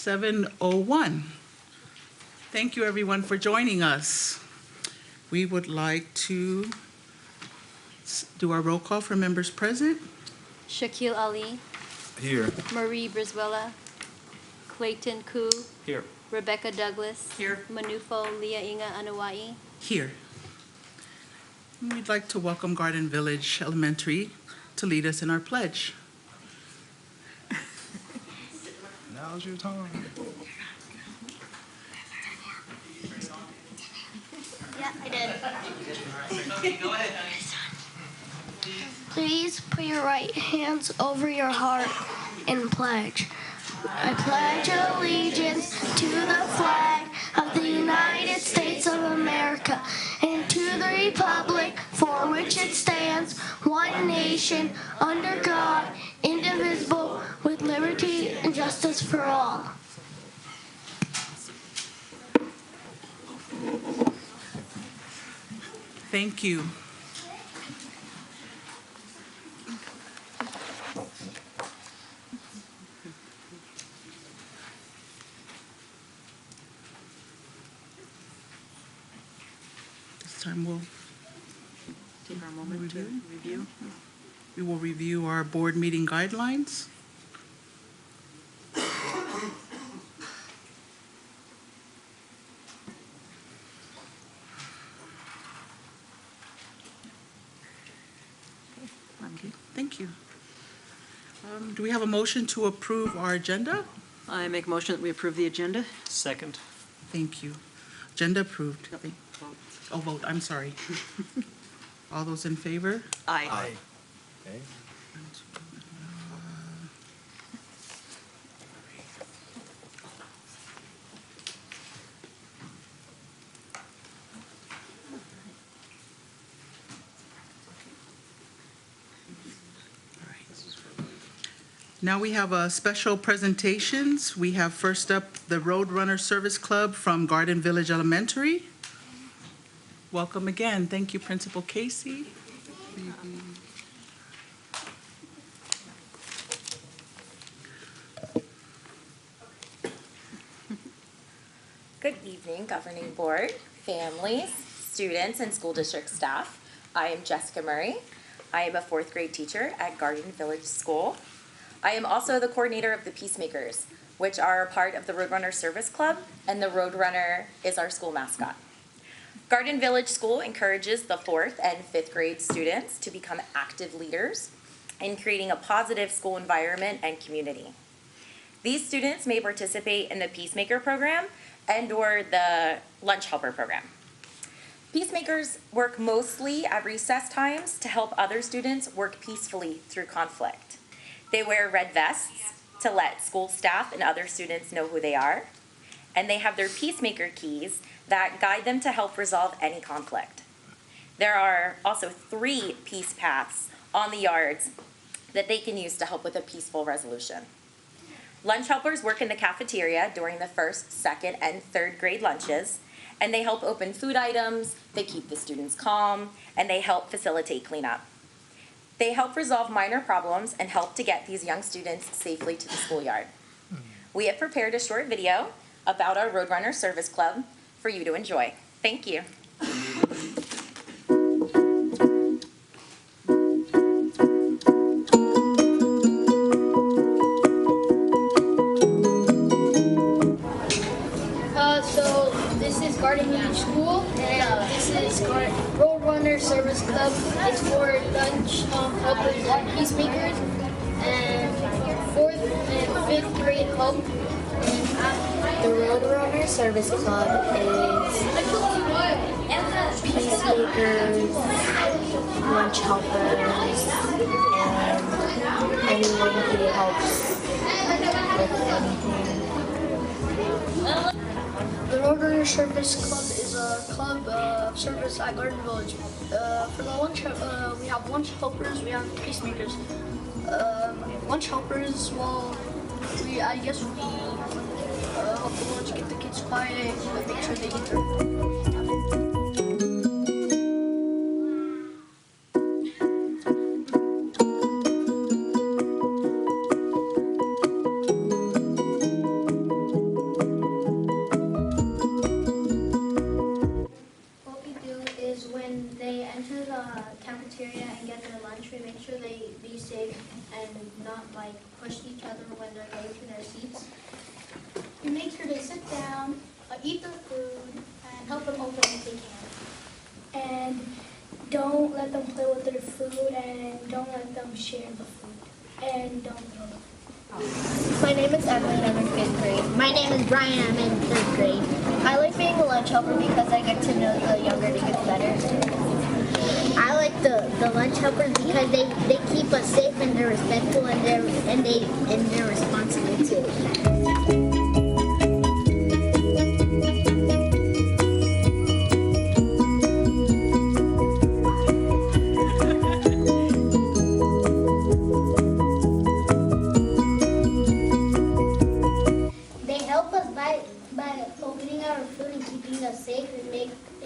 7:01. Thank you, everyone, for joining us. We would like to do our roll call for members present. Shaquille Ali. Here. Marie Brizuela. Clayton Koo. Here. Rebecca Douglas. Here. Manufo Leah Inga Anuai. Here. We'd like to welcome Garden Village Elementary to lead us in our pledge. Now's your time. Yeah, I did. Please put your right hands over your heart and pledge. I pledge allegiance to the flag of the United States of America and to the republic for which it stands, one nation, under God, indivisible, with liberty and justice for all. Thank you. This time we'll Take our moment to review. We will review our board meeting guidelines. Okay, thank you. Do we have a motion to approve our agenda? I make a motion that we approve the agenda. Second. Thank you. Agenda approved. Oh, vote, I'm sorry. All those in favor? Aye. Okay. Now we have special presentations. We have first up the Roadrunner Service Club from Garden Village Elementary. Welcome again. Thank you, Principal Casey. Good evening, Governing Board, families, students, and school district staff. I am Jessica Murray. I am a fourth grade teacher at Garden Village School. I am also the coordinator of the Peacemakers, which are a part of the Roadrunner Service Club, and the Roadrunner is our school mascot. Garden Village School encourages the fourth and fifth grade students to become active leaders in creating a positive school environment and community. These students may participate in the Peacemaker program and/or the Lunch Helper program. Peacemakers work mostly at recess times to help other students work peacefully through conflict. They wear red vests to let school staff and other students know who they are, and they have their Peacemaker keys that guide them to help resolve any conflict. There are also 3 peace paths on the yards that they can use to help with a peaceful resolution. Lunch helpers work in the cafeteria during the first, second, and third grade lunches, and they help open food items, they keep the students calm, and they help facilitate cleanup. They help resolve minor problems and help to get these young students safely to the schoolyard. We have prepared a short video about our Roadrunner Service Club for you to enjoy. Thank you. So this is Garden Village School, and this is Roadrunner Service Club. It's for lunch helpers and peacemakers, and 4th and 5th grade help. The Roadrunner Service Club is peacemakers, lunch helpers, and anyone who helps with anything. The Roadrunner Service Club is a club of service at Garden Village. For the lunch, we have lunch helpers, we have peacemakers. Lunch helpers, well, I guess we help the lunch, get the kids quiet, make sure they eat their food. their lunch, we make sure they be safe and not like push each other when they're going to their seats. We make sure they sit down, eat their food, and help them open if they can. And don't let them play with their food, and don't let them share the food. And don't throw them. My name is Emily, I'm in 5th grade. My name is Brian, I'm in 3rd grade. I like being a lunch helper because I get to know the younger to get better. I like the lunch helpers because they keep us safe and they're respectful and they're responsible too.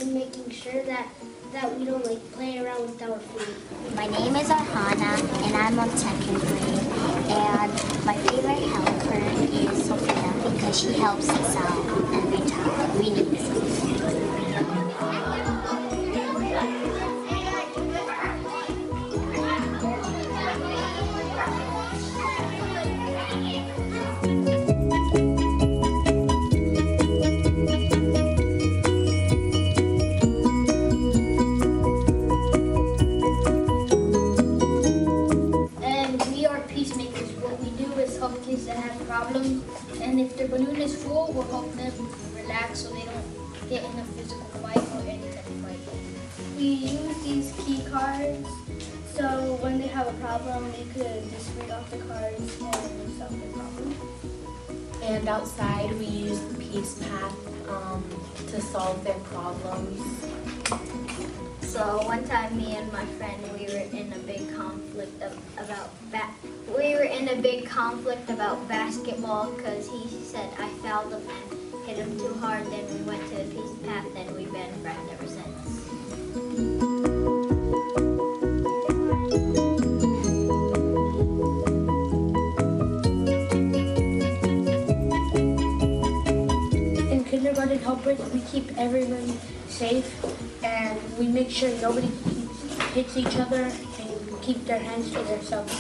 Making sure that we don't like play around with our food. My name is Arhana, and I'm on 2nd grade. And my favorite helper is Sophia because she helps us out every time we need something. And if their balloon is full, we'll help them relax so they don't get in a physical fight or any type of fight. We use these key cards so when they have a problem, they could just read off the cards and solve the problem. And outside, we use the peace path to solve their problems. So one time, me and my friend, we were in a big conflict about basketball because he said I fouled him and hit him too hard. Then we went to the peace path, and we've been friends ever since. In kindergarten helpers, we keep everyone safe and we make sure nobody hits each other and keep their hands to themselves.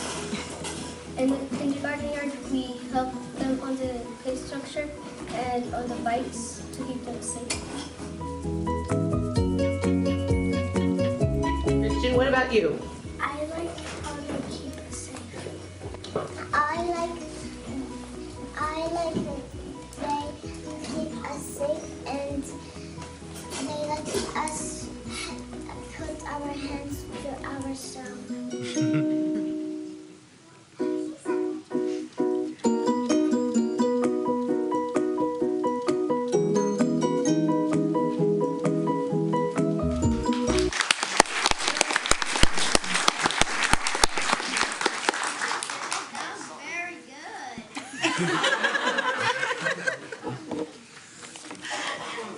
In the kindergarten yard, we help them on the play structure and on the bikes to keep them safe. Christian, what about you? I like how they keep us safe. I like that they keep us safe and they let us put our hands to ourselves.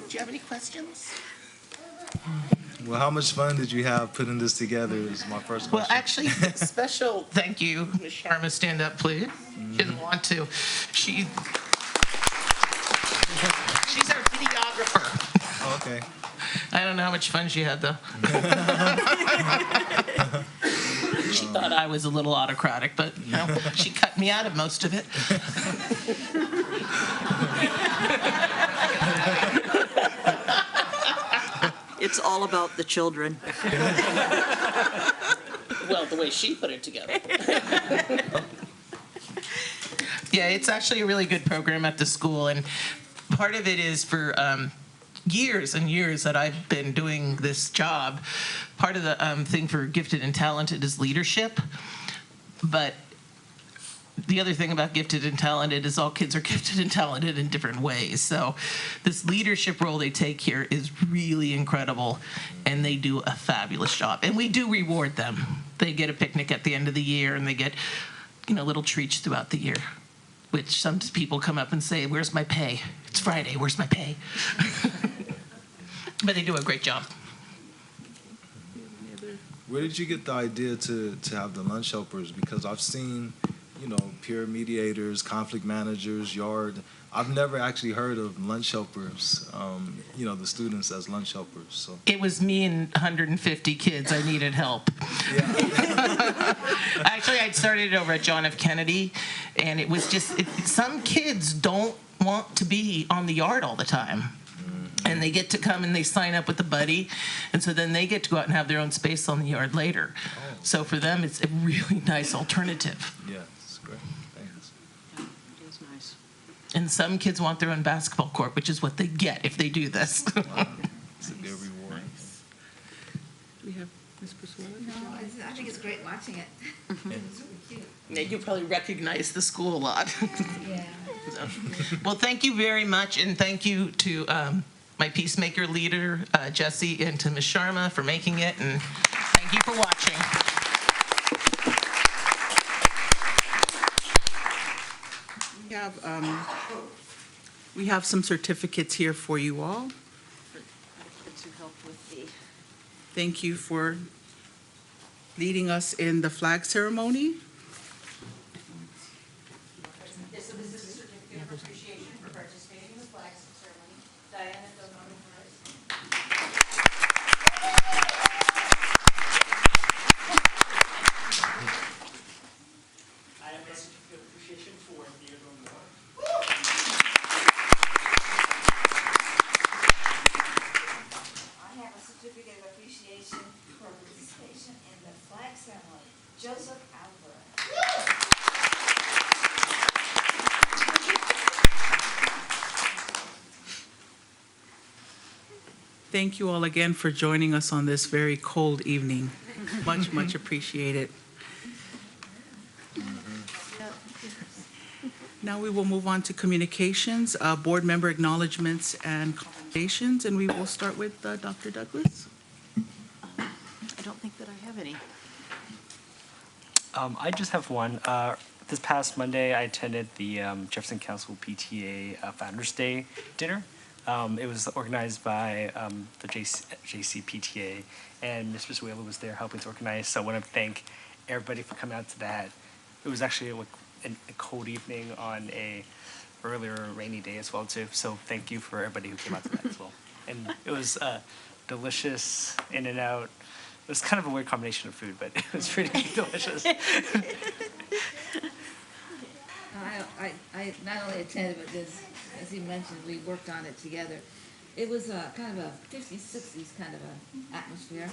Do you have any questions? Well, how much fun did you have putting this together is my first question. Well, actually, special thank you. Ms. Sharma, stand up, please. She doesn't want to. She's our videographer. Oh, okay. I don't know how much fun she had, though. She thought I was a little autocratic, but you know, she cut me out of most of it. It's all about the children. Well, the way she put it together. Yeah, it's actually a really good program at the school, and part of it is for years and years that I've been doing this job. Part of the thing for gifted and talented is leadership, but the other thing about gifted and talented is all kids are gifted and talented in different ways. So this leadership role they take here is really incredible, and they do a fabulous job. And we do reward them. They get a picnic at the end of the year, and they get, you know, little treats throughout the year, which some people come up and say, "Where's my pay? It's Friday, where's my pay?" But they do a great job. Where did you get the idea to have the lunch helpers? Because I've seen, peer mediators, conflict managers, yard. I've never actually heard of lunch helpers, the students as lunch helpers. So It was me and 150 kids. I needed help. Actually, I'd started over at John F. Kennedy, and it was just, some kids don't want to be on the yard all the time. And they get to come and they sign up with a buddy, and so then they get to go out and have their own space on the yard later. Oh. So for them, it's a really nice alternative. yeah, it's great. Thanks. It is nice. And some kids want their own basketball court, which is what they get if they do this. It's a good reward. We have Ms. Persuela? No, I think it's great watching it. It's really cute. Yeah, you probably recognize the school a lot. Yeah. So, well, thank you very much, and thank you to my Peacemaker leader, Jesse, and to Ms. Sharma for making it, and thank you for watching. We have some certificates here for you all. To help with the Thank you for leading us in the flag ceremony. This is a certificate of appreciation for participating in the flag ceremony. Diana Donovan first. I have a certificate of appreciation for Theodore Moore. I have a certificate of appreciation for participation in the flag ceremony. Joseph Alvarez. Thank you all again for joining us on this very cold evening. Much, much appreciated. Now we will move on to communications, board member acknowledgements and commendations, and we will start with Dr. Douglas. I don't think that I have any. I just have one. This past Monday, I attended the Jefferson Council PTA Founders Day dinner. It was organized by the JC PTA, and Ms. Venezuela was there helping to organize. So I want to thank everybody for coming out to that. It was actually a cold evening on a earlier rainy day as well too. So thank you for everybody who came out to that as well. And it was delicious, in and out. It was kind of a weird combination of food, but it was pretty delicious. I not only attended, but as he mentioned, we worked on it together. It was kind of a 50s, 60s kind of an atmosphere,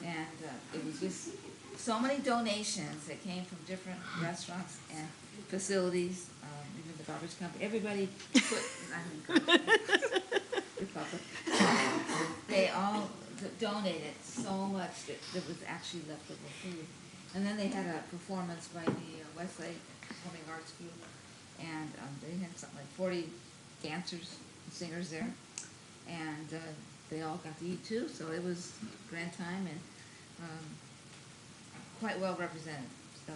and it was just so many donations that came from different restaurants and facilities, even the garbage company. Everybody they all donated so much that was actually leftover food. And then they had a performance by the Westlake Performing Arts Group, and they had something like 40 dancers and singers there, and they all got to eat too, so it was a grand time and quite well represented, so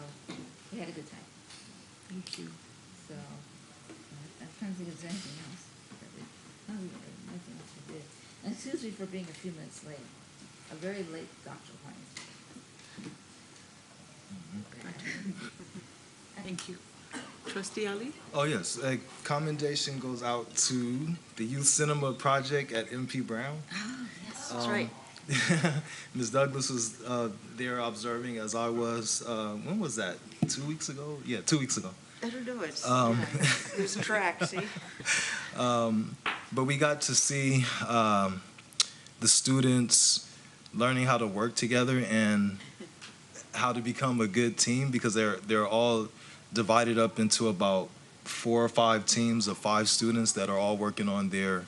we had a good time. Thank you. So I'm trying to think if there's anything else that we, nothing else we did. And excuse me for being a few minutes late, a very late doctor appointment. Thank you. Trustee Ali? Oh, yes. A commendation goes out to the Youth Cinema Project at MP Brown. Yes, that's right. Ms. Douglas was there observing as I was. When was that? 2 weeks ago? Yeah, 2 weeks ago. I don't know. It's There's a track, see? But we got to see the students learning how to work together and how to become a good team, because they're all divided up into about 4 or 5 teams of 5 students that are all working on their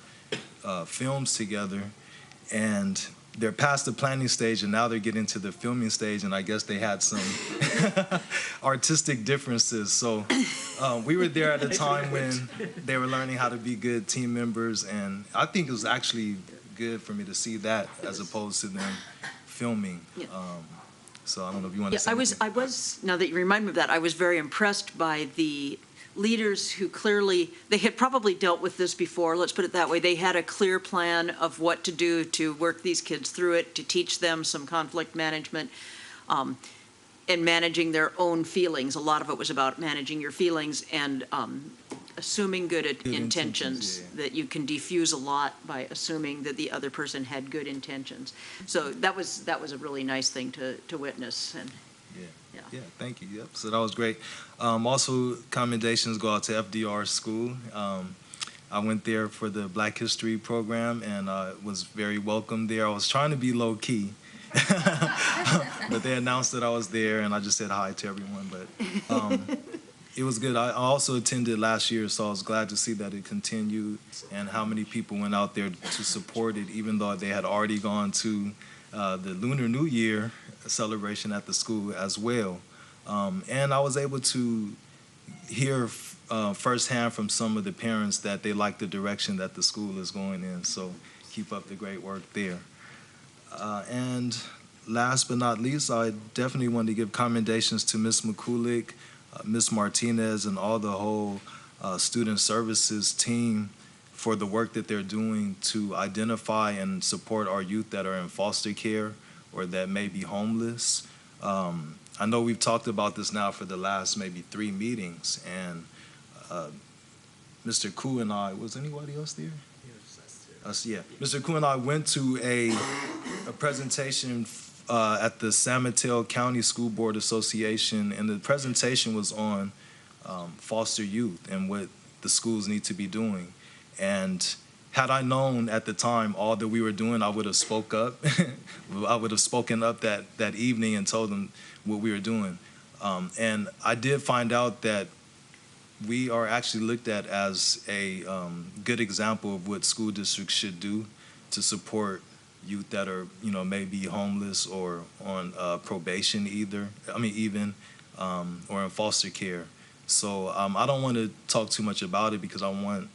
films together. And they're past the planning stage, and now they're getting to the filming stage, and I guess they had some artistic differences. So we were there at a time when they were learning how to be good team members, and I think it was actually good for me to see that as opposed to them filming. Yeah. So I don't know if you want to say I was, now that you remind me of that, I was very impressed by the leaders who clearly, they had probably dealt with this before, let's put it that way. They had a clear plan of what to do to work these kids through it, to teach them some conflict management. and managing their own feelings. A lot of it was about managing your feelings and assuming good intentions, that you can defuse a lot by assuming that the other person had good intentions. So that was a really nice thing to witness. And yeah, thank you. Yep. So that was great. Also, commendations go out to FDR School. I went there for the Black History program and was very welcome there. I was trying to be low key, but they announced that I was there, and I just said hi to everyone. But it was good. I also attended last year, so I was glad to see that it continued and how many people went out there to support it, even though they had already gone to the Lunar New Year celebration at the school as well. And I was able to hear firsthand from some of the parents that they like the direction that the school is going in. So keep up the great work there. And last but not least, I definitely want to give commendations to Ms. McCulick, Ms. Martinez, and all the whole student services team for the work that they're doing to identify and support our youth that are in foster care or that may be homeless. I know we've talked about this now for the last maybe 3 meetings, and Mr. Koo and I, was anybody else there? Us, yeah. Mr. Koo and I went to a presentation at the San Mateo County School Board Association, and the presentation was on foster youth and what the schools need to be doing. And had I known at the time all that we were doing, I would have spoke up. I would have spoken up that evening and told them what we were doing. And I did find out that we are actually looked at as a good example of what school districts should do to support youth that are, maybe homeless or on probation even, or in foster care. So I don't want to talk too much about it because I want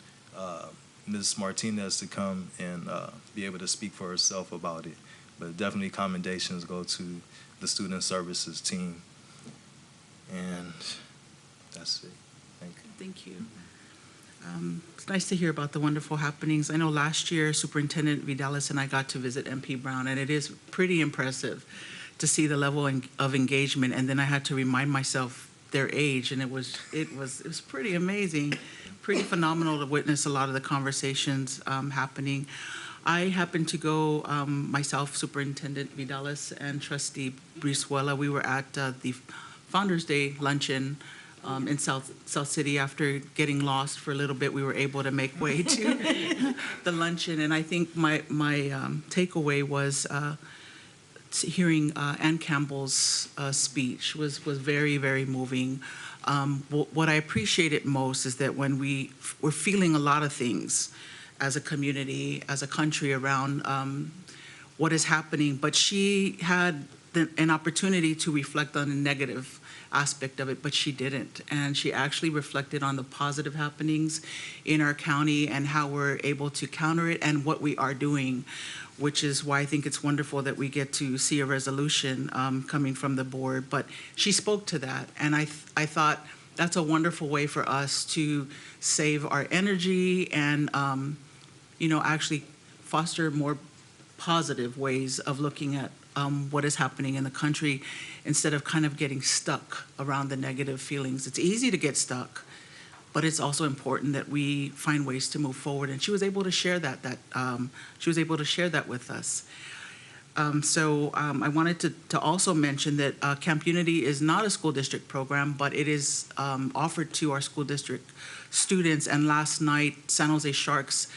Ms. Martinez to come and be able to speak for herself about it. But definitely commendations go to the student services team. And that's it. Thank you. It's nice to hear about the wonderful happenings. I know last year Superintendent Vidalis and I got to visit MP Brown, and it is pretty impressive to see the level of engagement. And then I had to remind myself their age, and it was pretty amazing, pretty phenomenal to witness a lot of the conversations happening. I happened to go myself, Superintendent Vidalis, and Trustee Brizuela. We were at the Founders Day luncheon in South City. After getting lost for a little bit, we were able to make way to the luncheon. And I think my takeaway was hearing Ann Campbell's speech was very, very moving. What I appreciated most is that when we're feeling a lot of things as a community, as a country around what is happening, but she had an opportunity to reflect on the negative aspect of it, but she didn't. And she actually reflected on the positive happenings in our county and how we're able to counter it and what we are doing, which is why I think it's wonderful that we get to see a resolution coming from the board. But she spoke to that, and I thought that's a wonderful way for us to save our energy and actually foster more positive ways of looking at what is happening in the country instead of kind of getting stuck around the negative feelings. It's easy to get stuck, but it's also important that we find ways to move forward. And she was able to share that with us. So I wanted to also mention that Camp Unity is not a school district program, but it is offered to our school district students. And last night, San Jose Sharks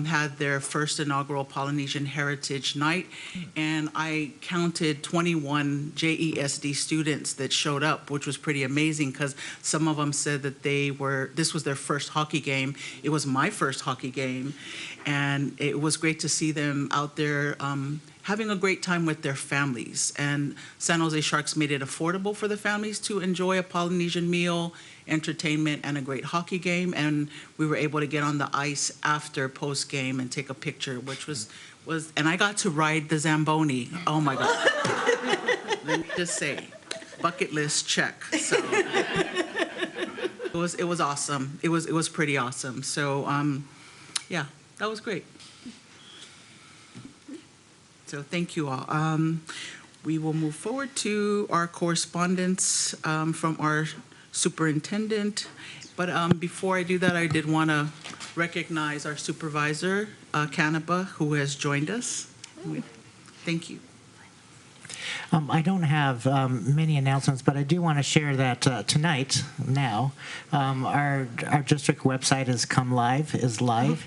had their first inaugural Polynesian Heritage Night, and I counted 21 JESD students that showed up, which was pretty amazing because some of them said that this was their first hockey game. It was my first hockey game, and it was great to see them out there having a great time with their families. And San Jose Sharks made it affordable for the families to enjoy a Polynesian meal, entertainment, and a great hockey game. And we were able to get on the ice after post game and take a picture, which was and I got to ride the Zamboni. Oh my God. Let me just say, bucket list check. So it was awesome. It was pretty awesome. So yeah, that was great. So thank you all. We will move forward to our correspondence from our superintendent. But before I do that, I did want to recognize our supervisor, Canapa, who has joined us. Thank you. I don't have many announcements, but I do want to share that tonight, now, our district website is live.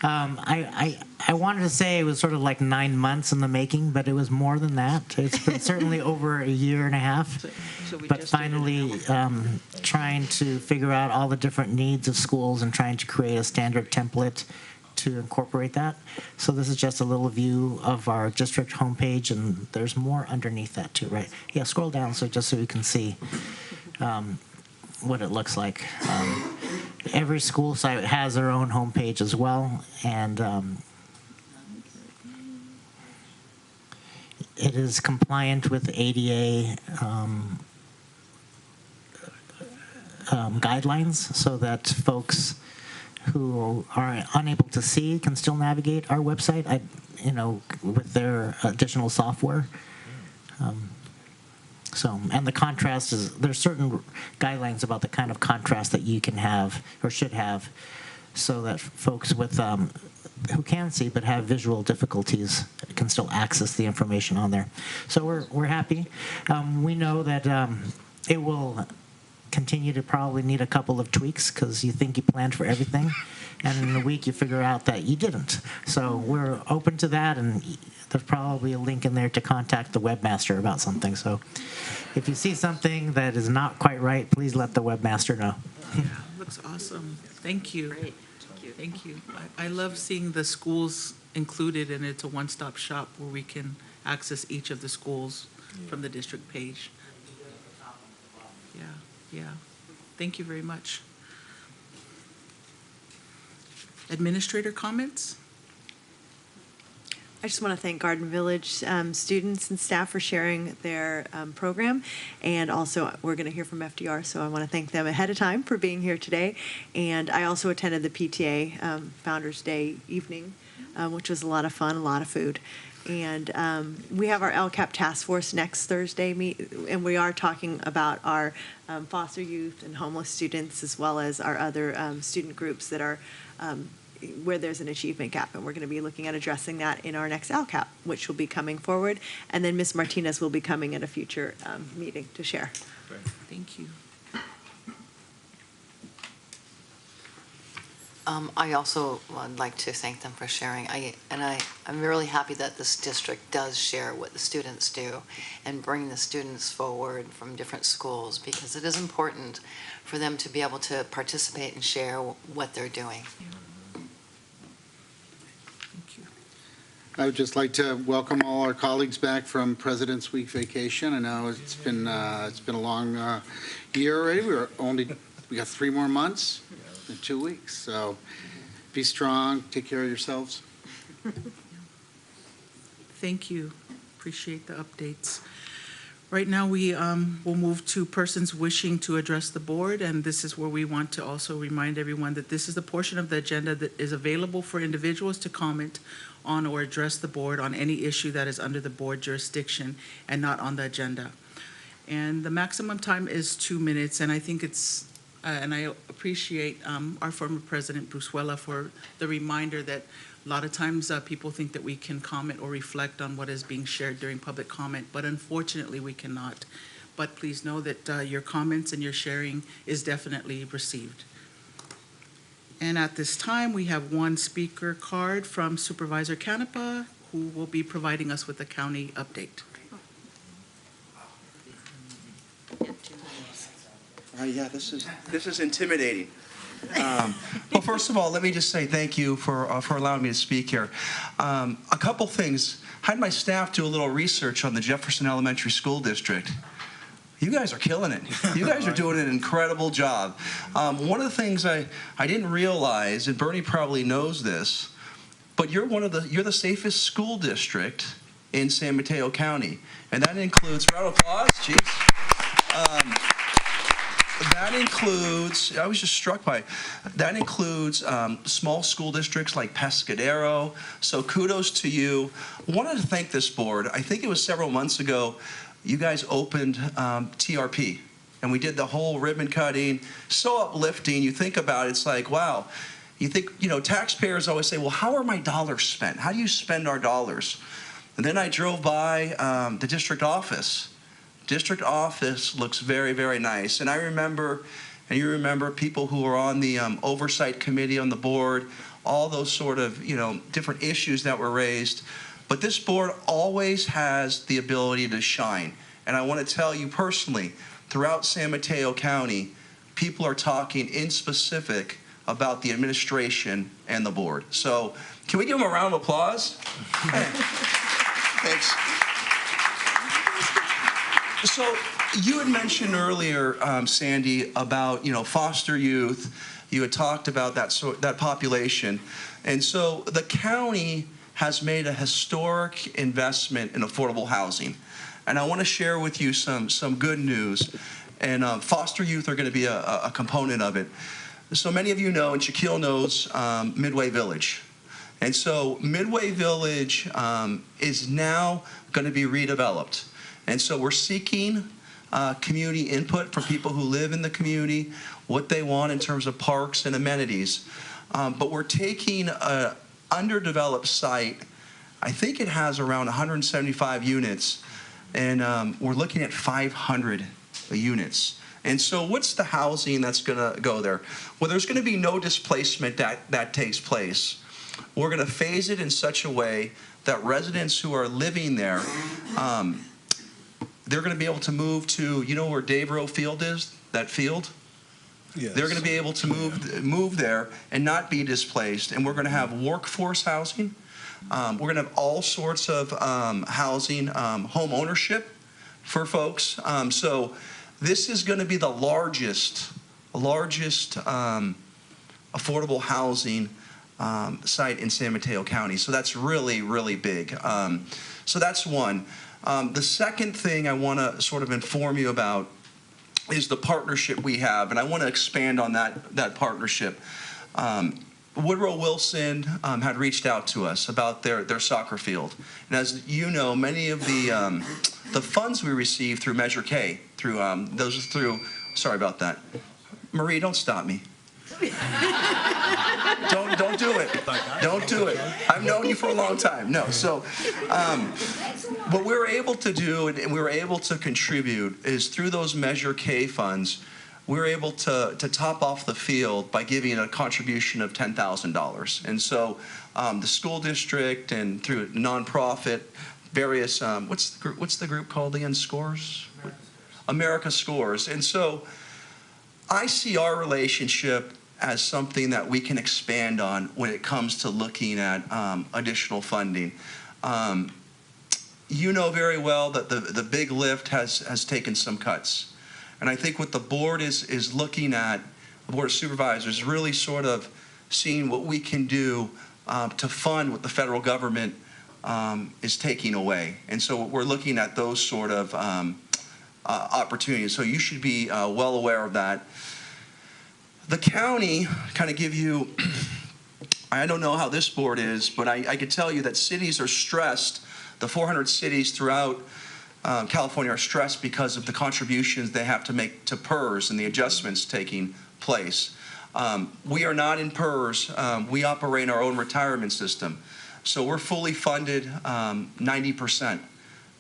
I wanted to say it was sort of like 9 months in the making, but it was more than that. It's been certainly over a year and a half. But finally, trying to figure out all the different needs of schools and trying to create a standard template to incorporate that. So this is just a little view of our district homepage, and there's more underneath that too, right? Yeah, scroll down just so you can see what it looks like. Every school site has their own homepage as well, and it is compliant with ADA guidelines, so that folks who are unable to see can still navigate our website, with their additional software. And the contrast there's certain guidelines about the kind of contrast that you can have or should have, so that folks with who can see but have visual difficulties can still access the information on there. So we're happy. We know that it will continue to probably need a couple of tweaks, because you think you planned for everything, and in a week you figure out that you didn't. So we're open to that, and there's probably a link in there to contact the webmaster about something. So if you see something that is not quite right, please let the webmaster know. Yeah, looks awesome. Thank you. Great. Thank you. I love seeing the schools included, and it's a one-stop shop where we can access each of the schools from the district page. Yeah. Thank you very much. Administrator comments? I just want to thank Garden Village students and staff for sharing their program. And also, we're going to hear from FDR, so I want to thank them ahead of time for being here today. And I also attended the PTA Founders Day evening, which was a lot of fun, a lot of food. And we have our LCAP task force next Thursday, and we are talking about our foster youth and homeless students, as well as our other student groups that are where there's an achievement gap, and we're going to be looking at addressing that in our next LCAP, which will be coming forward. And then Ms. Martinez will be coming at a future meeting to share. Great. Thank you. I also would like to thank them for sharing. I'm really happy that this district does share what the students do and bring the students forward from different schools, because it is important for them to be able to participate and share what they're doing. I would just like to welcome all our colleagues back from President's Week vacation. I know it's been a long year already. We got 3 more months in 2 weeks. So be strong. Take care of yourselves. Thank you. Appreciate the updates. Right now, we will move to persons wishing to address the board, and this is where we want to also remind everyone that this is the portion of the agenda that is available for individuals to comment on or address the board on any issue that is under the board jurisdiction and not on the agenda. And the maximum time is 2 minutes, and I think it's, and I appreciate our former president, Brusuela, for the reminder that a lot of times people think that we can comment or reflect on what is being shared during public comment, but unfortunately we cannot. But please know that your comments and your sharing is definitely received. And at this time, we have one speaker card from Supervisor Canapa, who will be providing us with a county update. Yeah, this is intimidating. Well, first of all, let me just say thank you for allowing me to speak here. A couple things. I had my staff do a little research on the Jefferson Elementary School District. You guys are killing it. You guys are doing an incredible job. One of the things I didn't realize, and Bernie probably knows this, but you're the safest school district in San Mateo County, and that includes round of applause. Jeez. that includes, I was just struck by, that includes small school districts like Pescadero. So kudos to you. Wanted to thank this board. I think it was several months ago, you guys opened TRP. And we did the whole ribbon cutting. So uplifting. You think about it, it's like, wow. You think, taxpayers always say, well, how are my dollars spent? How do you spend our dollars? And then I drove by the district office. District office looks very, very nice. And I remember, and you remember people who were on the oversight committee on the board, all those sort of, different issues that were raised. But this board always has the ability to shine. And I want to tell you personally, throughout San Mateo County, people are talking in specific about the administration and the board. So can we give them a round of applause? Thanks. So you had mentioned earlier, Sandy, about foster youth. You had talked about that population, and so the county has made a historic investment in affordable housing, and I want to share with you some good news. And foster youth are going to be a component of it. So many of you know, and Shaquille knows, Midway Village. And so Midway Village is now going to be redeveloped. And so we're seeking community input from people who live in the community, what they want in terms of parks and amenities. But we're taking an underdeveloped site. I think it has around 175 units, and we're looking at 500 units. And so what's the housing that's going to go there? Well, there's going to be no displacement that takes place. We're going to phase it in such a way that residents who are living there, they're going to be able to move to, where Dave Rowe Field is, that field? Yes. They're going to be able to move there and not be displaced. And we're going to have workforce housing. We're going to have all sorts of housing, home ownership for folks. So this is going to be the largest affordable housing site in San Mateo County. So that's really, really big. So that's one. The second thing I want to sort of inform you about is the partnership we have, and I want to expand on that partnership. Woodrow Wilson had reached out to us about their soccer field, and as you know, many of the funds we receive through Measure K, sorry about that. Marie, don't stop me. Don't do it. Don't do it. I've known you for a long time. No. So what we were able to do and we were able to contribute is through those Measure K funds, we were able to top off the field by giving a contribution of $10,000. And so the school district and through nonprofit, various, what's the group called again? Scores? America Scores. And so I see our relationship as something that we can expand on when it comes to looking at additional funding. You know very well that the big lift has taken some cuts. And I think what the board is looking at, the Board of Supervisors, really sort of seeing what we can do to fund what the federal government is taking away. And so we're looking at those sort of opportunities. So you should be well aware of that. The county, kind of give you, I don't know how this board is, but I could tell you that cities are stressed. The 400 cities throughout California are stressed because of the contributions they have to make to PERS and the adjustments taking place. We are not in PERS. We operate our own retirement system. So we're fully funded 90%.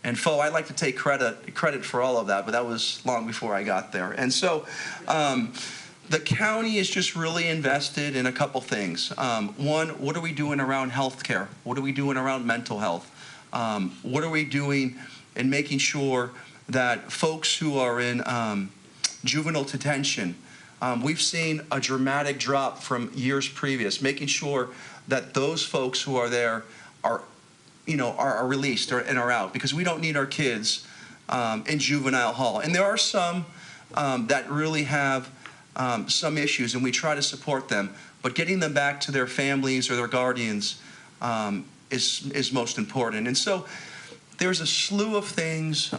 And I'd like to take credit for all of that, but that was long before I got there. And so the county is just really invested in a couple things. One, what are we doing around health care? What are we doing around mental health? What are we doing in making sure that folks who are in juvenile detention, we've seen a dramatic drop from years previous, making sure that those folks who are there are released and are out, because we don't need our kids in juvenile hall. And there are some that really have some issues, and we try to support them. But getting them back to their families or their guardians is most important. And so there's a slew of things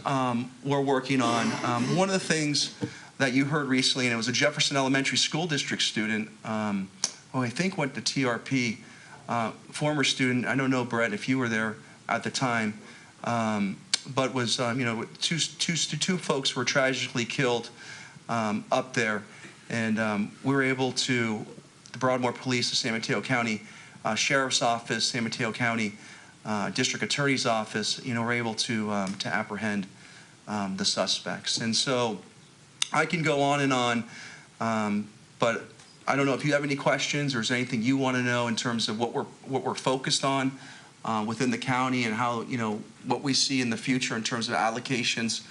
we're working on. One of the things that you heard recently, and it was a Jefferson Elementary School District student, who I think went to TRP, former student. I don't know, Brett, if you were there at the time, but was, two folks were tragically killed up there, and we were able to, the Broadmoor Police, the San Mateo County Sheriff's Office, San Mateo County District Attorney's Office, were able to apprehend the suspects. And so I can go on and on, but I don't know if you have any questions or is there anything you want to know in terms of what we're focused on within the county and how, what we see in the future in terms of allocations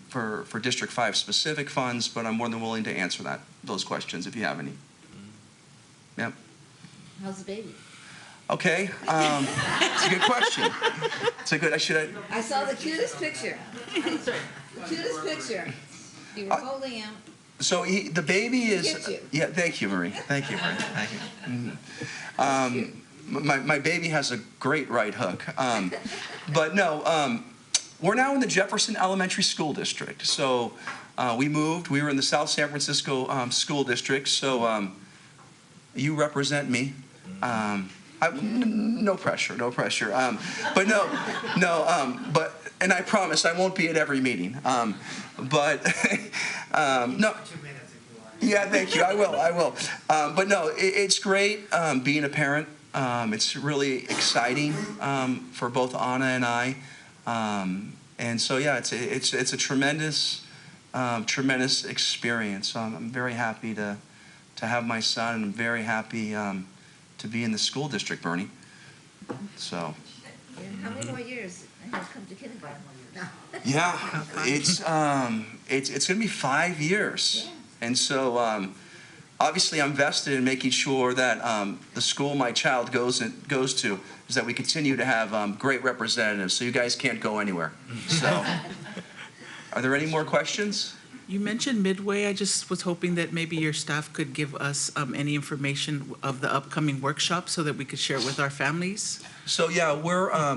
for District 5 specific funds, but I'm more than willing to answer those questions if you have any. Yep. How's the baby? Okay, it's a good question. It's a good, I saw the cutest picture. The cutest picture. You were holding him. So the baby is, He hit you. yeah, thank you, Marie. Thank you, Marie. Thank you. My baby has a great right hook. But no, we're now in the Jefferson Elementary School District. So we moved. We were in the South San Francisco School District. So you represent me. No pressure, no pressure. But and I promise I won't be at every meeting. No. Yeah, thank you. I will. But no, it's great being a parent. It's really exciting for both Anna and I. And so yeah, it's a tremendous experience. I'm very happy to have my son, and I'm very happy to be in the school district, Bernie. So. How many more years? He'll come to kindergarten. Yeah, it's going to be 5 years, and so obviously I'm vested in making sure that the school my child goes to is that we continue to have great representatives. So you guys can't go anywhere. So, are there any more questions? You mentioned Midway. I just was hoping that maybe your staff could give us any information of the upcoming workshop so that we could share it with our families. So yeah,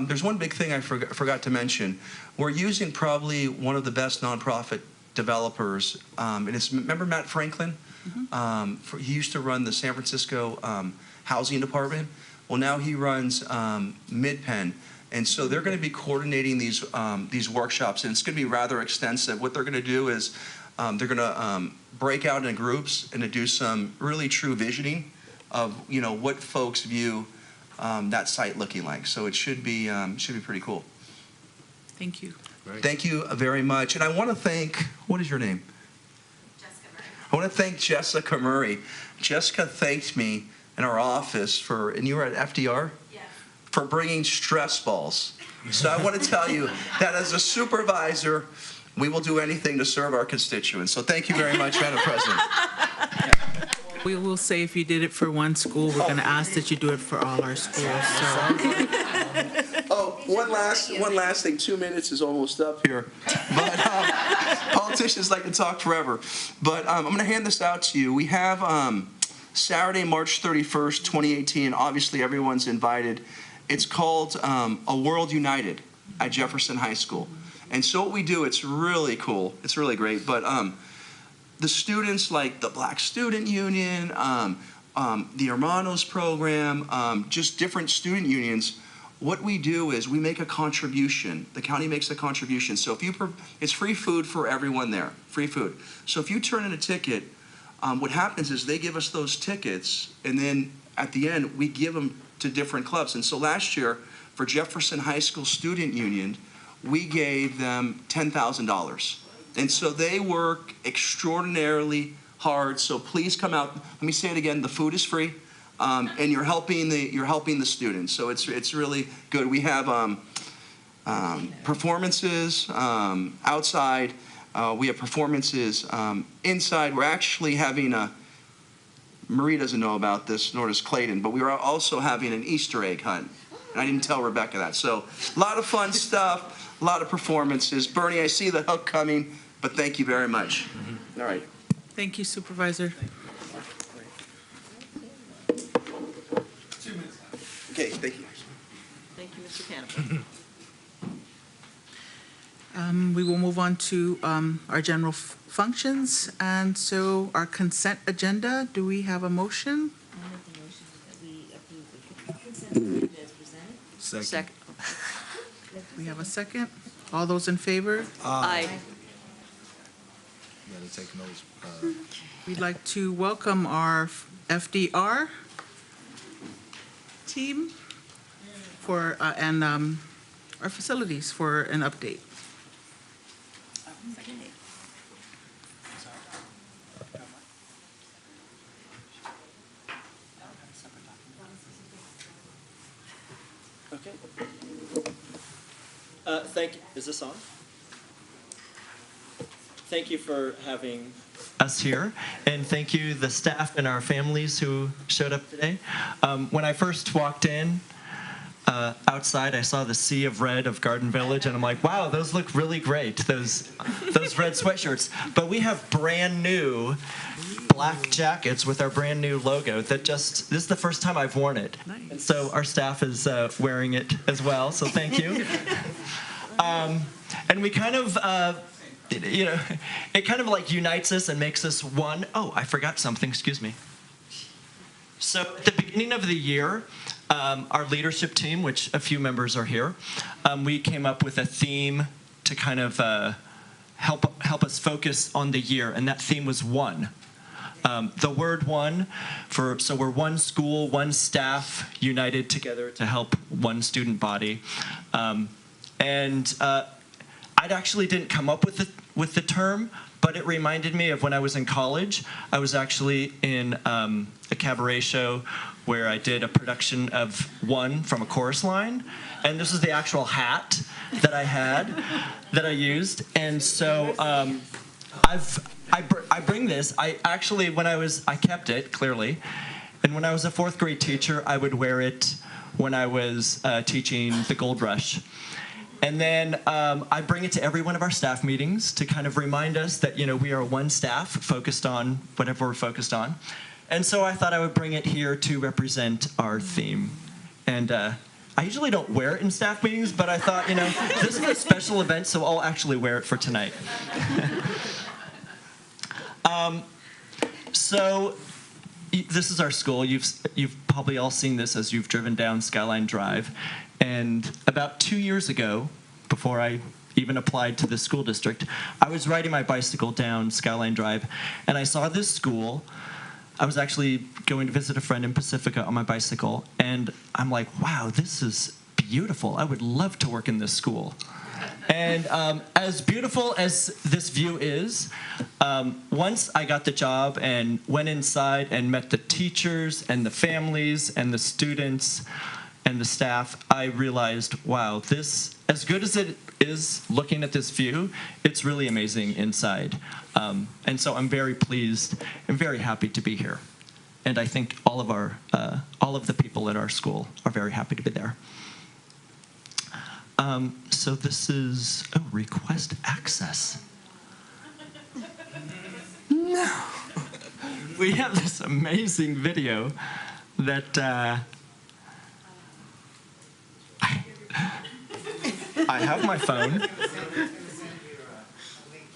there's one big thing I forgot to mention. We're using probably one of the best nonprofit developers, and remember Matt Franklin? Mm-hmm. He used to run the San Francisco housing department. Well, now he runs MidPenn. And so they're going to be coordinating these workshops, and it's going to be rather extensive. What they're going to do is they're going to break out in groups and to do some really true visioning of what folks view that site looking like. So it should be pretty cool. Thank you. Great. Thank you very much. And I want to thank, what is your name? Jessica Murray. I want to thank Jessica Murray. Jessica thanked me in our office and you were at FDR? Yes. For bringing stress balls. So I want to tell you that as a supervisor, we will do anything to serve our constituents. So thank you very much, Madam President. We will say if you did it for one school, we're going to ask that you do it for all our schools. So. Oh, one last thing. 2 minutes is almost up here. But politicians like to talk forever. But I'm going to hand this out to you. We have Saturday, March 31st, 2018. Obviously, everyone's invited. It's called A World United at Jefferson High School. And so what we do, it's really cool. It's really great. But the students, like the Black Student Union, the Hermanos program, just different student unions, what we do is we make a contribution. The county makes a contribution. So it's free food for everyone there, free food. So if you turn in a ticket, what happens is they give us those tickets, and then at the end, we give them to different clubs. And so last year, for Jefferson High School Student Union, we gave them $10,000. And so they work extraordinarily hard. So please come out. Let me say it again. The food is free, and you're helping the students. So it's really good. We have performances outside. We have performances inside. We're actually having Marie doesn't know about this, nor does Clayton, but we are also having an Easter egg hunt. And I didn't tell Rebecca that. So a lot of fun stuff, a lot of performances. Bernie, I see the hook coming, but thank you very much. Mm-hmm. All right. Thank you, Supervisor. 2 minutes. Okay, thank you. Thank you, Mr. Canapa. We will move on to our general functions. And so our consent agenda, do we have a motion? I make the motion that we approve the consent agenda as presented. Second. We have a second. All those in favor? Aye. You gotta take notes. We'd like to welcome our FDR team for, and our facilities for an update. Okay. Is this on? Thank you for having us here, and thank you the staff and our families who showed up today. When I first walked in, outside, I saw the sea of red of Garden Village, and I'm like, wow, those look really great, those red sweatshirts. But we have brand new black jackets with our brand new logo that this is the first time I've worn it. Nice. And so our staff is wearing it as well, so thank you. And we kind of, it kind of like unites us and makes us one. Oh, I forgot something, excuse me. So at the beginning of the year, our leadership team, which a few members are here, we came up with a theme to kind of help us focus on the year, and that theme was one. The word one, so we're one school, one staff, united together to help one student body. I actually didn't come up with the term, but it reminded me of when I was in college. I was actually in a cabaret show where I did a production of One from a chorus line, and this is the actual hat that I had, that I used, and so I bring this. I kept it, clearly, and when I was a 4th grade teacher, I would wear it when I was teaching the Gold Rush. And then I bring it to every one of our staff meetings to kind of remind us that, we are one staff focused on whatever we're focused on. And so I thought I would bring it here to represent our theme. And I usually don't wear it in staff meetings, but I thought, this is a special event, so I'll actually wear it for tonight. So this is our school. You've probably all seen this as you've driven down Skyline Drive. And about 2 years ago, before I even applied to the school district, I was riding my bicycle down Skyline Drive, and I saw this school. I was actually going to visit a friend in Pacifica on my bicycle, and I'm like, wow, this is beautiful. I would love to work in this school. And as beautiful as this view is, once I got the job and went inside and met the teachers and the families and the students and the staff, I realized, wow, this, as good as it is looking at this view, it's really amazing inside. And so I'm very pleased and very happy to be here. And I think all of the people at our school are very happy to be there. So this is, request access. No. We have this amazing video that I have my phone.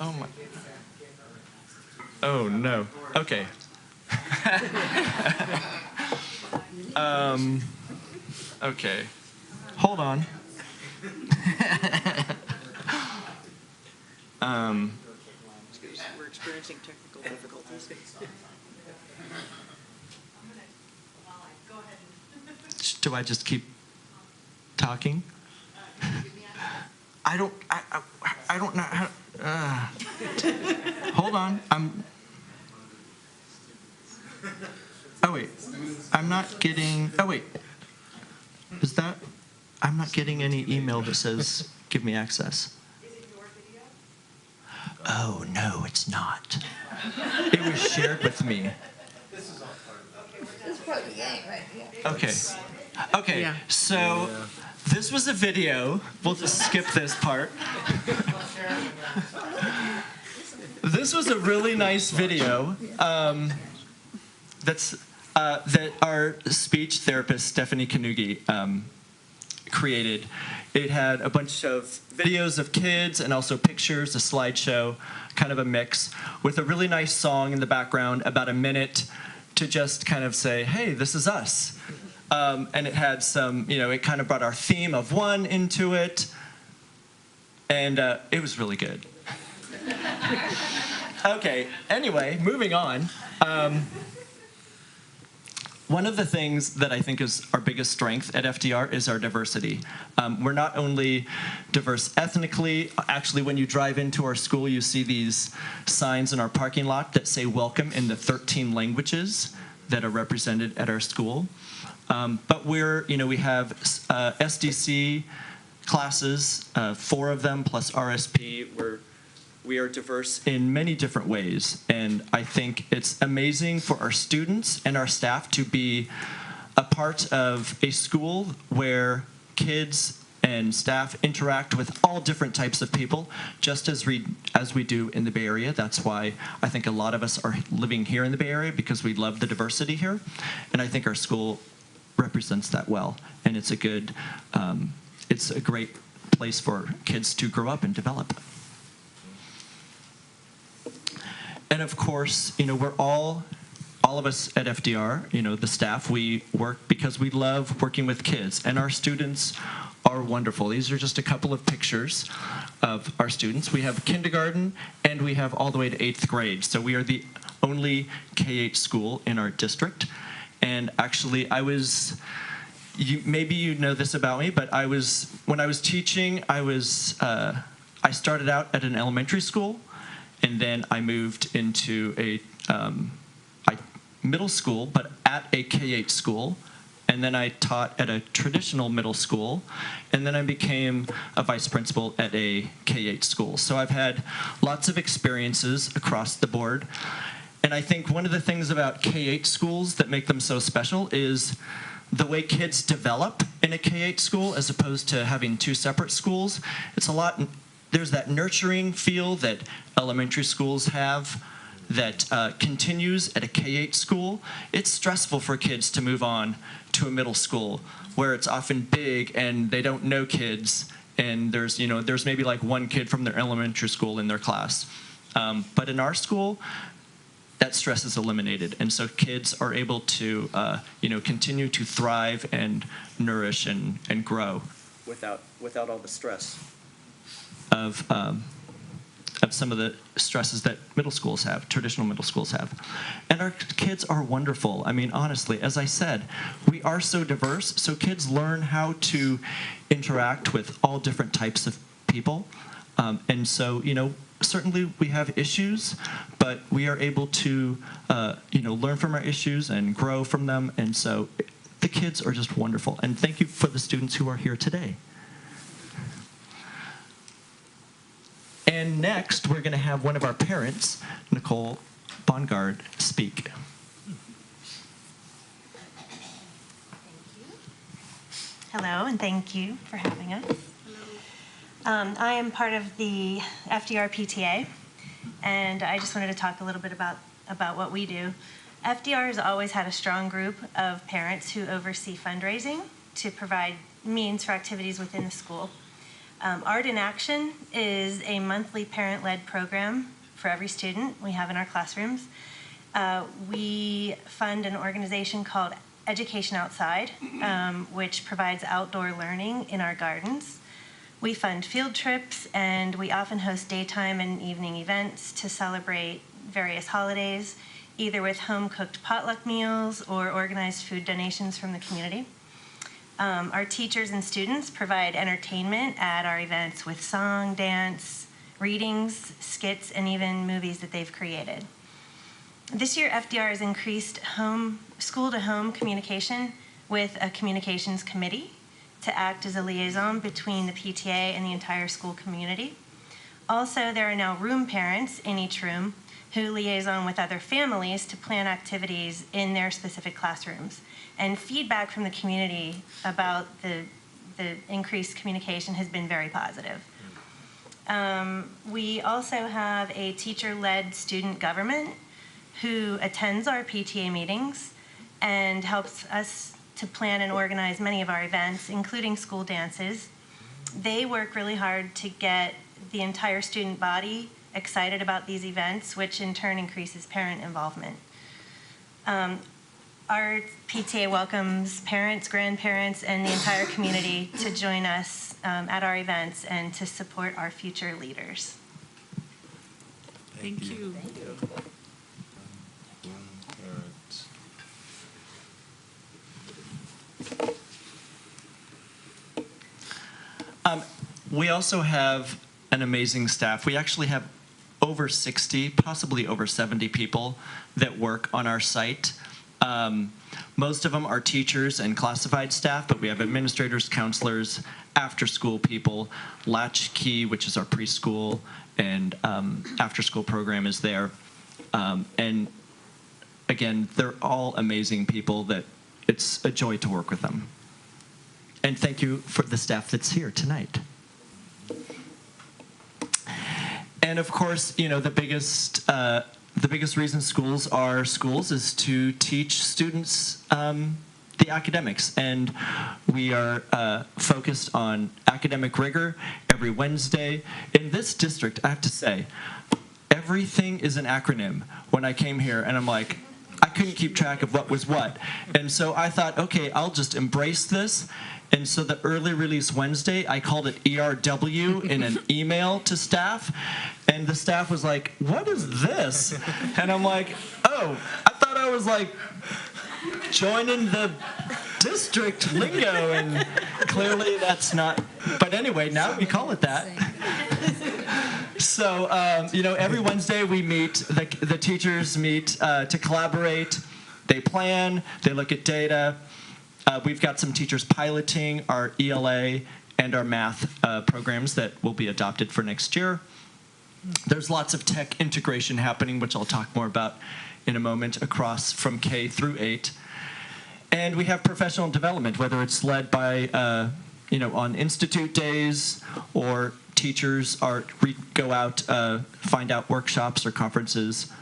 Oh my. Oh no. Okay. Okay. Hold on. We're experiencing technical difficulties. Do I just keep talking? I don't know how. Hold on. Oh wait. I'm not getting. Oh wait. Is that? I'm not getting any email that says give me access. Oh no, it's not. It was shared with me. This is part of the game, right? Yeah. Okay. Okay. Yeah. So this was a video. We'll just skip this part. This was a really nice video. That our speech therapist Stephanie Kanugi created. It had a bunch of videos of kids and also pictures, a slideshow, kind of a mix, with a really nice song in the background, about a minute, to just kind of say, hey, this is us. And it had some, it kind of brought our theme of one into it, and it was really good. Okay, anyway, moving on. One of the things that I think is our biggest strength at FDR is our diversity. We're not only diverse ethnically. Actually, when you drive into our school, you see these signs in our parking lot that say welcome in the 13 languages that are represented at our school. But we have SDC classes, 4 of them plus RSP. We are diverse in many different ways, and I think it's amazing for our students and our staff to be a part of a school where kids and staff interact with all different types of people, just as we do in the Bay Area. That's why I think a lot of us are living here in the Bay Area, because we love the diversity here, and I think our school represents that well, and it's a great place for kids to grow up and develop. And of course, we're all of us at FDR, the staff, we work because we love working with kids, and our students are wonderful. These are just a couple of pictures of our students. We have kindergarten, and we have all the way to 8th grade. So we are the only K-8 school in our district. And actually, maybe you know this about me, but when I was teaching, I started out at an elementary school, and then I moved into a middle school, but at a K-8 school. And then I taught at a traditional middle school. And then I became a vice principal at a K-8 school. So I've had lots of experiences across the board. And I think one of the things about K-8 schools that make them so special is the way kids develop in a K-8 school as opposed to having 2 separate schools. There's that nurturing feel that elementary schools have that continues at a K-8 school. It's stressful for kids to move on to a middle school where it's often big and they don't know kids, and there's maybe like 1 kid from their elementary school in their class. But in our school, that stress is eliminated, and so kids are able to continue to thrive and nourish and grow without all the stress of some of the stresses that traditional middle schools have. And our kids are wonderful. I mean, honestly, as I said, we are so diverse, so kids learn how to interact with all different types of people. And so, certainly we have issues, but we are able to, learn from our issues and grow from them. And so the kids are just wonderful. And thank you for the students who are here today. And next, we're going to have one of our parents, Nicole Bongard, speak. Hello, and thank you for having us. I am part of the FDR PTA, and I just wanted to talk a little bit about what we do. FDR has always had a strong group of parents who oversee fundraising to provide means for activities within the school. Art in Action is a monthly parent-led program for every student we have in our classrooms. We fund an organization called Education Outside, which provides outdoor learning in our gardens. We fund field trips, and we often host daytime and evening events to celebrate various holidays, either with home-cooked potluck meals or organized food donations from the community. Our teachers and students provide entertainment at our events with song, dance, readings, skits, and even movies that they've created. This year, FDR has increased school-to-home communication with a communications committee to act as a liaison between the PTA and the entire school community. Also, there are now room parents in each room who liaison with other families to plan activities in their specific classrooms. And feedback from the community about the increased communication has been very positive. We also have a teacher-led student government who attends our PTA meetings and helps us to plan and organize many of our events, including school dances. They work really hard to get the entire student body excited about these events, which in turn increases parent involvement. Our PTA welcomes parents, grandparents, and the entire community to join us at our events and to support our future leaders. Thank you. We also have an amazing staff. We actually have over 60, possibly over 70 people that work on our site. Most of them are teachers and classified staff, but we have administrators, counselors, after-school people, Latchkey, which is our preschool, and after-school program is there. And again, they're all amazing people that it's a joy to work with them. And thank you for the staff that's here tonight. And of course, you know, the biggest reason schools are schools is to teach students the academics. And we are focused on academic rigor every Wednesday. In this district, I have to say, everything is an acronym. When I came here, and I'm like, I couldn't keep track of what was what. And so I thought, okay, I'll just embrace this. And so the early release Wednesday, I called it ERW in an email to staff. And the staff was like, what is this? And I'm like, oh, I thought I was like joining the district lingo. And clearly that's not. But anyway, now we call it that. So, you know, every Wednesday we meet, the teachers meet to collaborate. They plan, they look at data. We've got some teachers piloting our ELA and our math programs that will be adopted for next year. There's lots of tech integration happening, which I'll talk more about in a moment, across from K through 8. And we have professional development, whether it's led by, you know, on institute days, or teachers go out, find out workshops or conferences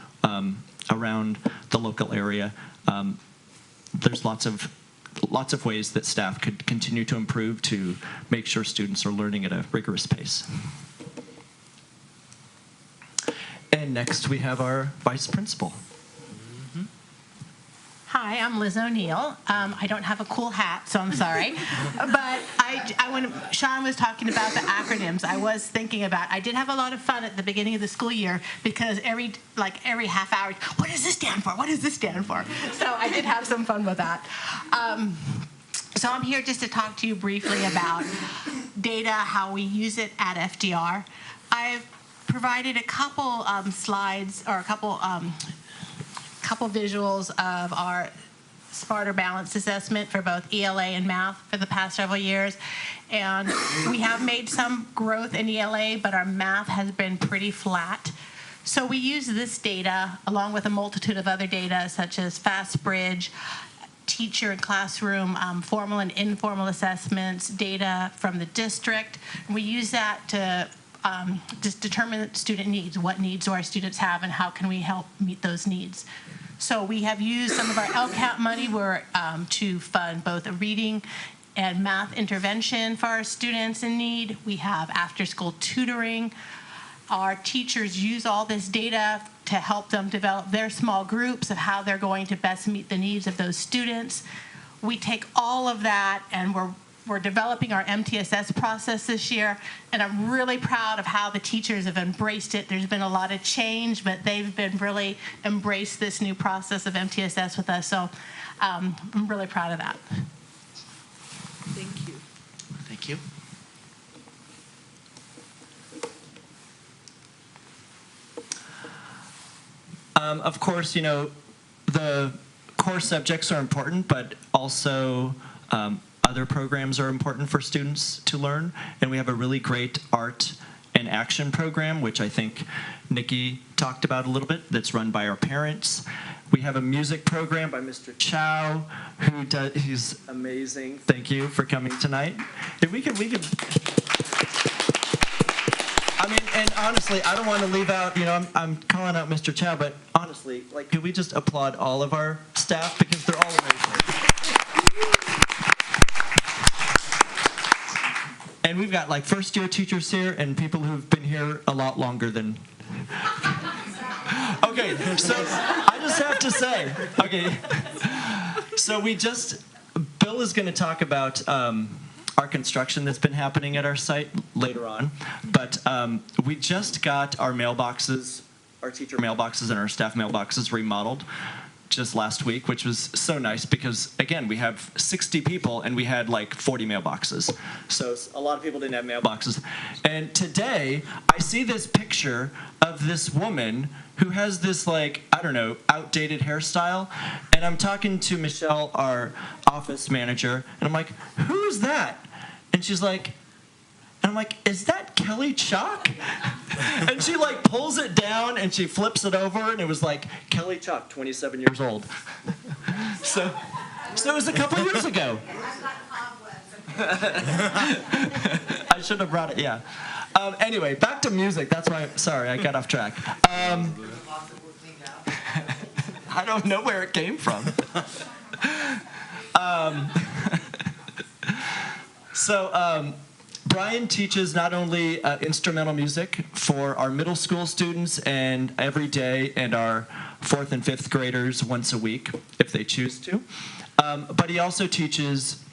around the local area. There's lots of ways that staff could continue to improve to make sure students are learning at a rigorous pace. And next we have our vice principal. Hi, I'm Liz O'Neill. I don't have a cool hat, so I'm sorry. But when Sean was talking about the acronyms, I was thinking about, I did have a lot of fun at the beginning of the school year because every half hour, what does this stand for? What does this stand for? So I did have some fun with that. So I'm here just to talk to you briefly about data, how we use it at FDR. I've provided a couple slides or a couple visuals of our Smarter Balanced Assessment for both ELA and math for the past several years. And we have made some growth in ELA, but our math has been pretty flat. So we use this data along with a multitude of other data such as FastBridge, teacher and classroom, formal and informal assessments, data from the district. And we use that to just determine student needs. What needs do our students have and how can we help meet those needs? So we have used some of our LCAP money to fund both a reading and math intervention for our students in need. We have after-school tutoring. Our teachers use all this data to help them develop their small groups of how they're going to best meet the needs of those students. We take all of that and we're developing our MTSS process this year, and I'm really proud of how the teachers have embraced it. There's been a lot of change, but they've been really embraced this new process of MTSS with us, so I'm really proud of that. Thank you. Thank you. Of course, you know, the core subjects are important, but also other programs are important for students to learn, and we have a really great art and action program, which I think Nikki talked about a little bit, that's run by our parents. We have a music program by Mr. Chow, he's amazing. Thank you for coming tonight. If we could, I mean, and honestly, I don't want to leave out, you know, I'm calling out Mr. Chow, but honestly, like, could we just applaud all of our staff because they're all amazing? And we've got like first-year teachers here and people who've been here a lot longer than... Okay, so I just have to say, okay, so Bill is going to talk about our construction that's been happening at our site later on, but we just got our mailboxes, our teacher mailboxes and our staff mailboxes remodeled just last week, which was so nice because, again, we have 60 people and we had like 40 mailboxes. So a lot of people didn't have mailboxes. And today, I see this picture of this woman who has this, like, I don't know, outdated hairstyle. And I'm talking to Michelle, our office manager, and I'm like, who's that? And she's like, and I'm like, is that Kelly Chalk? And she like pulls it down and she flips it over and it was like, Kelly Chalk, 27 years old. So it was a couple years ago. I should have brought it, yeah. Anyway, back to music. That's why, sorry, I got off track. I don't know where it came from. Brian teaches not only instrumental music for our middle school students and every day, and our 4th and 5th graders once a week, if they choose to, but he also teaches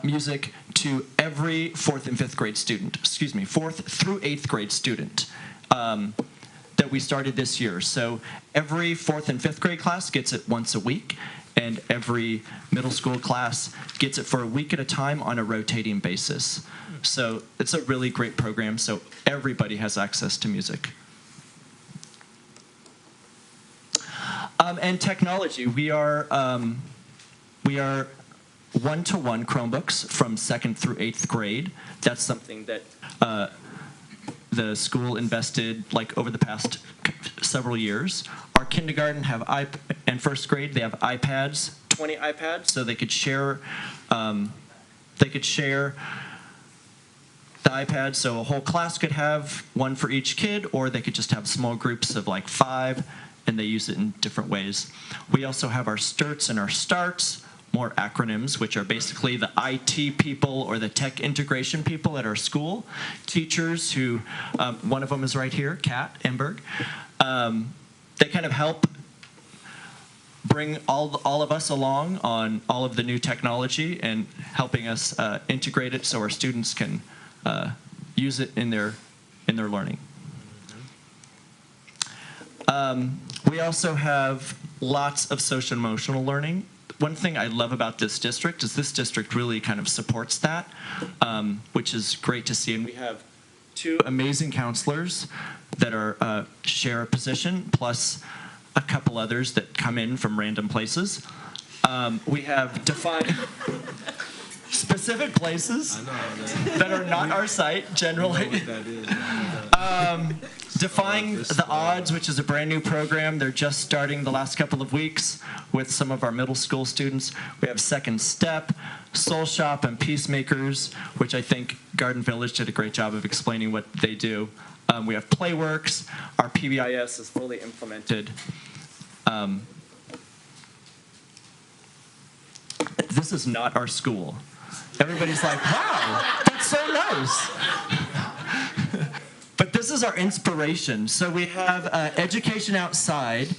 music to every 4th and 5th grade student, 4th through 8th grade student that we started this year. So every 4th and 5th grade class gets it once a week, and every middle school class gets it for a week at a time on a rotating basis. So it's a really great program, so everybody has access to music. And technology, we are one-to-one Chromebooks from 2nd through 8th grade. That's something that the school invested like over the past several years. Our kindergarten have and 1st grade they have iPads, 20 iPads, so they could share. The iPad, so a whole class could have one for each kid, or they could just have small groups of like 5, and they use it in different ways. We also have our STIRTs and our STARTs, more acronyms, which are basically the IT people or the tech integration people at our school. Teachers who, one of them is right here, Kat Emberg. They kind of help bring all of us along on all of the new technology and helping us integrate it so our students can use it in their learning. We also have lots of social emotional learning. One thing I love about this district is this district really kind of supports that, which is great to see. And we have 2 amazing counselors that are share a position, plus a couple others that come in from random places. We have defined specific places that are not our site generally. Defying the Odds, which is a brand new program. They're just starting the last couple of weeks with some of our middle school students. We have Second Step, Soul Shop, and Peacemakers, which I think Garden Village did a great job of explaining what they do. We have Playworks. Our PBIS is fully implemented. This is not our school. Everybody's like, wow, that's so nice. But this is our inspiration. So we have Education Outside,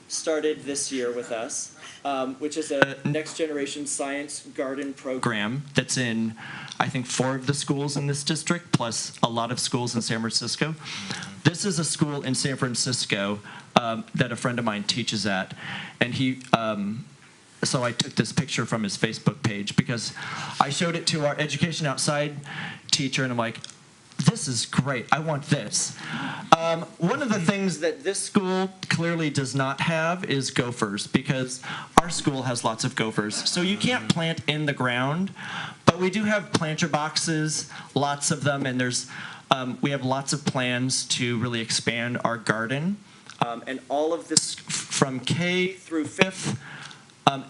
started this year with us, which is a next generation science garden program that's in, I think, 4 of the schools in this district, plus a lot of schools in San Francisco. This is a school in San Francisco that a friend of mine teaches at, and so I took this picture from his Facebook page because I showed it to our Education Outside teacher, and I'm like, this is great. I want this. One of the things that this school clearly does not have is gophers, because our school has lots of gophers. So you can't plant in the ground, but we do have planter boxes, lots of them, and we have lots of plans to really expand our garden. And all of this from K through 5th,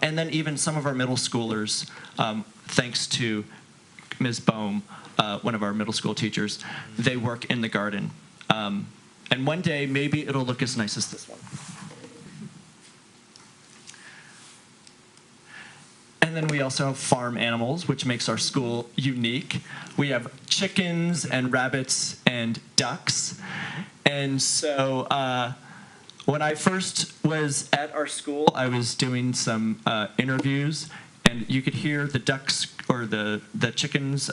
and then even some of our middle schoolers, thanks to Ms. Bohm, one of our middle school teachers, they work in the garden. And one day, maybe it'll look as nice as this one. And And then we also have farm animals, which makes our school unique. We have chickens and rabbits and ducks. And so when I first was at our school, I was doing some interviews, and you could hear the ducks or the chickens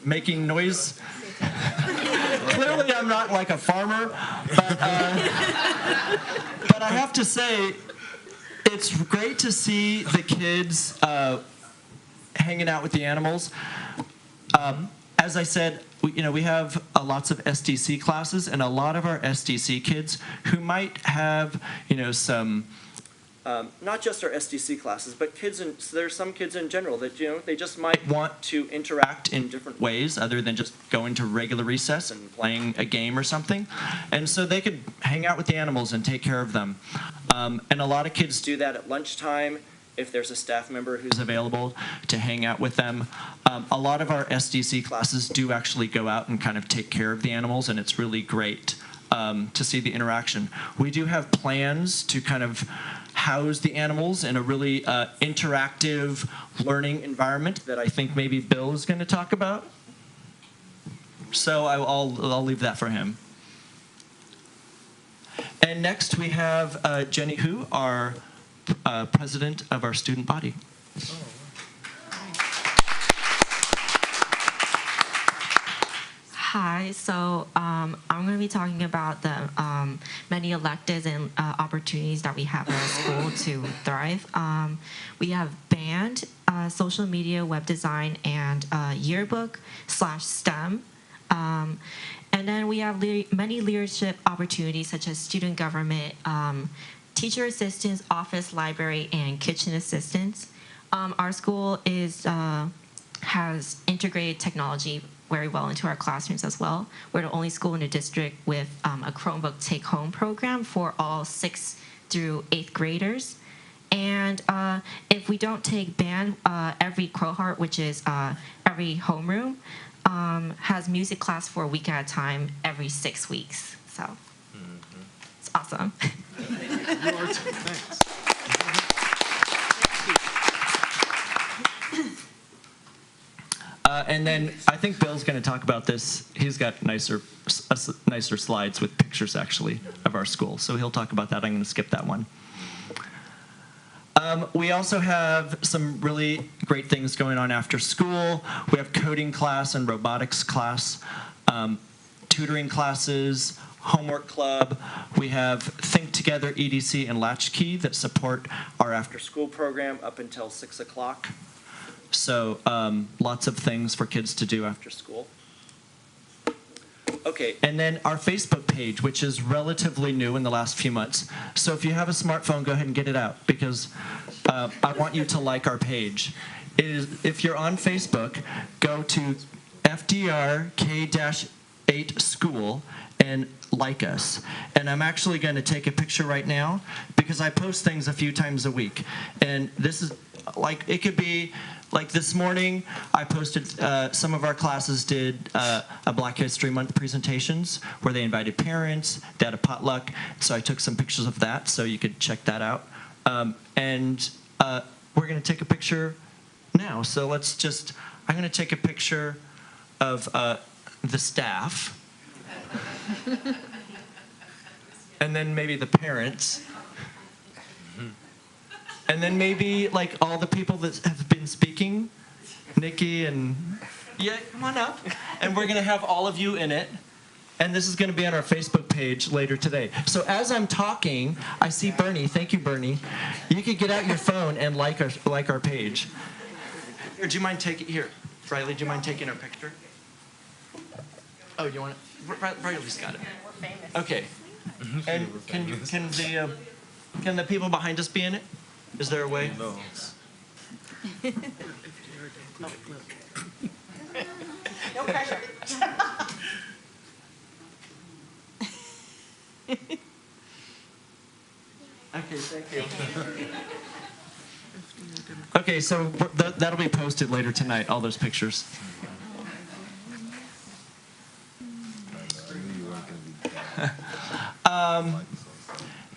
making noise. Clearly, I'm not like a farmer, but I have to say, it's great to see the kids hanging out with the animals. As I said, we have lots of SDC classes, and a lot of our SDC kids who might have, some. Not just our SDC classes, but so there's some kids in general that, they just might want to interact in different ways other than just going to regular recess and playing a game or something. And so they could hang out with the animals and take care of them. And a lot of kids do that at lunchtime if there's a staff member who's available to hang out with them. A lot of our SDC classes do actually go out and kind of take care of the animals, and it's really great to see the interaction. We do have plans to kind of house the animals in a really interactive learning environment that I think maybe Bill is going to talk about. So I'll leave that for him. And next we have Jenny Hu, our president of our student body. Hi, so I'm going to be talking about the many electives and opportunities that we have at our school to thrive. We have band, social media, web design, and yearbook/STEM. And then we have many leadership opportunities such as student government, teacher assistants, office, library, and kitchen assistants. Our school has integrated technology very well into our classrooms as well. We're the only school in the district with a Chromebook take-home program for all 6th through 8th graders. And if we don't take band, every cohort, which is every homeroom, has music class for a week at a time every 6 weeks. So it's awesome. Thanks. And then I think Bill's going to talk about this. He's got nicer slides with pictures, actually, of our school. So he'll talk about that. I'm going to skip that one. We also have some really great things going on after school. We have coding class and robotics class, tutoring classes, homework club. We have Think Together, EDC, and Latchkey that support our after-school program up until 6 o'clock. So lots of things for kids to do after school. Okay, and then our Facebook page, which is relatively new in the last few months. So if you have a smartphone, go ahead and get it out, because I want you to like our page. If you're on Facebook, go to FDR K-8 School and like us. And I'm actually going to take a picture right now, because I post things a few times a week. And this is, it could be, this morning, I posted, some of our classes did a Black History Month presentations where they invited parents, they had a potluck, so I took some pictures of that, so you could check that out. And we're going to take a picture now. So I'm going to take a picture of the staff, and then maybe the parents. And then maybe all the people that have been speaking, Nikki and come on up. And we're gonna have all of you in it. And this is gonna be on our Facebook page later today. So as I'm talking, I see Bernie. Thank you, Bernie. You could get out your phone and like our page. Here, do you mind Riley? Do you mind taking our picture? Oh, you want it? Riley's got it. We're famous. Okay. And can the people behind us be in it? Is there a way? No. No pressure. Okay, thank you. Okay, so that'll be posted later tonight, all those pictures.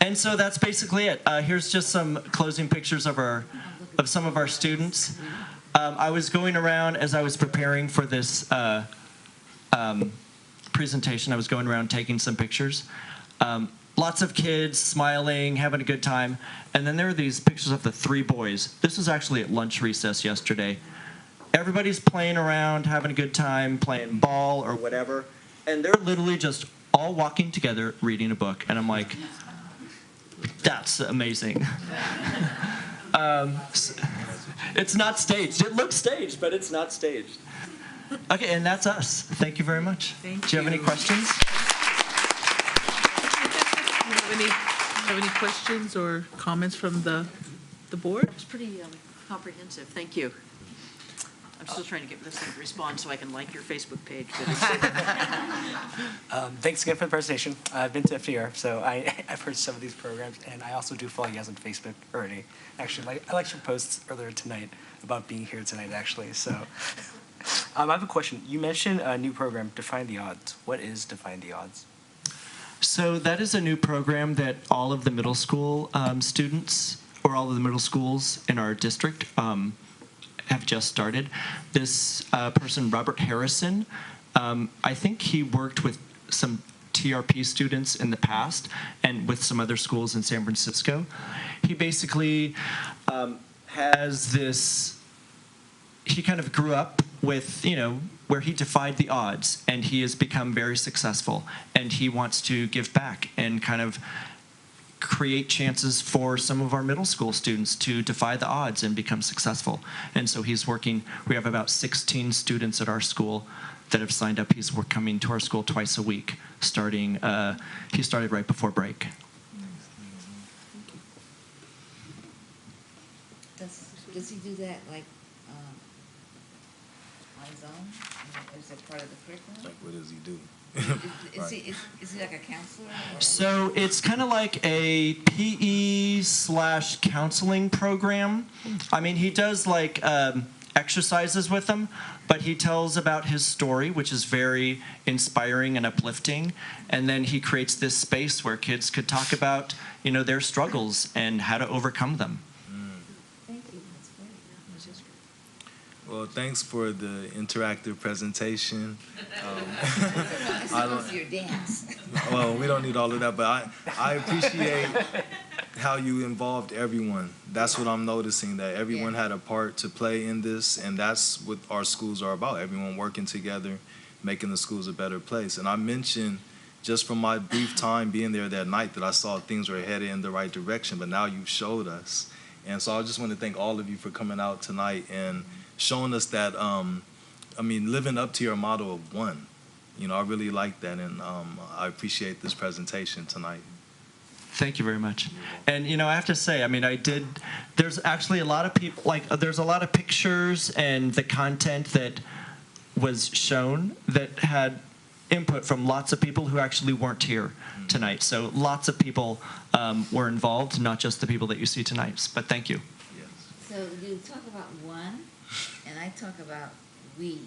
And so that's basically it. Here's just some closing pictures of some of our students. I was going around as I was preparing for this presentation. I was going around taking some pictures. Lots of kids smiling, having a good time. And then there are these pictures of the 3 boys. This was actually at lunch recess yesterday. Everybody's playing around, having a good time, playing ball or whatever. And they're literally just all walking together, reading a book. And I'm like, that's amazing. It's not staged. It looks staged, but it's not staged. Okay, and that's us. Thank you very much. Do you have any questions? Have any questions or comments from the board? That was pretty comprehensive. Thank you. I'm still trying to get this thing to respond so I can like your Facebook page. Thanks again for the presentation. I've been to FDR, so I've heard some of these programs, and I also do follow you guys on Facebook already. Actually, I liked your posts earlier tonight about being here tonight, actually. So I have a question. You mentioned a new program, Define the Odds. What is Define the Odds? So that is a new program that all of the middle school students, or all of the middle schools in our district, have just started. This person, Robert Harrison, I think he worked with some TRP students in the past and with some other schools in San Francisco. He basically has this, he kind of grew up with, where he defied the odds, and he has become very successful, and he wants to give back and kind of create chances for some of our middle school students to defy the odds and become successful. And so he's working, we have about 16 students at our school that have signed up. He's coming to our school twice a week, starting, he started right before break. Does he do that like on his own? Is that part of the curriculum? Like, what does he do? Is he like a counselor? So it's kind of like a PE/counseling program. I mean, he does like exercises with them, but he tells about his story, which is very inspiring and uplifting. And then he creates this space where kids could talk about, their struggles and how to overcome them. Thank you. That's great. That's just great. Well, thanks for the interactive presentation. It's supposed to be your dance. Well, we don't need all of that, but I appreciate how you involved everyone. That's what I'm noticing, that everyone had a part to play in this, and that's what our schools are about, everyone working together, making the schools a better place. And I mentioned, just from my brief time being there that night, that I saw things were headed in the right direction, but now you've showed us. And so I just want to thank all of you for coming out tonight and showing us that, living up to your motto of one. I really like that, and I appreciate this presentation tonight. Thank you very much. And, I have to say, there's actually a lot of people, there's a lot of pictures and the content that was shown that had input from lots of people who actually weren't here tonight. So lots of people were involved, not just the people that you see tonight. But thank you. So you talk about one, and I talk about we.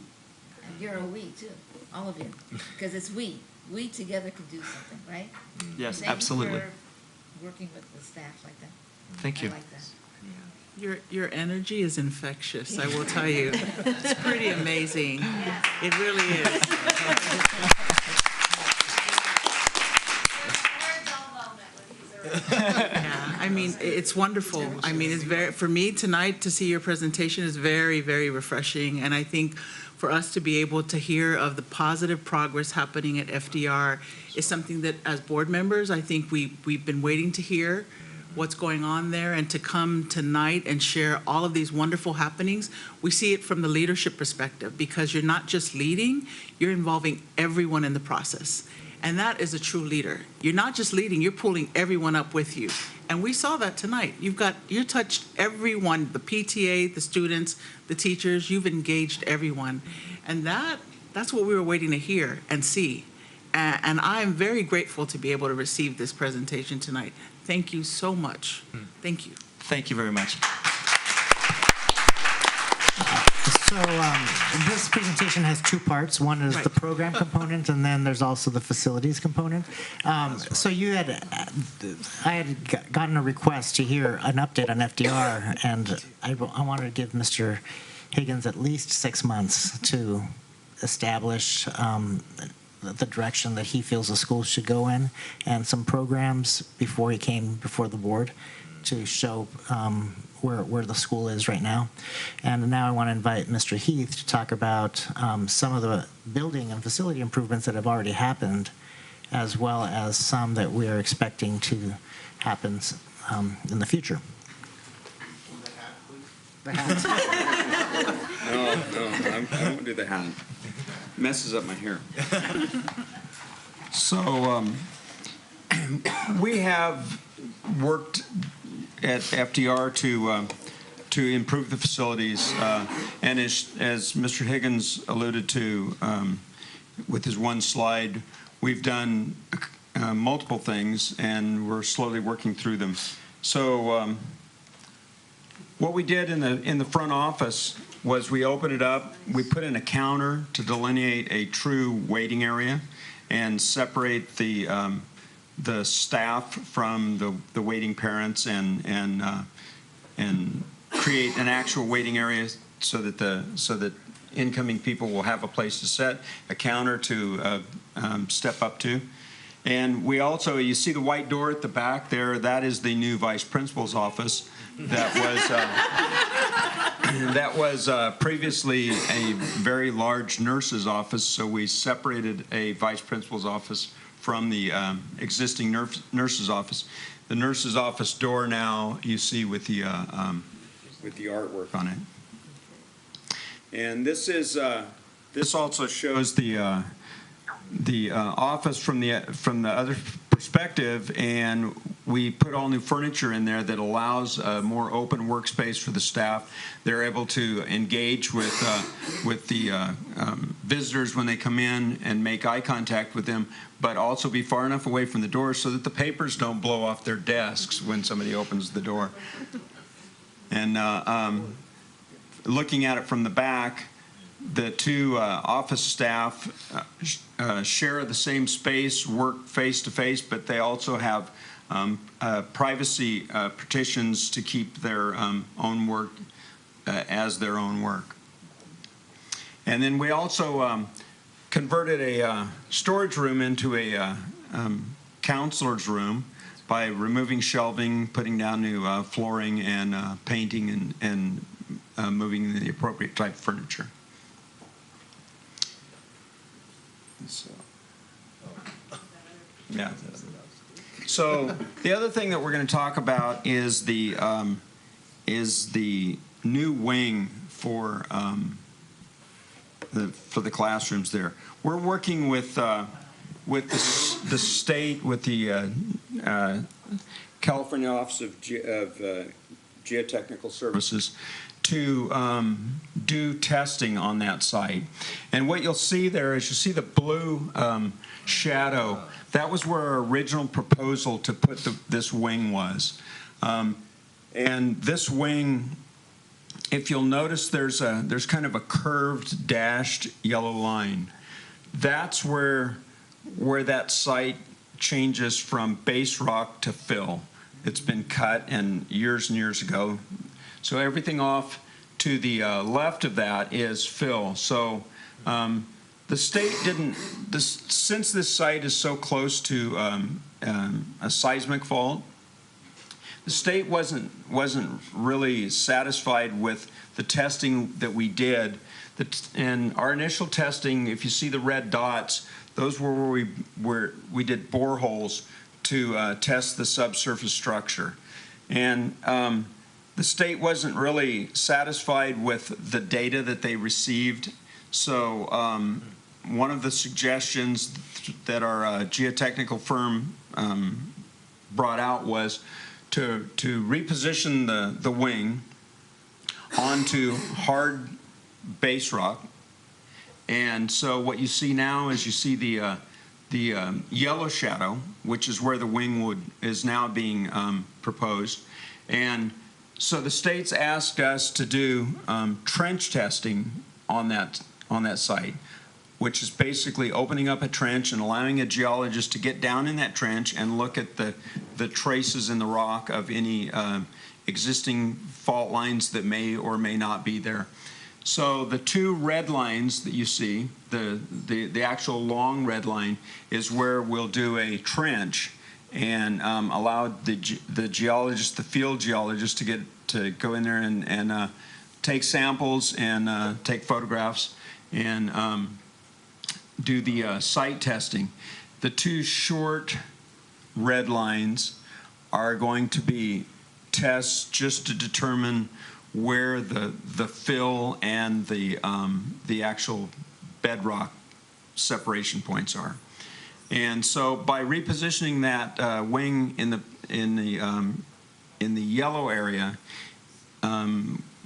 And you're a we, too, all of you, because it's we. We together can do something, right? Yes, Thank absolutely. you for working with the staff like that. Thank you. I like that. Your energy is infectious, I will tell you. It's pretty amazing. It really is. Yeah, it's wonderful. It's for me tonight to see your presentation is very, very refreshing. And I think for us to be able to hear of the positive progress happening at FDR is something that, as board members, I think we've been waiting to hear what's going on there, and to come tonight and share all of these wonderful happenings. We see it from the leadership perspective, because you're not just leading, you're involving everyone in the process. And that is a true leader. You're not just leading, you're pulling everyone up with you. And we saw that tonight. You touched everyone, the PTA, the students, the teachers, you've engaged everyone. And that's what we were waiting to hear and see. And I'm very grateful to be able to receive this presentation tonight. Thank you so much. Thank you. Thank you very much. So this presentation has two parts. One is the program component, and then there's also the facilities component. So I had gotten a request to hear an update on FDR, and I wanted to give Mr. Higgins at least 6 months to establish the direction that he feels the school should go in, and some programs before he came before the board to show where the school is right now. And now I want to invite Mr. Heath to talk about some of the building and facility improvements that have already happened, as well as some that we are expecting to happen in the future. No, I won't do the hat. Messes up my hair. So we have worked at FDR to improve the facilities, and as Mr. Higgins alluded to with his one slide, we've done multiple things, and we're slowly working through them. So what we did in the front office was we opened it up, we put in a counter to delineate a true waiting area and separate the staff from the waiting parents and create an actual waiting area so that incoming people will have a place to sit, a counter to step up to. And we also, you see the white door at the back there, that is the new vice principal's office. That was previously a very large nurse's office, so we separated a vice principal's office from the existing nurse's office. The nurse's office door now you see with the artwork on it. And this is this also shows the office from the other perspective, and we put all new furniture in there that allows a more open workspace for the staff. They're able to engage with the visitors when they come in and make eye contact with them, but also be far enough away from the door so that the papers don't blow off their desks when somebody opens the door. And looking at it from the back, the two office staff share the same space, work face-to-face, but they also have privacy partitions to keep their own work as their own work. And then we also converted a storage room into a counselor's room by removing shelving, putting down new flooring, and painting and moving the appropriate type of furniture. So, yeah. So the other thing that we're going to talk about is the new wing for the classrooms there. We're working with the state, with the California Office of Geotechnical Services, to do testing on that site. And what you'll see there is you see the blue shadow. That was where our original proposal to put this wing was. And this wing, if you'll notice, there's kind of a curved, dashed yellow line. That's where that site changes from base rock to fill. It's been cut and years ago. So everything off to the left of that is fill. So the state didn't, since this site is so close to a seismic fault, the state wasn't really satisfied with the testing that we did. And our initial testing, if you see the red dots, those were where we did boreholes to test the subsurface structure. And the state wasn't really satisfied with the data that they received. So one of the suggestions that our geotechnical firm brought out was to reposition the wing onto hard base rock. And so what you see now is you see the yellow shadow, which is where the wing is now being proposed. And So the state's asked us to do trench testing on that site, which is basically opening up a trench and allowing a geologist to get down in that trench and look at the traces in the rock of any existing fault lines that may or may not be there. So the two red lines that you see, the actual long red line, is where we'll do a trench and allow the geologist, the field geologist, to go in there and take samples and take photographs and do the site testing. The two short red lines are going to be tests just to determine where the fill and the actual bedrock separation points are. And so by repositioning that wing in the yellow area,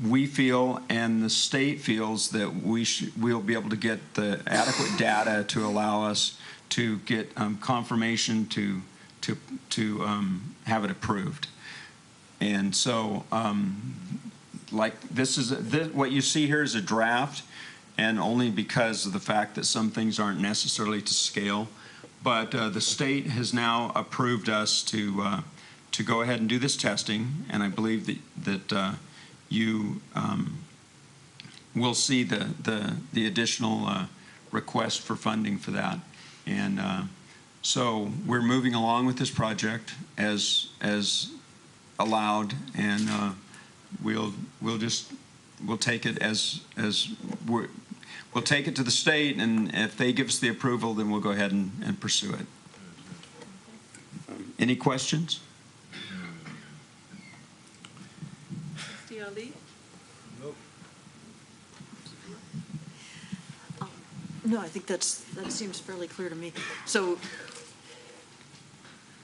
we feel and the state feels that we'll be able to get the adequate data to allow us to get confirmation to have it approved. And so, like what you see here is a draft, and only because of the fact that some things aren't necessarily to scale. But the state has now approved us to go ahead and do this testing, and I believe that you will see the additional request for funding for that. And so we're moving along with this project as allowed, and we'll take it we'll take it to the state, and if they give us the approval, then we'll go ahead and pursue it. Any questions? Trustee Ali? Nope. No, I think that seems fairly clear to me. So,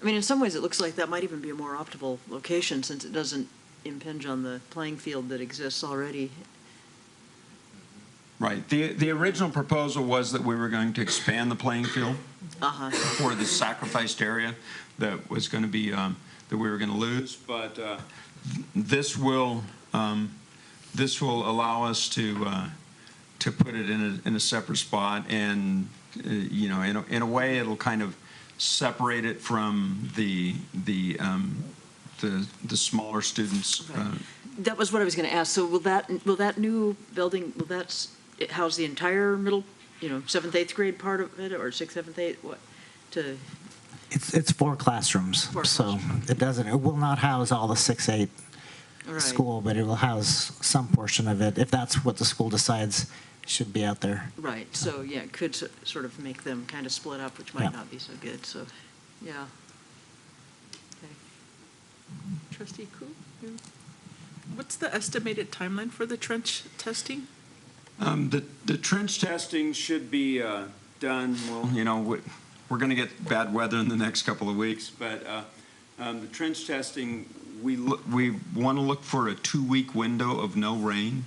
I mean, in some ways, it looks like that might even be a more optimal location, since it doesn't impinge on the playing field that exists already. Right. The original proposal was that we were going to expand the playing field for the sacrificed area that was going to be that we were going to lose. But this will allow us to put it in a separate spot, and you know, in a way, it'll kind of separate it from the smaller students. Right. That was what I was going to ask. So will that new building, will that house the entire middle, 7th, 8th grade part of it, or 6th, 7th, 8th? What? It's 4 classrooms, so it will not house all the 6, 8 school, but it will house some portion of it if that's what the school decides should be out there. Right. So yeah, it could sort of make them kind of split up, which might not be so good. So, yeah. Okay. Trustee Koo? What's the estimated timeline for the trench testing? The trench testing should be done. Well, we're going to get bad weather in the next couple of weeks, but the trench testing, we want to look for a 2-week window of no rain,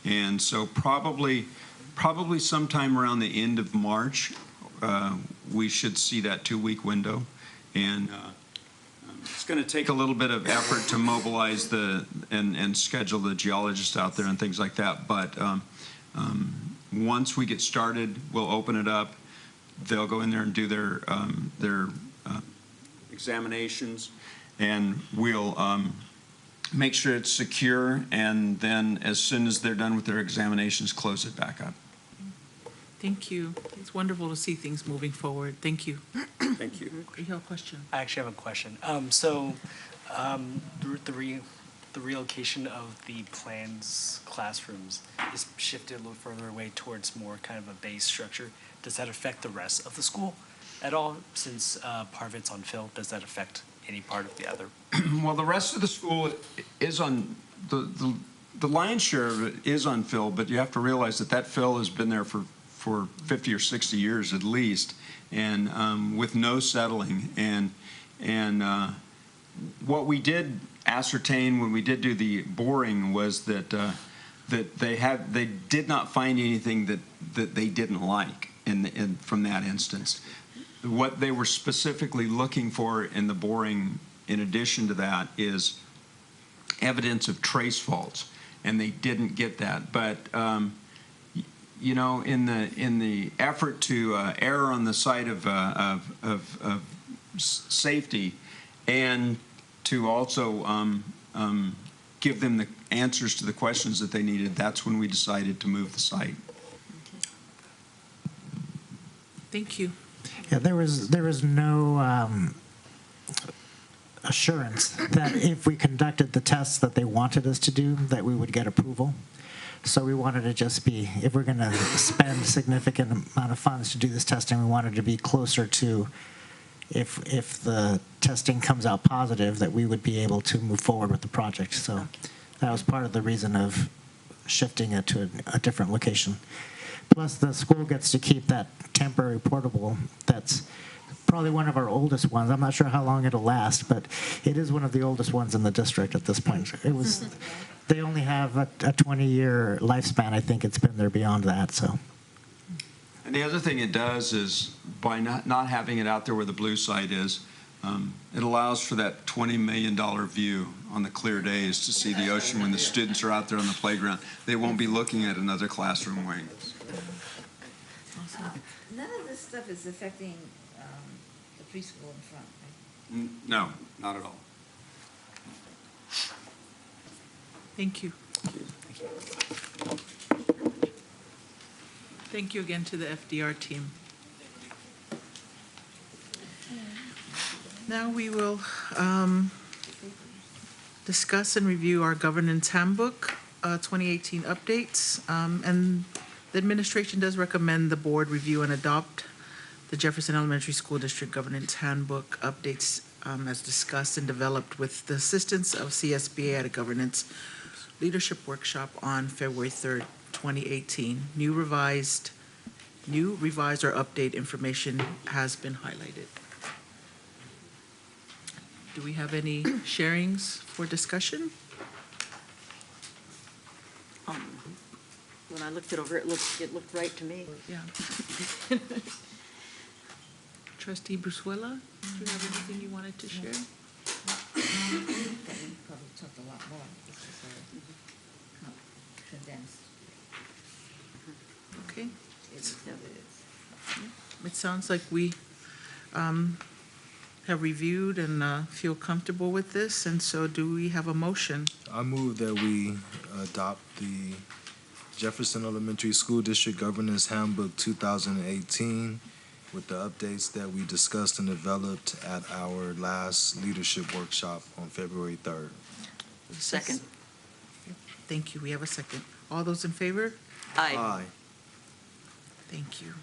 and so probably sometime around the end of March, we should see that 2-week window, and it's going to take a little bit of effort to mobilize and schedule the geologists out there and things like that, but once we get started, we'll open it up. They'll go in there and do their examinations, and we'll make sure it's secure, and then as soon as they're done with their examinations, close it back up. Thank you. It's wonderful to see things moving forward. Thank you. Thank you. You have a question? I actually have a question. The relocation of the plans classrooms is shifted a little further away towards more kind of a base structure. Does that affect the rest of the school at all? Since part of it's on fill, does that affect any part of the other? Well, the rest of the school is on the lion's share of it is on fill, but you have to realize that fill has been there for 50 or 60 years at least, and with no settling. And what we did ascertain when we did do the boring was that they did not find anything that they didn't like from that instance. What they were specifically looking for in the boring, in addition to that, is evidence of trace faults, and they didn't get that. But you know, in the effort to err on the side of safety, and to also give them the answers to the questions that they needed, that's when we decided to move the site. Thank you. Yeah, there was no assurance that if we conducted the tests that they wanted us to do, that we would get approval. So we wanted to just be, if we're going to spend a significant amount of funds to do this testing, we wanted to be closer to, if the testing comes out positive, that we would be able to move forward with the project. So that was part of the reason of shifting it to a different location. Plus, the school gets to keep that temporary portable that's probably one of our oldest ones. I'm not sure how long it'll last, but it is one of the oldest ones in the district at this point. They only have a 20-year lifespan. I think it's been there beyond that. So. And the other thing it does is, by not having it out there where the blue site is, it allows for that $20 million view on the clear days to see the ocean when the students are out there on the playground. They won't be looking at another classroom wing. None of this stuff is affecting the preschool in front, right? No, not at all. Thank you. Thank you again to the FDR team. Now we will discuss and review our governance handbook 2018 updates. And the administration does recommend the board review and adopt the Jefferson Elementary School District Governance Handbook updates as discussed and developed with the assistance of CSBA at a governance leadership workshop on February 3rd, 2018. New revised or update information has been highlighted. Do we have any sharings for discussion? When I looked it over, it looked right to me. Yeah. Trustee Brusuela, do you have anything you wanted to share? We probably talked a lot more. This is condensed. Okay. It's It sounds like we have reviewed and feel comfortable with this, and so do we have a motion? I move that we adopt the Jefferson Elementary School District Governance Handbook 2018 with the updates that we discussed and developed at our last leadership workshop on February 3rd. Second. Thank you. We have a second. All those in favor? Aye. Aye. Thank you.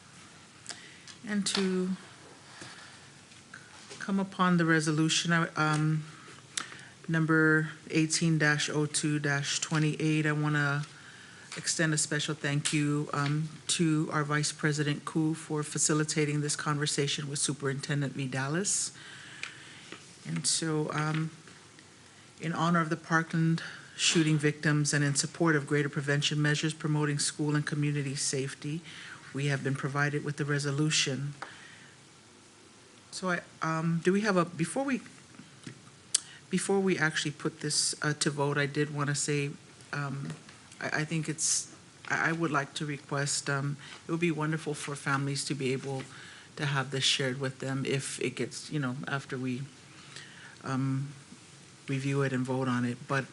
And to come upon the resolution, number 18-02-28, I want to extend a special thank you to our Vice President Koo for facilitating this conversation with Superintendent Vidalis. And so in honor of the Parkland shooting victims and in support of greater prevention measures promoting school and community safety, we have been provided with the resolution. So do we have before we actually put this to vote, I did want to say, I think I would like to request, it would be wonderful for families to be able to have this shared with them if it gets, after we review it and vote on it. But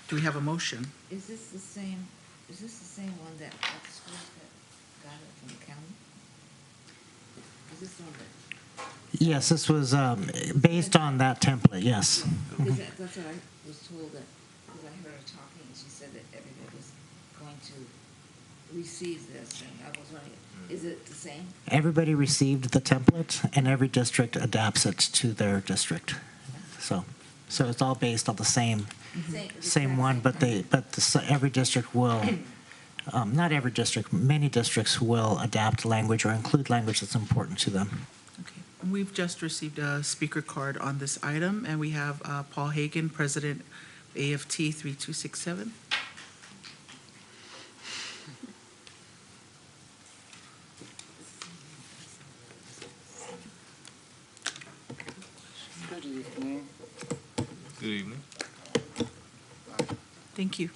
do we have a motion? Is this the same one that all the schools got it from the county? Is this the one that? Yes, this was based on that template, yes. Because that's what I was told, that, because I heard her talking, and she said that everybody was going to receive this, and I was wondering, is it the same? Everybody received the template, and every district adapts it to their district. So it's all based on the same one, but every district will, not every district, many districts will adapt language or include language that's important to them. Okay. We've just received a speaker card on this item, and we have Paul Hagan, President AFT 3267. Good evening. Good evening. Thank you.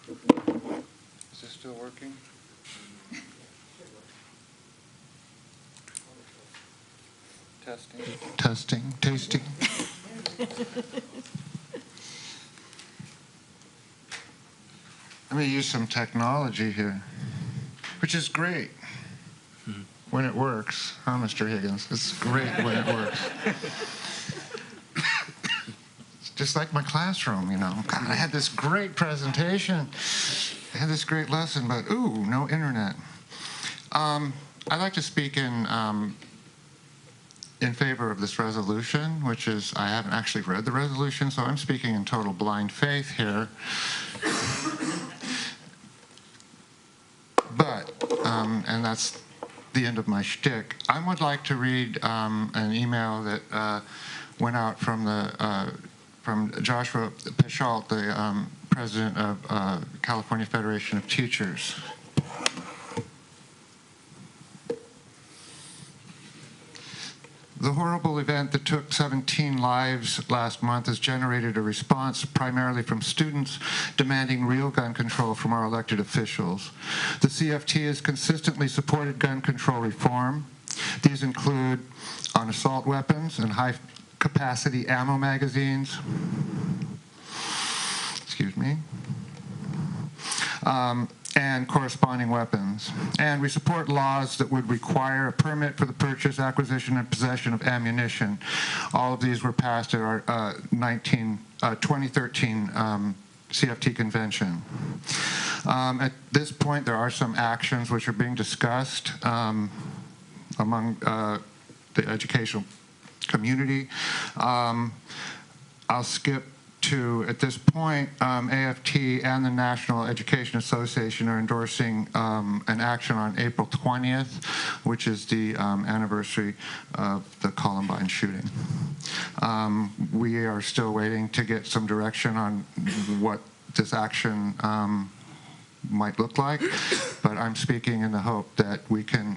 Is this still working? Testing. Testing. Tasting. Let me use some technology here, which is great when it works, huh, Mr. Higgins? It's great when it works. It's just like my classroom, you know. God, I had this great presentation. I had this great lesson, but ooh, no internet. I'd like to speak in favor of this resolution, which is, I haven't actually read the resolution, so I'm speaking in total blind faith here. But, and that's the end of my shtick, I would like to read an email that went out from Joshua Pichalt, the president of California Federation of Teachers. The horrible event that took 17 lives last month has generated a response primarily from students demanding real gun control from our elected officials. The CFT has consistently supported gun control reform. These include on assault weapons and high-capacity ammo magazines. Excuse me. And corresponding weapons. And we support laws that would require a permit for the purchase, acquisition, and possession of ammunition. All of these were passed at our 2013 CFT convention. At this point, there are some actions which are being discussed among the educational community. I'll skip to, at this point, AFT and the National Education Association are endorsing an action on April 20th, which is the anniversary of the Columbine shooting. We are still waiting to get some direction on what this action might look like, but I'm speaking in the hope that we can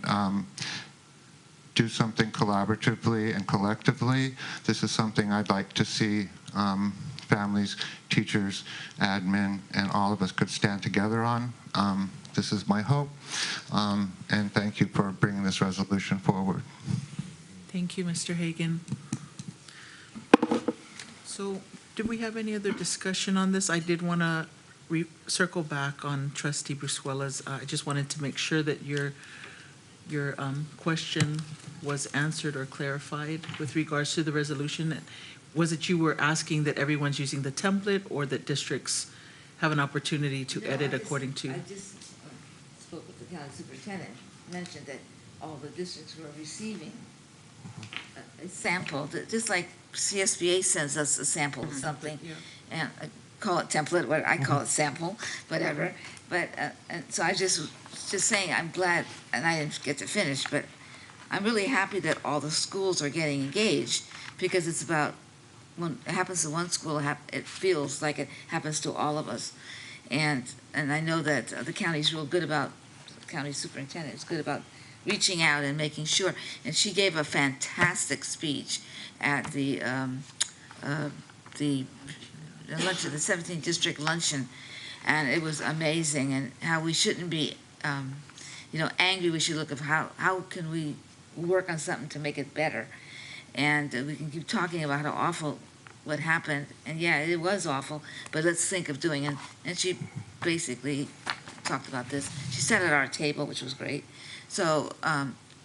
do something collaboratively and collectively. This is something I'd like to see families, teachers, admin, and all of us could stand together on. This is my hope, and thank you for bringing this resolution forward. Thank you, Mr. Hagan. So, did we have any other discussion on this? I did want to circle back on Trustee Brusuela's. I just wanted to make sure that your question was answered or clarified with regards to the resolution. Was it you were asking that everyone's using the template, or that districts have an opportunity to edit according to? I just spoke with the county superintendent, mentioned that all the districts were receiving a sample, just like CSBA sends us a sample of something, and I call it template, what I call it sample, whatever. But and so I just saying, I'm glad, and I didn't get to finish, but I'm really happy that all the schools are getting engaged, because it's about, when it happens to one school, it feels like it happens to all of us. And I know that the county's real good about, the county superintendent is good about reaching out and making sure. And she gave a fantastic speech at the luncheon, the 17th district luncheon, and it was amazing. And how we shouldn't be, angry. We should look at how can we work on something to make it better. And we can keep talking about how awful what happened. And yeah, it was awful, but let's think of doing it. And she basically talked about this. She sat at our table, which was great. So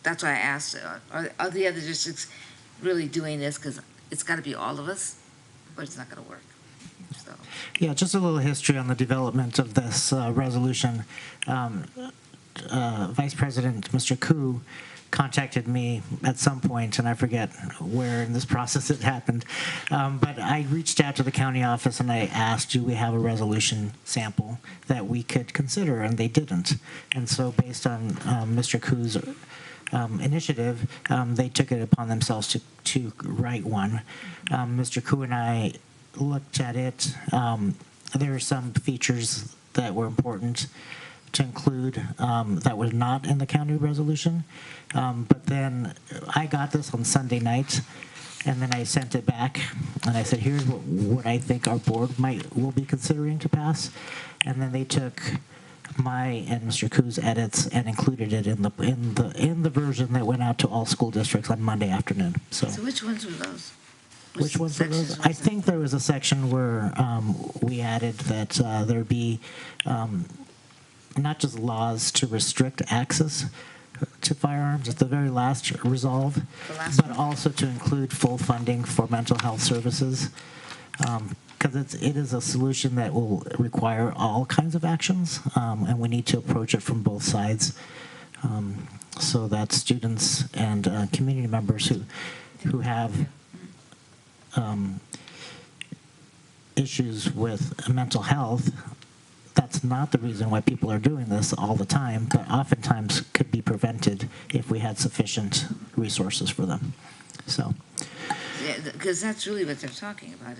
that's why I asked, are the other districts really doing this? Because it's got to be all of us, but it's not going to work. So. Yeah, just a little history on the development of this resolution. Vice President Mr. Koo contacted me at some point, and I forget where in this process it happened, but I reached out to the county office and I asked, do we have a resolution sample that we could consider, and they didn't. And so based on Mr. Koo's initiative, they took it upon themselves to write one. Mr. Koo and I looked at it. There are some features that were important to include that was not in the county resolution. But then I got this on Sunday night, And then I sent it back, and I said, here's what I think our board will be considering to pass. And then they took my and Mr. Koo's edits and included it in the version that went out to all school districts on Monday afternoon. So which ones were those? which ones were those? I think there was a section where we added that there'd be not just laws to restrict access to firearms at the very last resolve, but also to include full funding for mental health services. Because it is a solution that will require all kinds of actions, and we need to approach it from both sides, so that students and community members who have issues with mental health, that's not the reason why people are doing this all the time, but oftentimes could be prevented if we had sufficient resources for them. So, Yeah, because that's really what they're talking about.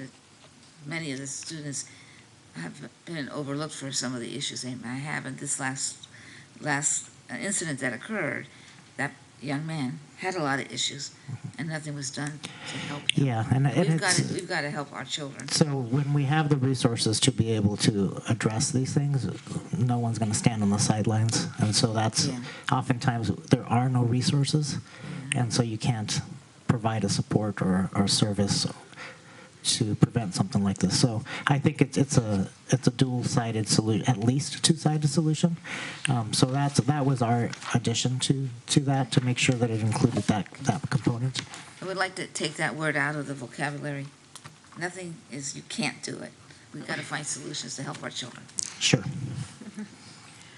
Many of the students have been overlooked for some of the issues they might have. And this last incident that occurred, that young man had a lot of issues, and nothing was done to help him. yeah, and We've got to help our children. So when we have the resources to be able to address these things, no one's going to stand on the sidelines. And so that's oftentimes there are no resources, and so you can't provide a support or service to prevent something like this. So I think it's a dual-sided solution, at least a two-sided solution. So that was our addition to that, to make sure that it included that component. I would like to take that word out of the vocabulary. Nothing is you can't do it. We've got to find solutions to help our children. Sure.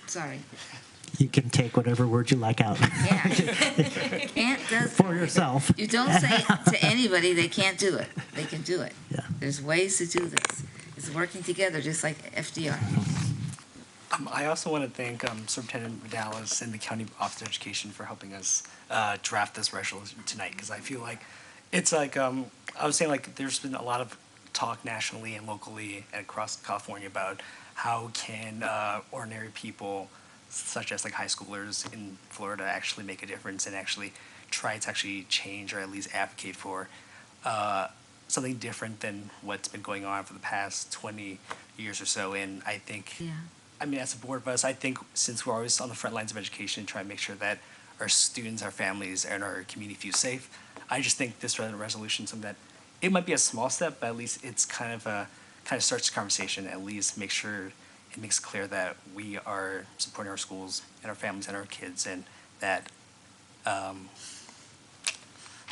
Sorry. You can take whatever word you like out. Yeah. Can't does for yourself. You don't say to anybody they can't do it. They can do it. Yeah. There's ways to do this. It's working together, just like FDR. I also want to thank Superintendent Vidalis and the County Office of Education for helping us draft this resolution tonight, because I feel like it's like, I was saying, like, there's been a lot of talk nationally and locally and across California about how can ordinary people, such as like high schoolers in Florida, actually make a difference and actually try to actually change or at least advocate for something different than what's been going on for the past 20 years or so. And I think, I mean, as a board of us, I think since we're always on the front lines of education, try to make sure that our students, our families, and our community feel safe, I just think this resolution, something that it might be a small step, but at least it's kind of starts the conversation, at least make sure it makes clear that we are supporting our schools and our families and our kids, and that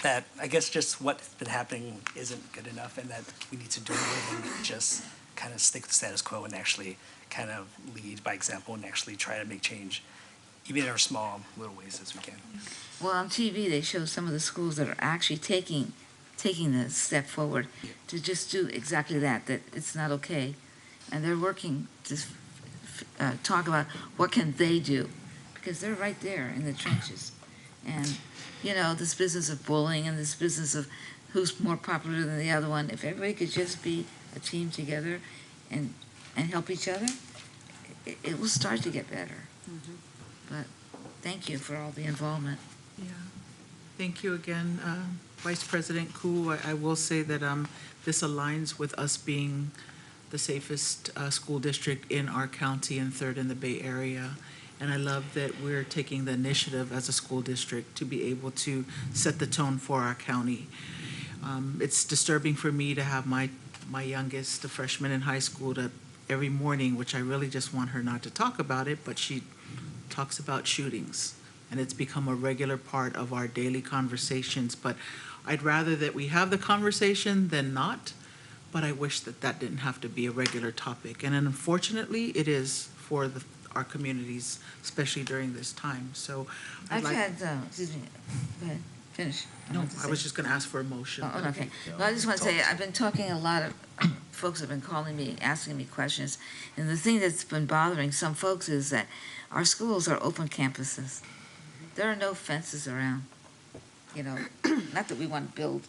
that I guess just what's been happening isn't good enough, and that we need to do more than just kind of stick with the status quo and actually kind of lead by example and actually try to make change, even in our small little ways as we can. Well, on TV they show some of the schools that are actually taking the step forward to just do exactly that it's not okay. And they're working to talk about what can they do, because they're right there in the trenches. And, you know, this business of bullying and this business of who's more popular than the other one, if everybody could just be a team together and help each other, it will start to get better. But thank you for all the involvement. Yeah. Thank you again, Vice President Koo. I will say that this aligns with us being the safest school district in our county and third in the Bay Area. And I love that we're taking the initiative as a school district to be able to set the tone for our county. It's disturbing for me to have my youngest, a freshman in high school, to every morning, which I really just want her not to talk about it, but she talks about shootings. And it's become a regular part of our daily conversations. But I'd rather that we have the conversation than not. But I wish that that didn't have to be a regular topic. And unfortunately, it is for our communities, especially during this time. So excuse me, go ahead, finish. No, I was just going to ask for a motion. Oh, okay. Well, I just want to say, I've been talking a lot of, folks have been calling me, asking me questions. And the thing that's been bothering some folks is that our schools are open campuses. There are no fences around. You know, not that we want to build,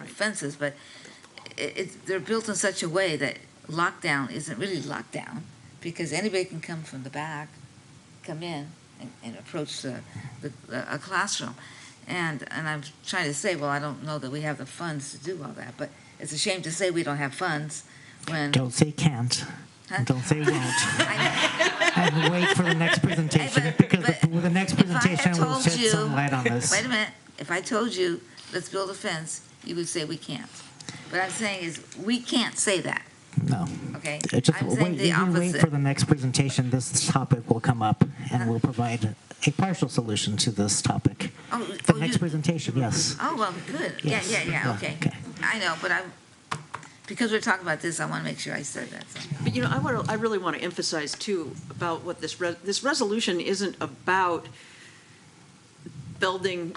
fences, but they're built in such a way that lockdown isn't really lockdown, because anybody can come from the back, come in and approach a classroom. And I'm trying to say, well, I don't know that we have the funds to do all that, but it's a shame to say we don't have funds when. Don't say can't. Huh? Don't say won't. And wait for the next presentation, because the next presentation will shed some light on this. Wait a minute. If I told you, let's build a fence, you would say we can't. What I'm saying is, we can't say that. No. Okay? Just I'm saying the wait opposite. for the next presentation. This topic will come up, and we'll provide a partial solution to this topic. The next presentation, yes. Oh, well, good. Yes. Yeah, okay. I know, but because we're talking about this, I want to make sure I said that. So. But, I really want to emphasize, too, about what this resolution isn't about building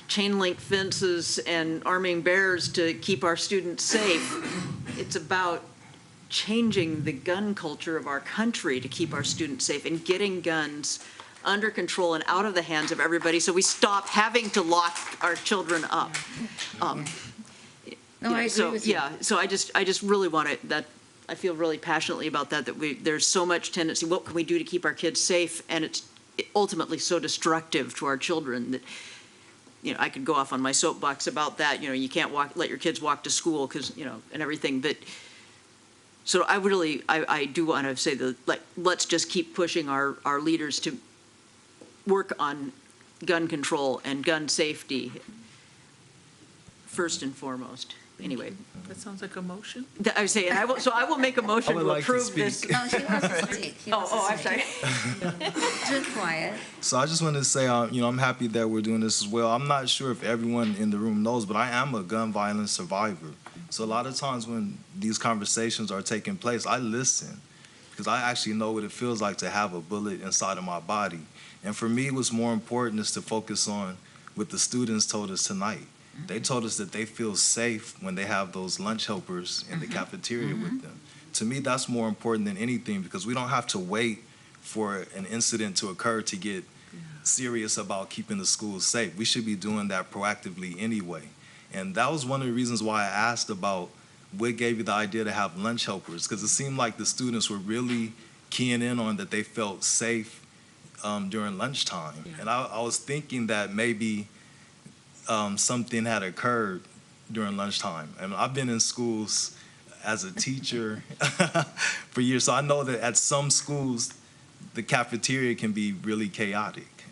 chain link fences and arming bears to keep our students safe. It's about changing the gun culture of our country to keep our students safe and getting guns under control and out of the hands of everybody so we stop having to lock our children up. No, I agree with you. Yeah, so I just really want I feel really passionately about that there's so much tendency, what can we do to keep our kids safe? And it's ultimately so destructive to our children that, I could go off on my soapbox about that. You can't let your kids walk to school because, and everything. But so I do want to say that, let's just keep pushing our leaders to work on gun control and gun safety first and foremost. Anyway. That sounds like a motion. I say, I will make a motion to approve this. No, she wants to speak. I'm sorry. Just quiet. So I just wanted to say, I'm happy that we're doing this as well. I'm not sure if everyone in the room knows, but I am a gun violence survivor. So a lot of times when these conversations are taking place, I listen because I actually know what it feels like to have a bullet inside of my body. And for me, what's more important is to focus on what the students told us tonight. They told us that they feel safe when they have those lunch helpers in the cafeteria with them. To me, that's more important than anything because we don't have to wait for an incident to occur to get serious about keeping the schools safe. We should be doing that proactively anyway. And that was one of the reasons why I asked about what gave you the idea to have lunch helpers, because it seemed like the students were really keying in on that they felt safe during lunchtime. And I was thinking that maybe something had occurred during lunchtime. And I've been in schools as a teacher for years, so I know that at some schools, the cafeteria can be really chaotic,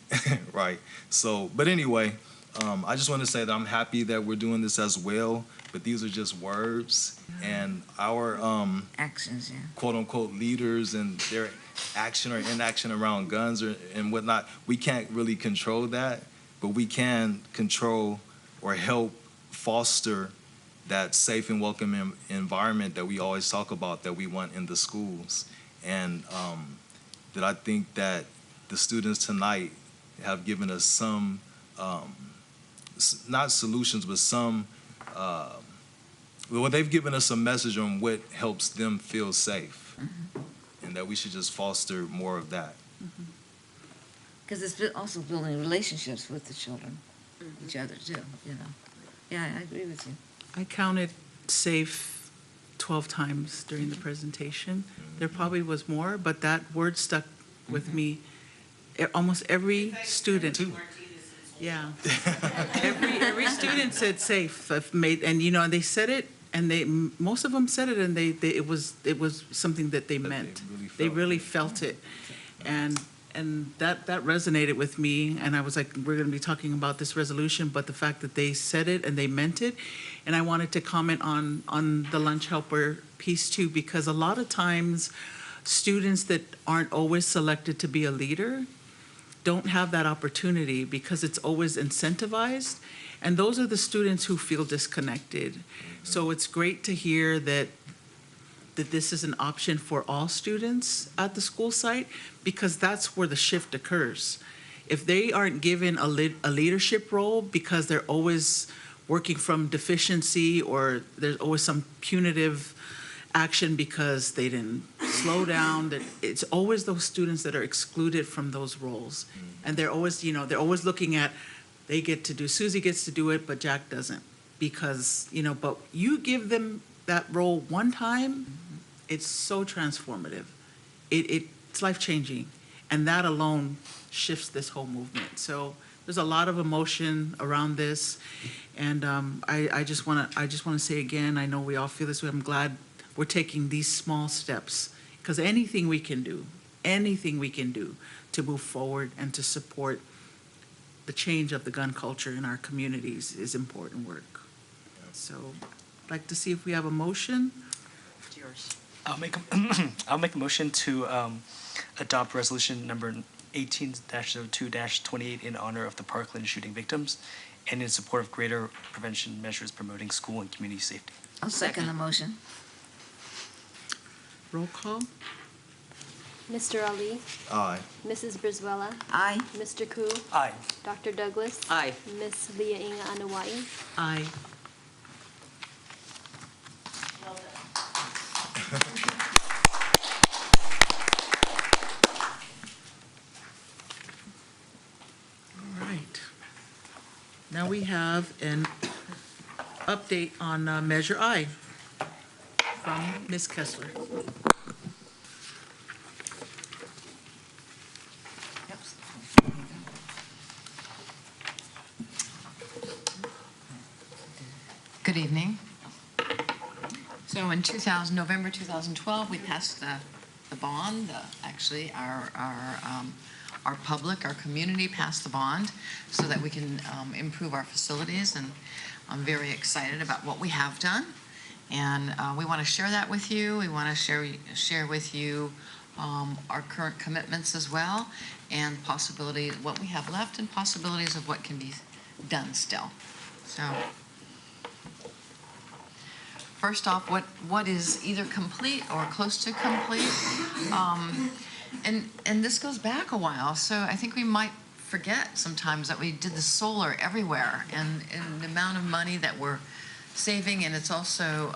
right? So, but anyway, I just want to say that I'm happy that we're doing this as well, but these are just words, and our actions, quote unquote leaders and their action or inaction around guns and whatnot, we can't really control that, but we can control or help foster that safe and welcoming environment that we always talk about that we want in the schools. And that I think that the students tonight have given us some, not solutions, but some, well, they've given us a message on what helps them feel safe. And that we should just foster more of that. Because it's also building relationships with the children, each other too, Yeah, I agree with you. I counted safe 12 times during the presentation. There probably was more, but that word stuck with me. Almost every student. Yeah. every student said safe. And they said it, and most of them said it, and it was something that they meant. They really felt it, and that resonated with me. And I was like, we're going to be talking about this resolution, but the fact that they said it and they meant it. And I wanted to comment on the lunch helper piece too, because a lot of times students that aren't always selected to be a leader don't have that opportunity because it's always incentivized. And those are the students who feel disconnected. So it's great to hear that this is an option for all students at the school site, because that's where the shift occurs. If they aren't given a leadership role because they're always working from deficiency, or there's always some punitive action because they didn't slow down, that it's always those students that are excluded from those roles. And they're always, they're always looking at, Susie gets to do it, but Jack doesn't. Because, but you give them that role one time, it's so transformative. It's life-changing. And that alone shifts this whole movement. So there's a lot of emotion around this. And I just want to say again, I know we all feel this way. I'm glad we're taking these small steps, because anything we can do to move forward and to support the change of the gun culture in our communities is important work. So I'd like to see if we have a motion. It's yours. I'll make a motion to adopt resolution number 18-02-28 in honor of the Parkland shooting victims and in support of greater prevention measures promoting school and community safety. I'll second the motion. Roll call. Mr. Ali, Aye. Mrs. Brizuela, Aye. Mr. Koo, Aye. Dr. Douglas, Aye. Miss Leah Inga Anawai. Aye. All right. Now we have an update on Measure I from Ms. Kessler. Good evening. So in November 2012, we passed the bond. Actually, our public, our community passed the bond so that we can improve our facilities, and I'm very excited about what we have done. And we want to share that with you. We want to share with you our current commitments as well, and possibilities, what we have left, and possibilities of what can be done still. So first off, what is either complete or close to complete? And this goes back a while, so I think we might forget sometimes that we did the solar everywhere, and the amount of money that we're saving, and it's also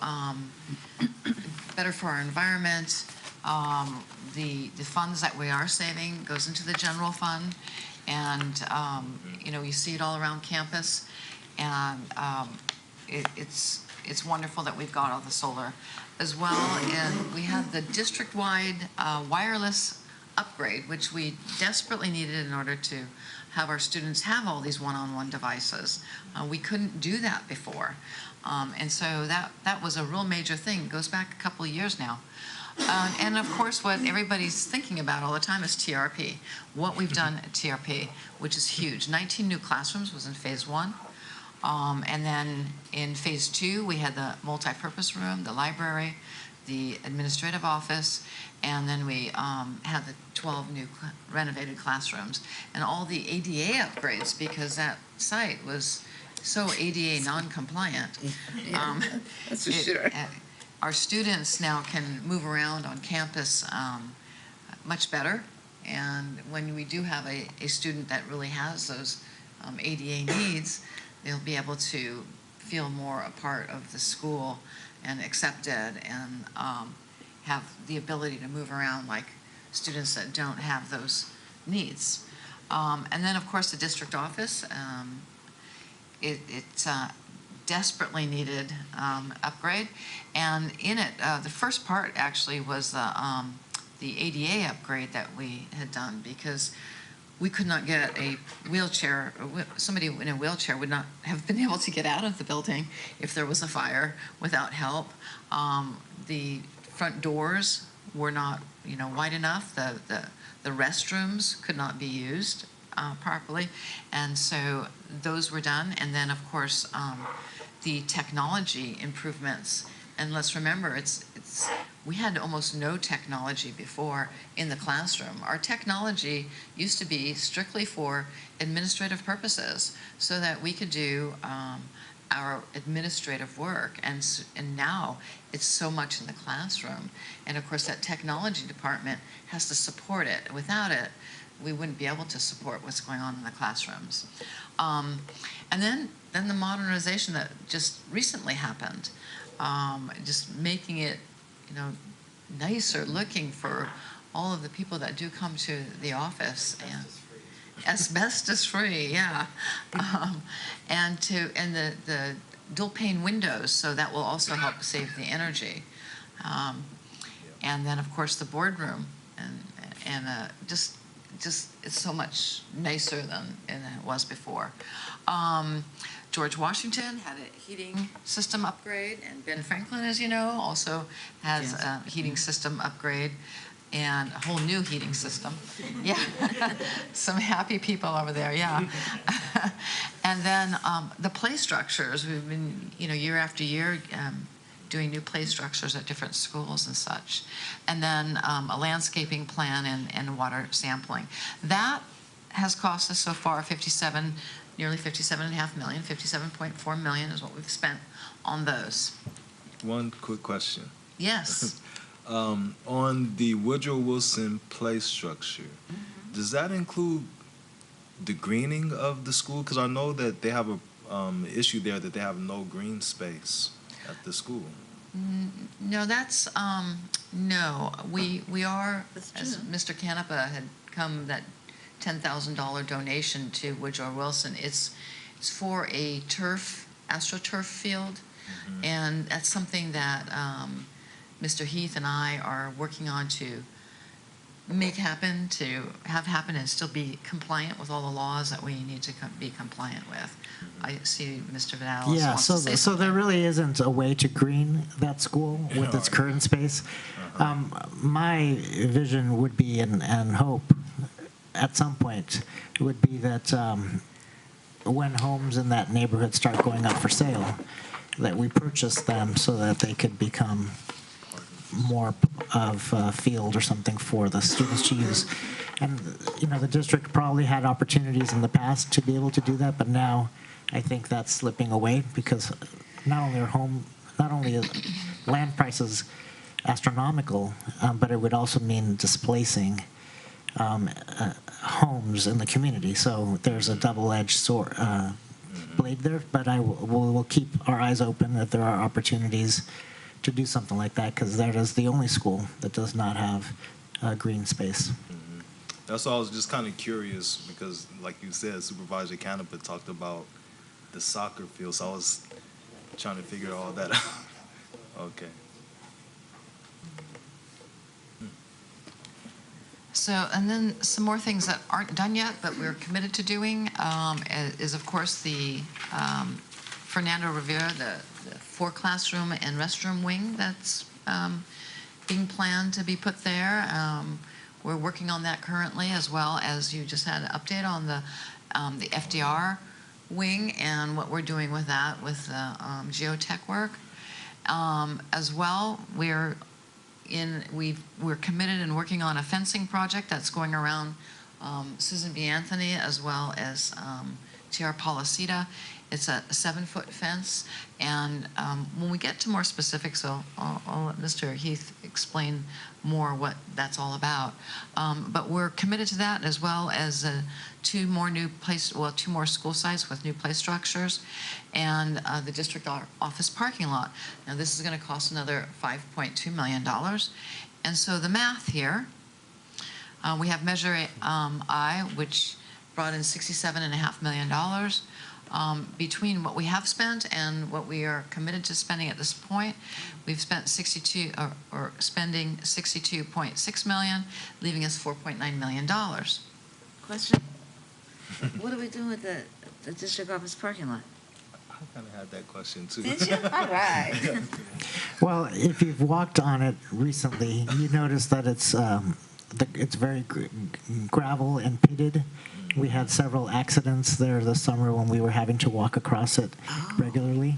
better for our environment. The funds that we are saving goes into the general fund, and you see it all around campus, and it's wonderful that we've got all the solar as well. And we had the district-wide wireless upgrade, which we desperately needed in order to have our students have all these one-on-one devices. We couldn't do that before. And so that was a real major thing. It goes back a couple of years now. And of course, what everybody's thinking about all the time is TRP. What we've done at TRP, which is huge. 19 new classrooms was in phase 1. And then in phase 2, we had the multi-purpose room, the library, the administrative office, and then we had the 12 new renovated classrooms, and all the ADA upgrades, because that site was so ADA non-compliant. That's for sure. Our students now can move around on campus much better, and when we do have a student that really has those ADA needs, they'll be able to feel more a part of the school and accepted, and have the ability to move around like students that don't have those needs. And then, of course, the district office, it desperately needed upgrade. And in it, the first part actually was the ADA upgrade that we had done, because we could not get a wheelchair, somebody in a wheelchair would not have been able to get out of the building if there was a fire without help. The front doors were not, wide enough. The restrooms could not be used properly. And so those were done. And then, of course, the technology improvements. And let's remember, we had almost no technology before in the classroom. Our technology used to be strictly for administrative purposes, so that we could do our administrative work. And now it's so much in the classroom. And of course, that technology department has to support it. Without it, we wouldn't be able to support what's going on in the classrooms. And then the modernization that just recently happened, just making it, nicer looking for all of the people that do come to the office. And asbestos free, yeah. And the dual pane windows, so that will also help save the energy. And then, of course, the boardroom, and just just, it's so much nicer than it was before. George Washington had a heating system upgrade, and Ben Franklin, as you know, also has a heating system upgrade and a whole new heating system. Yeah, some happy people over there, yeah. And then the play structures, we've been, year after year, doing new play structures at different schools and such. And then a landscaping plan and water sampling. That has cost us so far nearly $57.5 million, $57.4 million is what we've spent on those. One quick question. Yes. On the Woodrow Wilson play structure, does that include the greening of the school? Because I know that they have a issue there that they have no green space at the school. No, that's, no. We are, as Mr. Canepa had come, that $10,000 donation to Woodrow Wilson, it's for a AstroTurf field, and that's something that Mr. Heath and I are working on to make happen, to have happen and still be compliant with all the laws that we need to be compliant with. I see Mr. Vidal Yeah, wants to say so there really isn't a way to green that school with its current space. My vision would be, and hope at some point, would be that when homes in that neighborhood start going up for sale, that we purchase them so that they could become more of a field or something for the students to use. And, the district probably had opportunities in the past to be able to do that, but now I think that's slipping away because not only are land prices astronomical, but it would also mean displacing homes in the community. So there's a double-edged sword blade there, but we'll keep our eyes open if there are opportunities to do something like that, because that is the only school that does not have green space. That's why I was just kind of curious because, like you said, Supervisor Canepa talked about the soccer field, so I was trying to figure all that out. Okay. So, and then some more things that aren't done yet, but we're committed to doing, is of course the Fernando Rivera, the 4-classroom and restroom wing that's being planned to be put there. We're working on that currently, as well as you just had an update on the FDR wing and what we're doing with that, with the geotech work. As well, we're committed and working on a fencing project that's going around Susan B. Anthony as well as T.R. Policita. It's a 7-foot fence, and when we get to more specifics, I'll let Mr. Heath explain more what that's all about. But we're committed to that, as well as 2 more school sites with new play structures, and the district office parking lot. Now, this is going to cost another $5.2 million, and so the math here, we have Measure I, which brought in $67.5 million. Between what we have spent and what we are committed to spending at this point, we've spent spending $62.6 million, leaving us $4.9 million. Question? What are we doing with the district office parking lot? I kind of had that question too. Did you? All right. Well, if you've walked on it recently, you notice that it's very gravel and pitted. We had several accidents there this summer when we were having to walk across it regularly.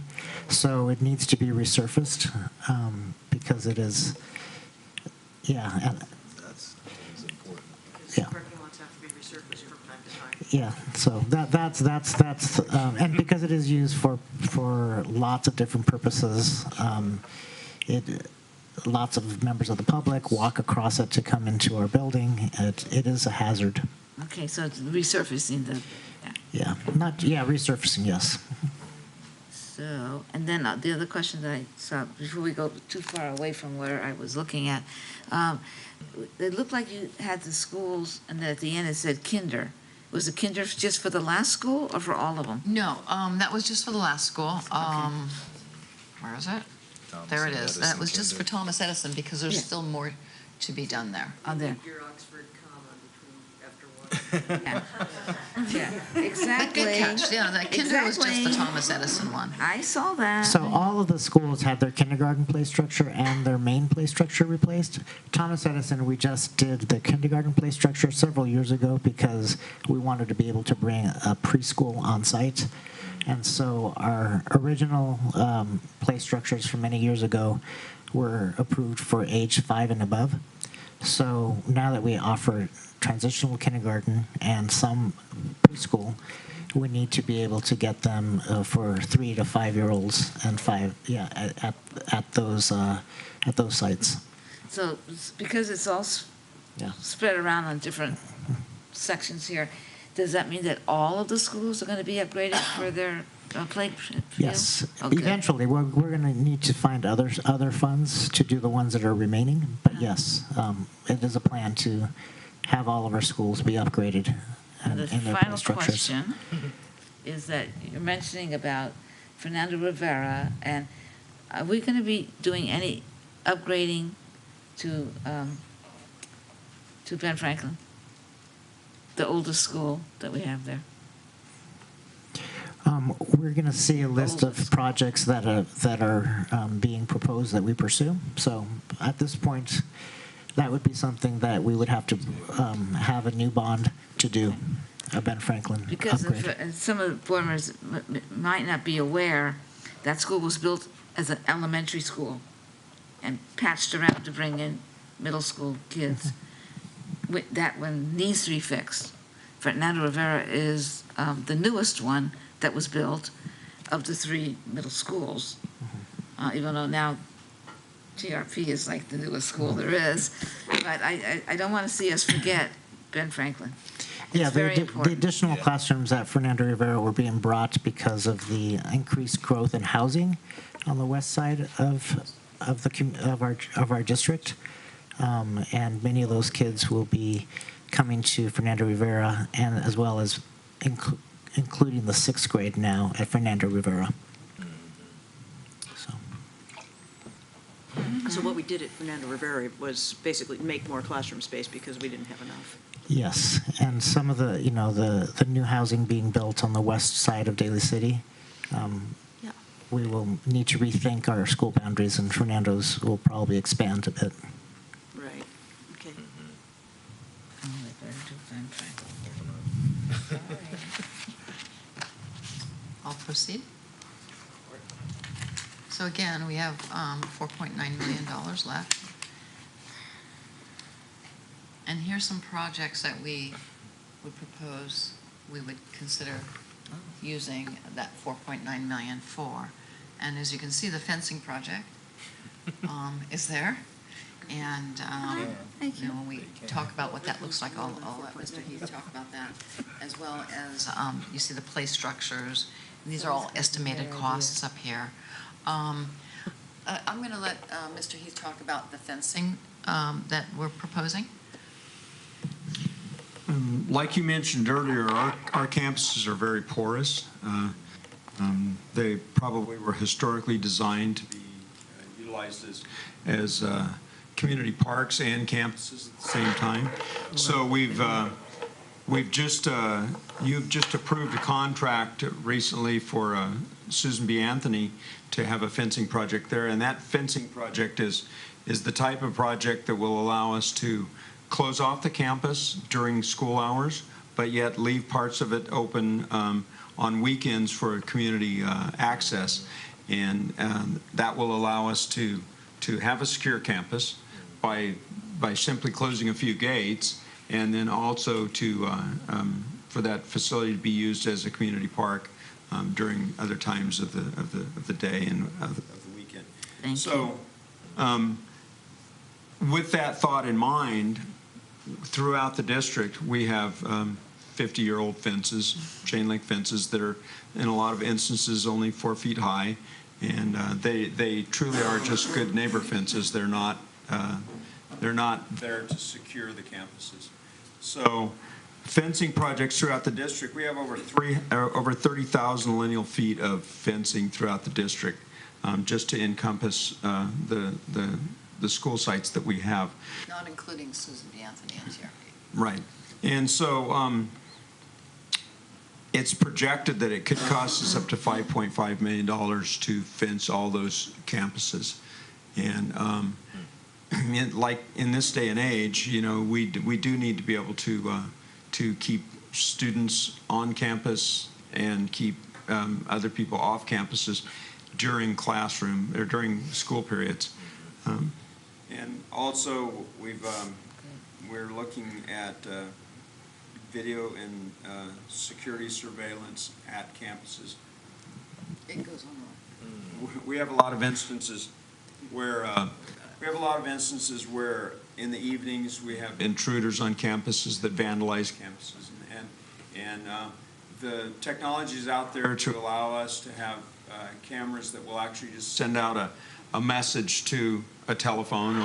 So it needs to be resurfaced because it is, And that's important. Yeah. Parking lots have to be resurfaced from time to time. Yeah, so that's and because it is used for lots of different purposes, lots of members of the public walk across it to come into our building. It is a hazard. Okay, so it's resurfacing the. Resurfacing, yes. So, and then the other question that I saw, before we go too far away from where I was looking at, it looked like you had the schools, and then at the end it said kinder. Was the kinder just for the last school or for all of them? No, that was just for the last school. Where is it? There it is. That was just for Thomas Edison because there's still more to be done there. On there. Your Oxford comma between after Yeah, exactly. Good catch. Yeah, that kinder was just the Exactly. Thomas Edison one. I saw that. So all of the schools had their kindergarten play structure and their main play structure replaced. Thomas Edison, we just did the kindergarten play structure several years ago because we wanted to be able to bring a preschool on site. And so our original play structures from many years ago were approved for age 5 and above. So now that we offer transitional kindergarten and some preschool, we need to be able to get them for 3 to 5-year-olds and at those sites. So because it's all Yeah. spread around on different sections here, does that mean that all of the schools are going to be upgraded for their play field? Yes. Okay. Eventually, we're going to need to find other funds to do the ones that are remaining. But yes, it is a plan to have all of our schools be upgraded And the in their final play structures. question is that you're mentioning about Fernando Rivera, and are we going to be doing any upgrading to Ben Franklin, the oldest school that we have there? We're going to see a list of projects that are being proposed that we pursue. So at this point, that would be something that we would have to have a new bond to do, a Ben Franklin Because upgrade. some of the board members might not be aware, that school was built as an elementary school and patched around to bring in middle school kids. That one needs to be fixed. Fernando Rivera is the newest one that was built of the 3 middle schools, even though now TRP is like the newest school there is. But I don't want to see us forget Ben Franklin. Yeah, It's very the important. additional classrooms at Fernando Rivera were being brought because of the increased growth in housing on the west side of our district, and many of those kids will be coming to Fernando Rivera, and as well as including the 6th grade now at Fernando Rivera. So what we did at Fernando Rivera was basically make more classroom space because we didn't have enough. Yes, and some of the the new housing being built on the west side of Daly City. We will need to rethink our school boundaries, and Fernando's will probably expand a bit. Right, okay. I'll proceed. So again, we have $4.9 million left. And here's some projects that we would propose we would consider using that $4.9 million for. And as you can see, the fencing project is there. And when we talk about what that looks like, I'll let Mr. Heath talk about that, as well as you see the play structures. And these are all estimated costs up here. I'm going to let Mr. Heath talk about the fencing that we're proposing. Like you mentioned earlier, our campuses are very porous. They probably were historically designed to be utilized as community parks and campuses at the same time. So you've just approved a contract recently for Susan B. Anthony to have a fencing project there, and that fencing project is the type of project that will allow us to close off the campus during school hours, but yet leave parts of it open on weekends for community access. And that will allow us to have a secure campus by simply closing a few gates, and then also to for that facility to be used as a community park during other times of the day and of the weekend. Thank you. With that thought in mind, throughout the district, we have 50-year-old fences, chain link fences that are, in a lot of instances, only 4 feet high, and they truly are just good neighbor fences. They're not there to secure the campuses. So, fencing projects throughout the district, we have over 30,000 lineal feet of fencing throughout the district, just to encompass the school sites that we have. Not including Susan B. Anthony and TRP. Right. And so it's projected that it could cost us up to $5.5 million to fence all those campuses. And like in this day and age, you know, we do need to be able to keep students on campus and keep other people off campuses during classroom or during school periods. And also, we're looking at video and security surveillance at campuses. It goes on. We have a lot of instances where in the evenings we have intruders on campuses that vandalize campuses, and the technology is out there to allow us to have cameras that will actually just send out a message to a telephone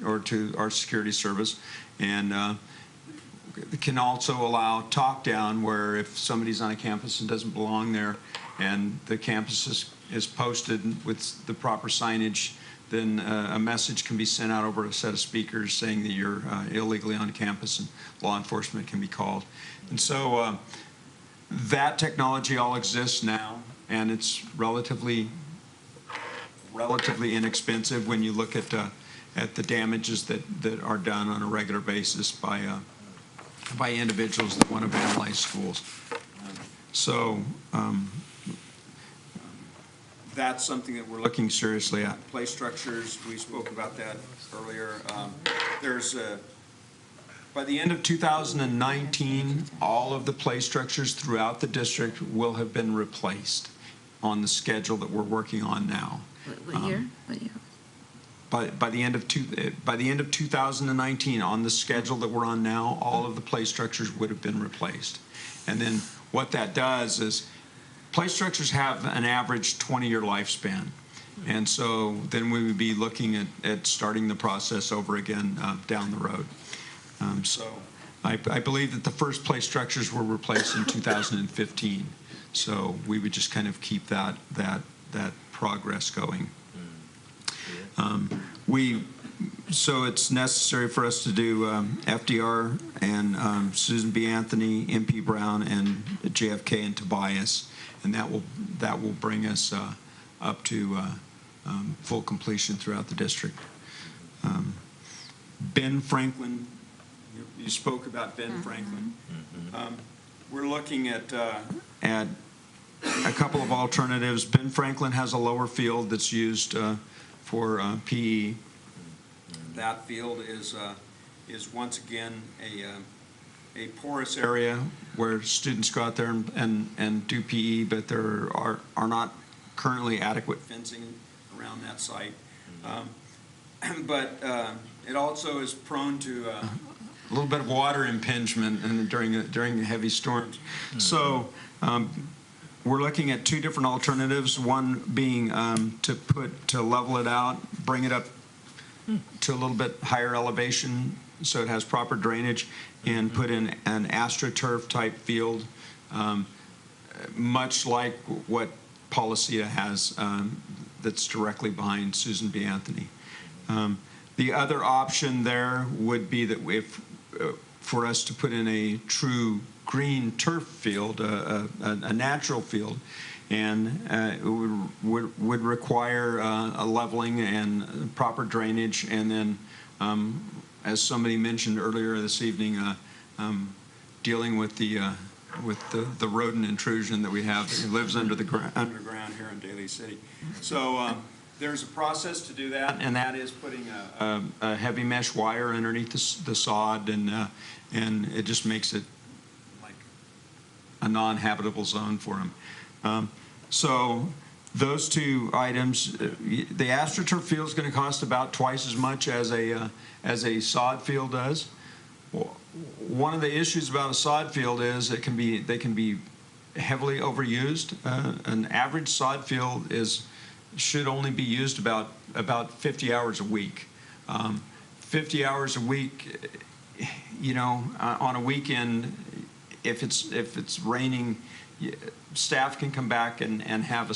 or to our security service, and can also allow talk down, where if somebody's on a campus and doesn't belong there and the campus is posted with the proper signage, then a message can be sent out over a set of speakers saying that you're illegally on campus, and law enforcement can be called. And so that technology all exists now, and it's relatively inexpensive when you look at the damages that are done on a regular basis by individuals that want to vandalize schools. So that's something that we're looking seriously at. Play structures, we spoke about that earlier. By the end of 2019, all of the play structures throughout the district will have been replaced on the schedule that we're working on now. What year? What year? By the end of 2019, on the schedule that we're on now, all of the play structures would have been replaced. And then what that does is, play structures have an average 20-year lifespan. And so then we would be looking at starting the process over again down the road. So I believe that the first play structures were replaced in 2015. So we would just kind of keep that progress going. So it's necessary for us to do FDR and Susan B. Anthony, MP Brown, and JFK and Tobias, and that will bring us up to full completion throughout the district. Ben Franklin, you spoke about Ben Franklin. We're looking at a couple of alternatives. Ben Franklin has a lower field that's used for PE. That field is once again a porous area where students go out there and do PE, but there are not currently adequate fencing around that site. But it also is prone to a little bit of water impingement during heavy storms. So we're looking at two different alternatives. One being to level it out, bring it up to a little bit higher elevation so it has proper drainage, and put in an AstroTurf type field, much like what Policita has, that's directly behind Susan B. Anthony. The other option there would be that for us to put in a true green turf field, a natural field, and it would require a leveling and proper drainage, and then, as somebody mentioned earlier this evening, dealing with the rodent intrusion that we have that lives underground here in Daly City. So there's a process to do that, and that is putting a heavy mesh wire underneath the sod, and it just makes it like a non-habitable zone for them. So those two items, the AstroTurf field is going to cost about twice as much as a sod field does. One of the issues about a sod field is they can be heavily overused. An average sod field should only be used about 50 hours a week. 50 hours a week, on a weekend, if it's raining, staff can come back and have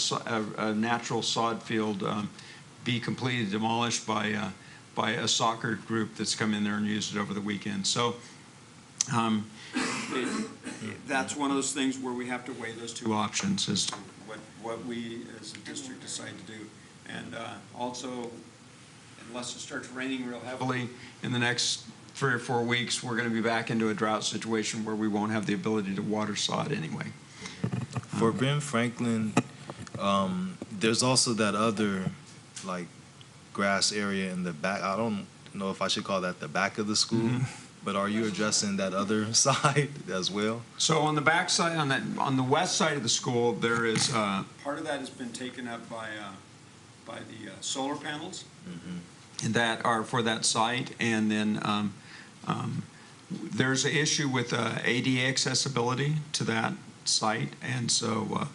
a natural sod field be completely demolished by a soccer group that's come in there and used it over the weekend. So That's one of those things where we have to weigh those two options as to what we as a district decide to do. And also, unless it starts raining real heavily in the next 3 or 4 weeks, we're going to be back into a drought situation where we won't have the ability to water sod anyway. For Ben Franklin, there's also that other, like, grass area in the back. I don't know if I should call that the back of the school, but are you addressing that other side as well? So on the back side, on the west side of the school, there is part of that has been taken up by the solar panels that are for that site, and then there's an issue with ADA accessibility to that site, and so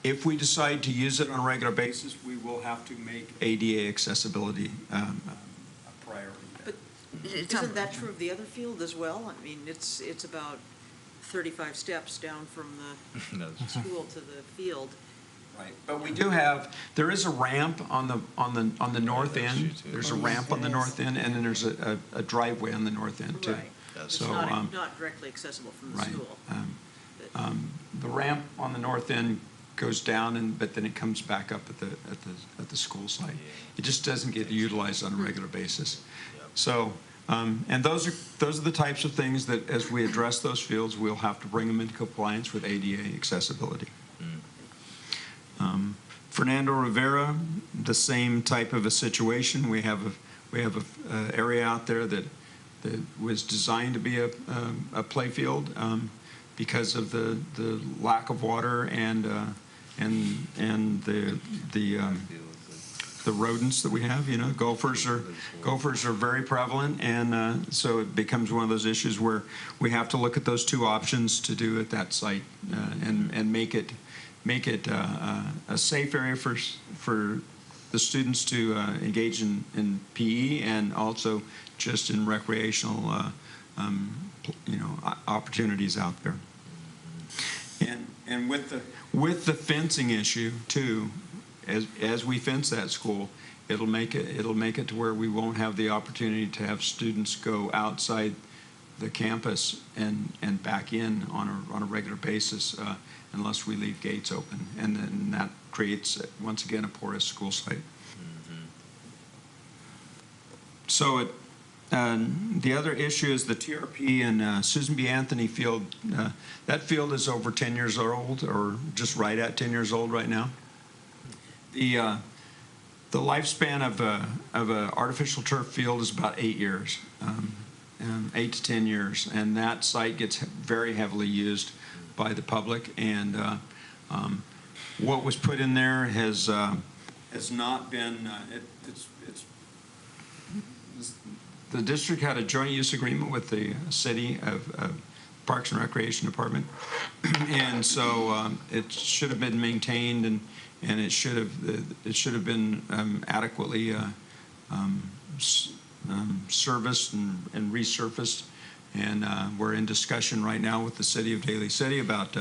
if we decide to use it on a regular basis, we will have to make ADA accessibility a priority. But isn't that true of the other field as well? I mean, it's about 35 steps down from the school to the field. Right, but we do have, there is a ramp on the north end. There's a ramp on the north end, and then there's a driveway on the north end too. Right. So, It's not directly accessible from the school. The ramp on the north end goes down, but then it comes back up at the school site. It just doesn't get utilized on a regular basis. So, and those are the types of things that, as we address those fields, we'll have to bring them into compliance with ADA accessibility. Fernando Rivera, the same type of a situation. We have a area out there that was designed to be a play field because of the lack of water and the rodents that we have. You know, gophers are very prevalent, and so it becomes one of those issues where we have to look at those two options to do at that site and make it a safe area for the students to engage in PE and also just in recreational opportunities out there. And with the fencing issue too, as we fence that school, it'll make it to where we won't have the opportunity to have students go outside the campus and back in on a regular basis unless we leave gates open, and then that creates once again a porous school site. So the other issue is the TRP and Susan B. Anthony Field. That field is over 10 years old, or just right at 10 years old right now. The lifespan of a artificial turf field is about 8 years, 8 to 10 years, and that site gets very heavily used by the public. And what was put in there has not been. The district had a joint use agreement with the city of Parks and Recreation Department, and so it should have been maintained, and it should have been adequately serviced and resurfaced. And we're in discussion right now with the city of Daly City about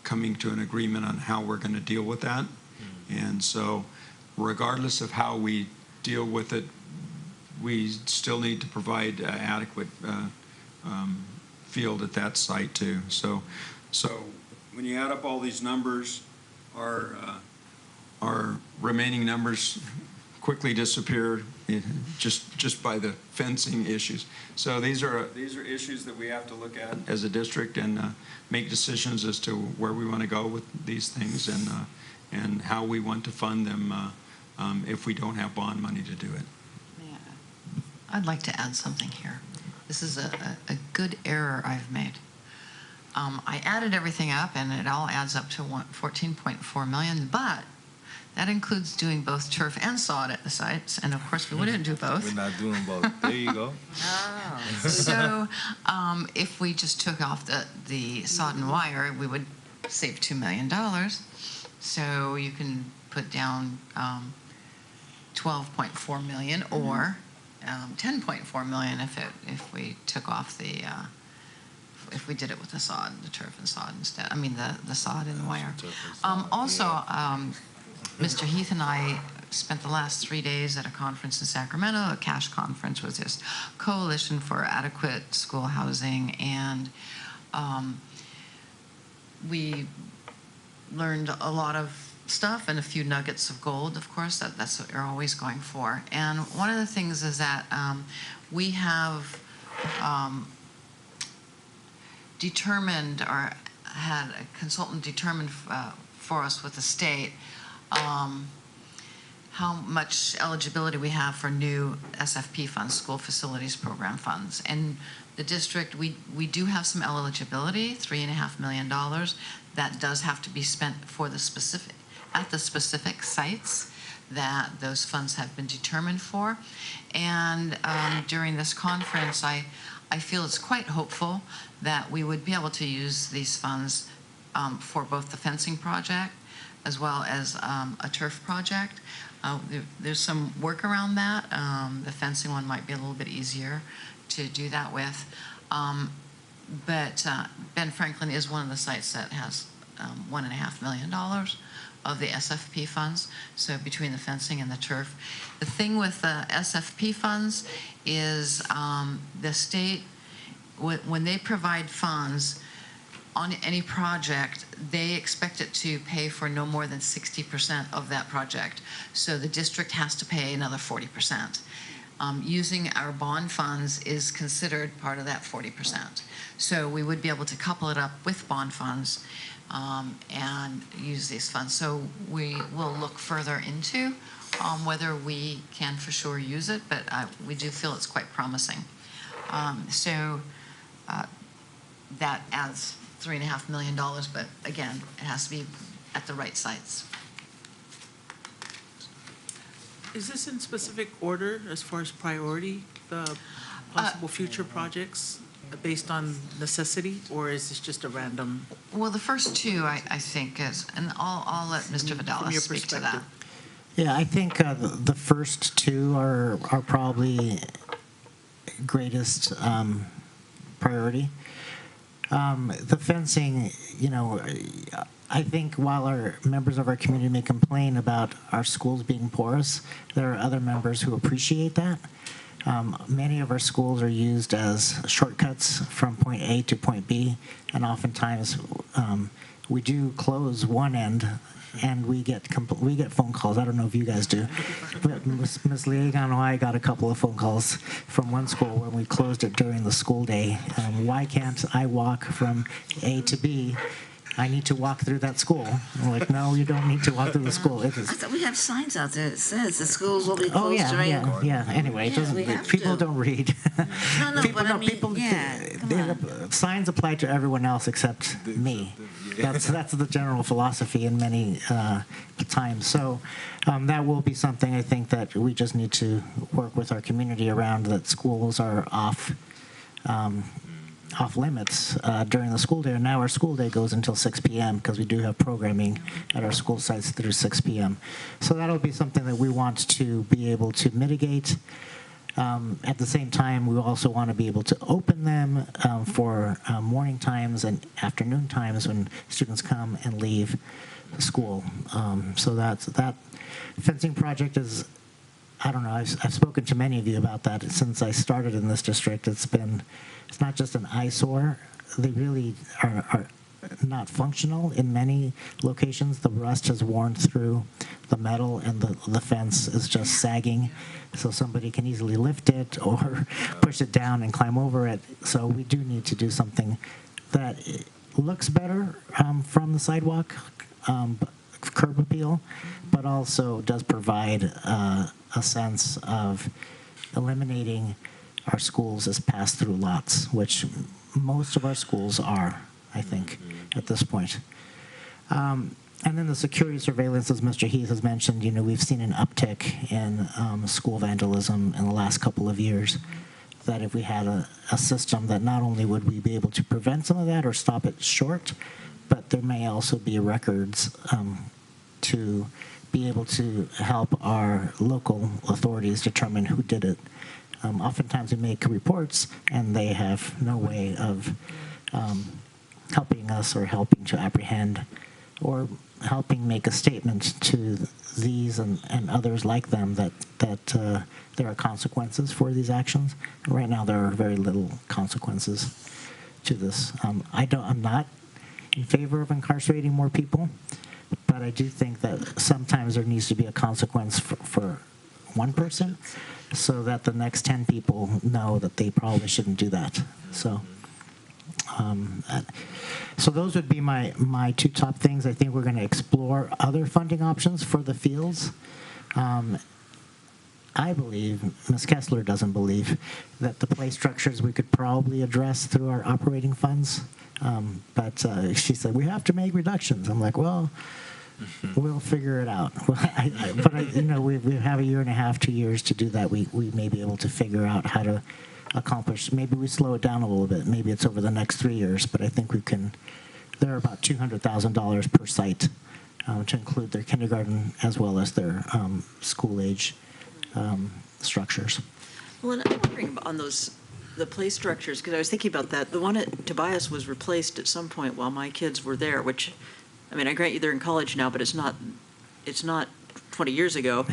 coming to an agreement on how we're going to deal with that. And so, regardless of how we deal with it, we still need to provide adequate field at that site too. So when you add up all these numbers, our remaining numbers quickly disappear just by the fencing issues. So these are issues that we have to look at as a district and make decisions as to where we want to go with these things and how we want to fund them if we don't have bond money to do it. Yeah. I'd like to add something here. This is a good error I've made. I added everything up, and it all adds up to $14.4 million, but that includes doing both turf and sod at the sites, and of course we wouldn't do both. We're not doing both. There you go. So if we just took off the sod and wire, we would save $2 million. So you can put down 12.4 million or 10.4 million if we took off if we did it with the sod, the turf and sod instead. I mean the sod and wire. Also, Mr. Heath and I spent the last 3 days at a conference in Sacramento, a cash conference with this Coalition for Adequate School Housing, and we learned a lot of stuff and a few nuggets of gold, of course. That's what you're always going for. And one of the things is that we have determined, or had a consultant determine for us with the state how much eligibility we have for new SFP funds, school facilities program funds. And the district, we do have some eligibility, $3.5 million. That does have to be spent for the specific, at the specific sites that those funds have been determined for. And during this conference, I feel it's quite hopeful that we would be able to use these funds for both the fencing project as well as a turf project. There's some work around that. The fencing one might be a little bit easier to do that with. But Ben Franklin is one of the sites that has $1.5 million of the SFP funds, so between the fencing and the turf. The thing with the SFP funds is the state, when they provide funds on any project, they expect it to pay for no more than 60% of that project. So the district has to pay another 40%. Using our bond funds is considered part of that 40%. So we would be able to couple it up with bond funds and use these funds. So we will look further into whether we can for sure use it, but we do feel it's quite promising. That adds $3.5 million, but again, it has to be at the right sites. Is this in specific order as far as priority, the possible future projects based on necessity, or is this just a random? Well, the first two, I think, is, and I'll let Mr. Vidal speak to that. Yeah, I think the first two are probably greatest priority. The fencing, I think while our members of our community may complain about our schools being porous, there are other members who appreciate that. Many of our schools are used as shortcuts from point A to point B, and oftentimes we do close one end, and we get phone calls. I don't know if you guys do, but Ms. Liegan and I got a couple of phone calls from one school when we closed it during the school day. Why can't I walk from A to B? I need to walk through that school. I'm like, no, you don't need to walk through the school. I thought we have signs out there that says the schools will be Oh closed during. yeah. Anyway, it doesn't. People don't read. No, but I mean, Signs apply to everyone else except me. That's the general philosophy in many times. So that will be something I think that we just need to work with our community around. That schools are off limits during the school day. And now our school day goes until 6 p.m. because we do have programming at our school sites through 6 p.m. So that'll be something that we want to be able to mitigate. At the same time, we also want to be able to open them for morning times and afternoon times when students come and leave school. So that fencing project is, I don't know, I've spoken to many of you about that since I started in this district. It's not just an eyesore. They really are not functional in many locations. The rust has worn through the metal, and the fence is just sagging, so somebody can easily lift it or push it down and climb over it. So we do need to do something that looks better from the sidewalk, curb appeal, but also does provide a sense of eliminating our schools as pass-through lots, which most of our schools are, I think, at this point. And then the security surveillance, as Mr. Heath has mentioned, we've seen an uptick in school vandalism in the last couple of years. That if we had a system that not only would we be able to prevent some of that or stop it short, but there may also be records to be able to help our local authorities determine who did it. Oftentimes we make reports and they have no way of helping us or helping to apprehend or helping make a statement to these and others like them that there are consequences for these actions. Right now, there are very little consequences to this. I'm not in favor of incarcerating more people, but I do think that sometimes there needs to be a consequence for one person, so that the next 10 people know that they probably shouldn't do that. So those would be my two top things. I think we're going to explore other funding options for the fields. I believe, Ms. Kessler doesn't believe, that the play structures we could probably address through our operating funds. But she said, we have to make reductions. I'm like, well, we'll figure it out. We have a year and a half, 2 years to do that. We may be able to figure out how to accomplish. Maybe we slow it down a little bit. Maybe it's over the next 3 years, but I think we can. There are about $200,000 per site to include their kindergarten as well as their school age structures. Well, and I'm wondering on the play structures, because I was thinking about that. The one at Tobias was replaced at some point while my kids were there, which, I mean, I grant you they're in college now, but it's not 20 years ago.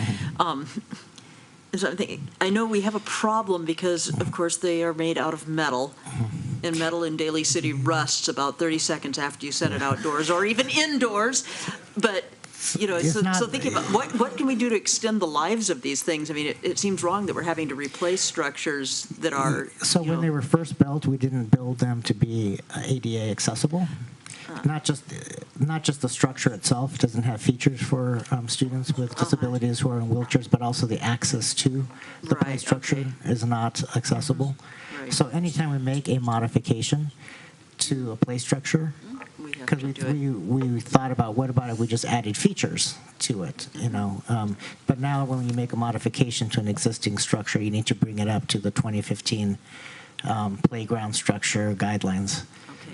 So I'm thinking, I know we have a problem because, of course, they are made out of metal, and metal in Daly City rusts about 30 seconds after you set it outdoors or even indoors. But, so thinking about what can we do to extend the lives of these things? I mean, it seems wrong that we're having to replace structures that are. So when they were first built, we didn't build them to be ADA accessible. Not just the structure itself doesn't have features for students with disabilities who are in wheelchairs, but also the access to the play structure is not accessible. Right. So anytime we make a modification to a play structure, because we thought about what about if we just added features to it, but now when you make a modification to an existing structure, you need to bring it up to the 2015 playground structure guidelines.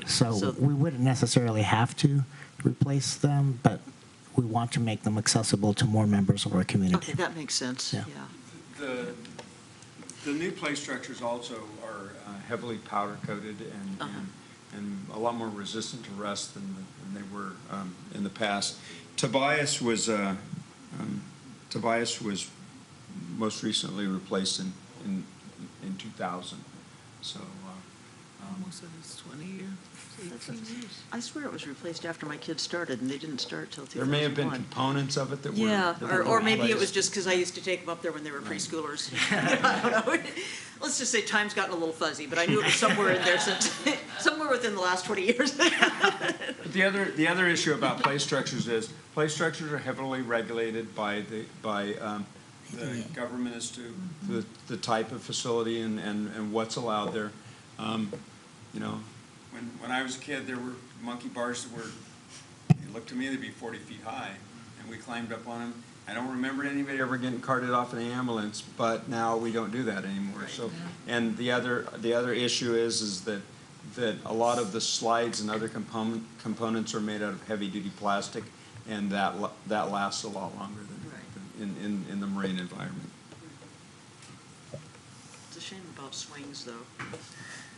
So we wouldn't necessarily have to replace them, but we want to make them accessible to more members of our community. Okay, that makes sense. Yeah. The new play structures also are heavily powder coated and a lot more resistant to rust than they were in the past. Tobias was most recently replaced in 2000. So. Almost 20 years. I swear it was replaced after my kids started, and they didn't start till 2001. There may have been components of it that were. Yeah, that or maybe it was just because I used to take them up there when they were preschoolers. I don't know. Let's just say time's gotten a little fuzzy, but I knew it was somewhere in there somewhere within the last 20 years. The other issue about play structures is play structures are heavily regulated by the government as to the type of facility and what's allowed there. When I was a kid, there were monkey bars that were, it looked to me they'd be 40 feet high, and we climbed up on them. I don't remember anybody ever getting carted off in an ambulance, but now we don't do that anymore. Right. So, and the other issue is that a lot of the slides and other components are made out of heavy-duty plastic, and that lasts a lot longer than in the marine environment. It's a shame about swings, though.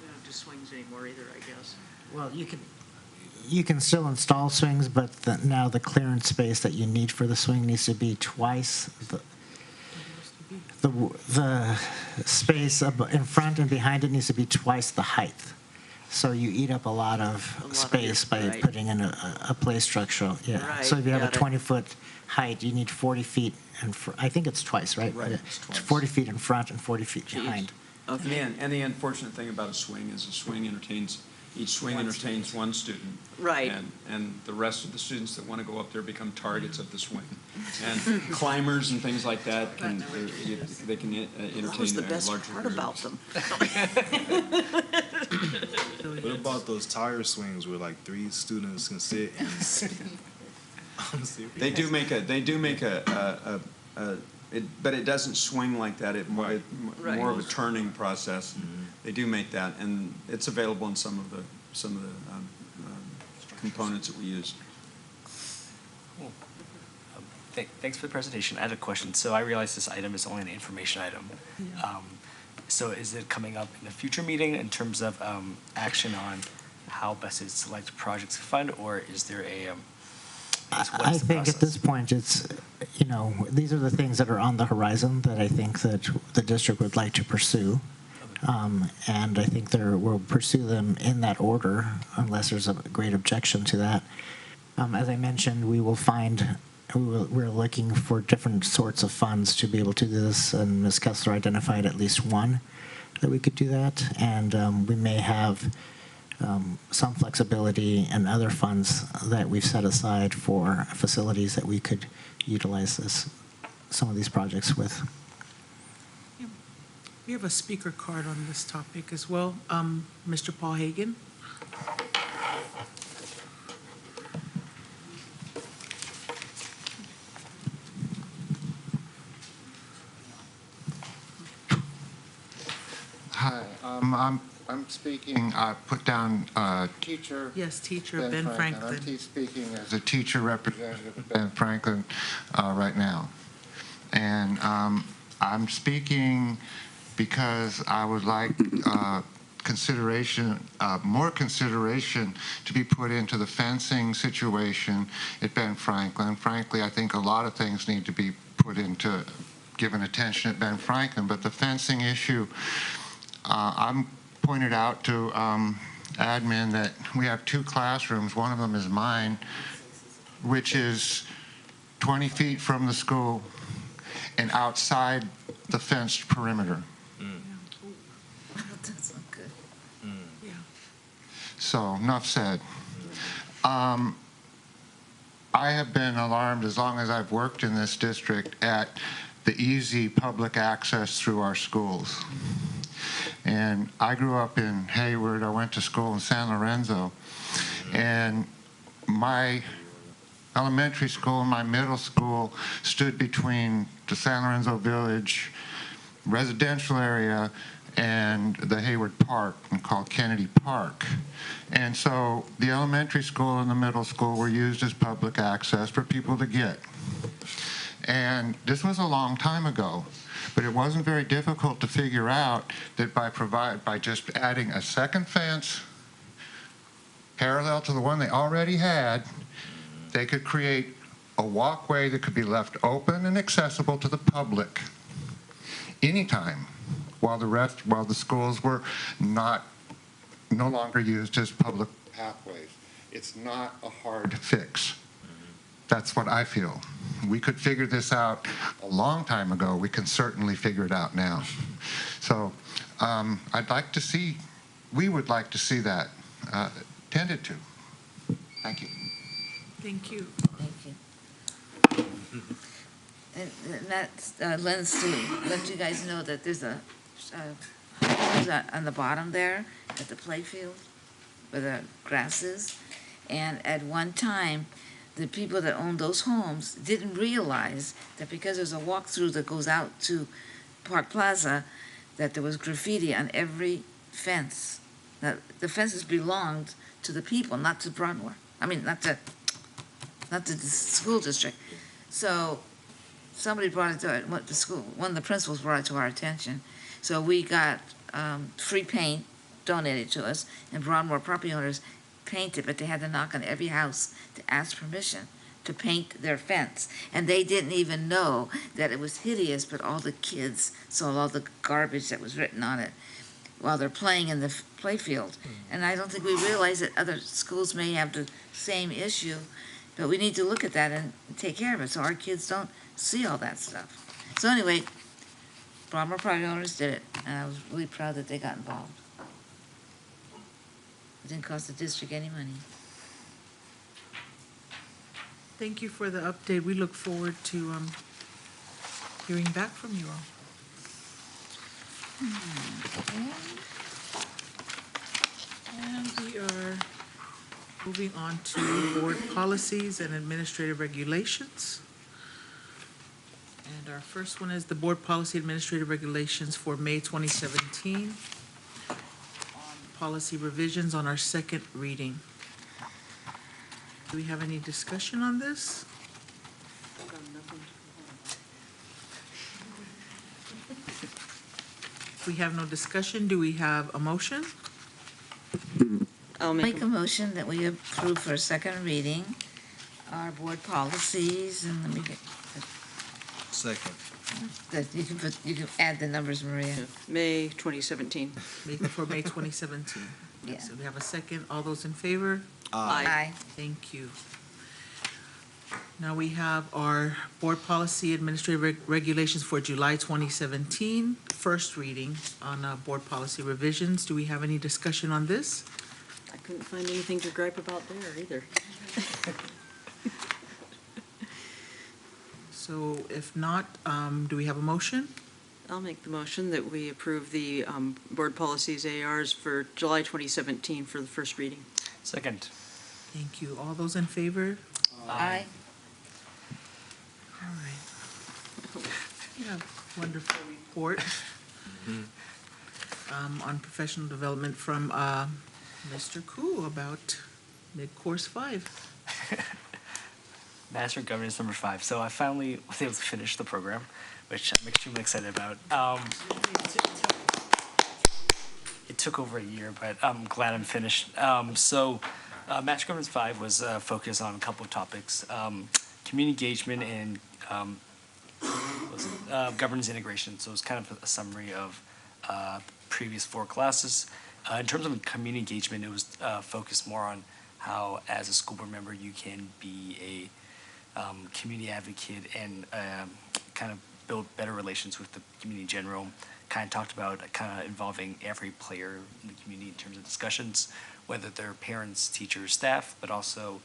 We don't do swings anymore either, I guess. Well, you can still install swings, but now the clearance space that you need for the swing needs to be twice the space in front and behind it needs to be twice the height. So you eat up a lot of space by putting in a play structure. Yeah. Right, So if you have a 20-foot height, you need 40 feet, and I think it's twice, right? Right. It's twice. 40 feet in front and 40 feet behind. Okay. And the unfortunate thing about a swing is each swing entertains one student. Right. And the rest of the students that want to go up there become targets of the swing. And climbers and things like that they can entertain That was the best larger part groups. about them. What about those tire swings where like 3 students can sit and spin? They do make but it doesn't swing like that. It more of a turning process. Mm-hmm. They do make that, and it's available in some of the components that we use. Cool. Thanks for the presentation. I had a question. So I realize this item is only an information item. Yeah. So is it coming up in a future meeting in terms of action on how best to select projects to fund, or is there I think at this point it's, these are the things that are on the horizon that I think that the district would like to pursue. And I think we'll pursue them in that order unless there's a great objection to that. As I mentioned, we're looking for different sorts of funds to be able to do this, and Ms. Kessler identified at least one that we could do that, and we may have some flexibility and other funds that we've set aside for facilities that we could utilize some of these projects with. We have a speaker card on this topic as well. Mr. Paul Hagan. Hi, I'm speaking, I put down teacher. Yes, teacher Ben Franklin. I'm speaking as a teacher representative of Ben Franklin right now. And I'm speaking because I would like more consideration to be put into the fencing situation at Ben Franklin. Frankly, I think a lot of things need to be given attention at Ben Franklin, but the fencing issue, I'm pointed out to admin that we have 2 classrooms. One of them is mine, which is 20 feet from the school and outside the fenced perimeter. That's not good. So, enough said. I have been alarmed as long as I've worked in this district at the easy public access through our schools. And I grew up in Hayward. I went to school in San Lorenzo. And my elementary school and my middle school stood between the San Lorenzo Village residential area and the Hayward Park, called Kennedy Park. And so the elementary school and the middle school were used as public access for people to get. And this was a long time ago, but it wasn't very difficult to figure out that by just adding a second fence parallel to the one they already had, they could create a walkway that could be left open and accessible to the public anytime, while the schools were no longer used as public pathways. It's not a hard fix. That's what I feel. We could figure this out a long time ago. We can certainly figure it out now. So we would like to see that tended to. Thank you. Thank you. Thank you. And that's, Len's to let you guys know that there's a on the bottom there at the playfield where the grass is. And at one time, the people that owned those homes didn't realize that because there's a walkthrough that goes out to Park Plaza, that there was graffiti on every fence. That the fences belonged to the people, not to Broadmoor. I mean, not to the school district. So somebody brought it to the school. One of the principals brought it to our attention. So we got free paint donated to us, and Broadmoor property owners painted, but they had to knock on every house to ask permission to paint their fence. And they didn't even know that it was hideous, but all the kids saw all the garbage that was written on it while they're playing in the playfield. And I don't think we realize that other schools may have the same issue, but we need to look at that and take care of it so our kids don't see all that stuff. So anyway, Broadmoor property owners did it, and I was really proud that they got involved. It didn't cost the district any money. Thank you for the update. We look forward to hearing back from you all. And we are moving on to board policies and administrative regulations. And our first one is the board policy administrative regulations for May 2017. Policy revisions on our second reading. Do we have any discussion on this? If we have no discussion, do we have a motion? I'll make a motion that we approve for a second reading our board policies, and let me get, Second. good, you can add the numbers, Maria. May 2017. For May 2017. Yeah. So we have a second. All those in favor? Aye. Thank you. Now we have our board policy administrative regulations for July 2017, first reading on board policy revisions. Do we have any discussion on this? I couldn't find anything to gripe about there either. So if not, do we have a motion? I'll make the motion that we approve the board policies ARs for July 2017 for the first reading. Second. Thank you. All those in favor? Aye. All right. Yeah, wonderful report on professional development from Mr. Koo about mid-course 5. Master Governance number 5. So I finally was able to finish the program, which I'm extremely excited about. It took over a year, but I'm glad I'm finished. Master Governance 5 was focused on a couple of topics: community engagement and governance integration. So it was kind of a summary of previous 4 classes. In terms of community engagement, it was focused more on how, as a school board member, you can be a community advocate and kind of build better relations with the community in general. Kind of talked about kind of involving every player in the community in terms of discussions, whether they're parents, teachers, staff, but also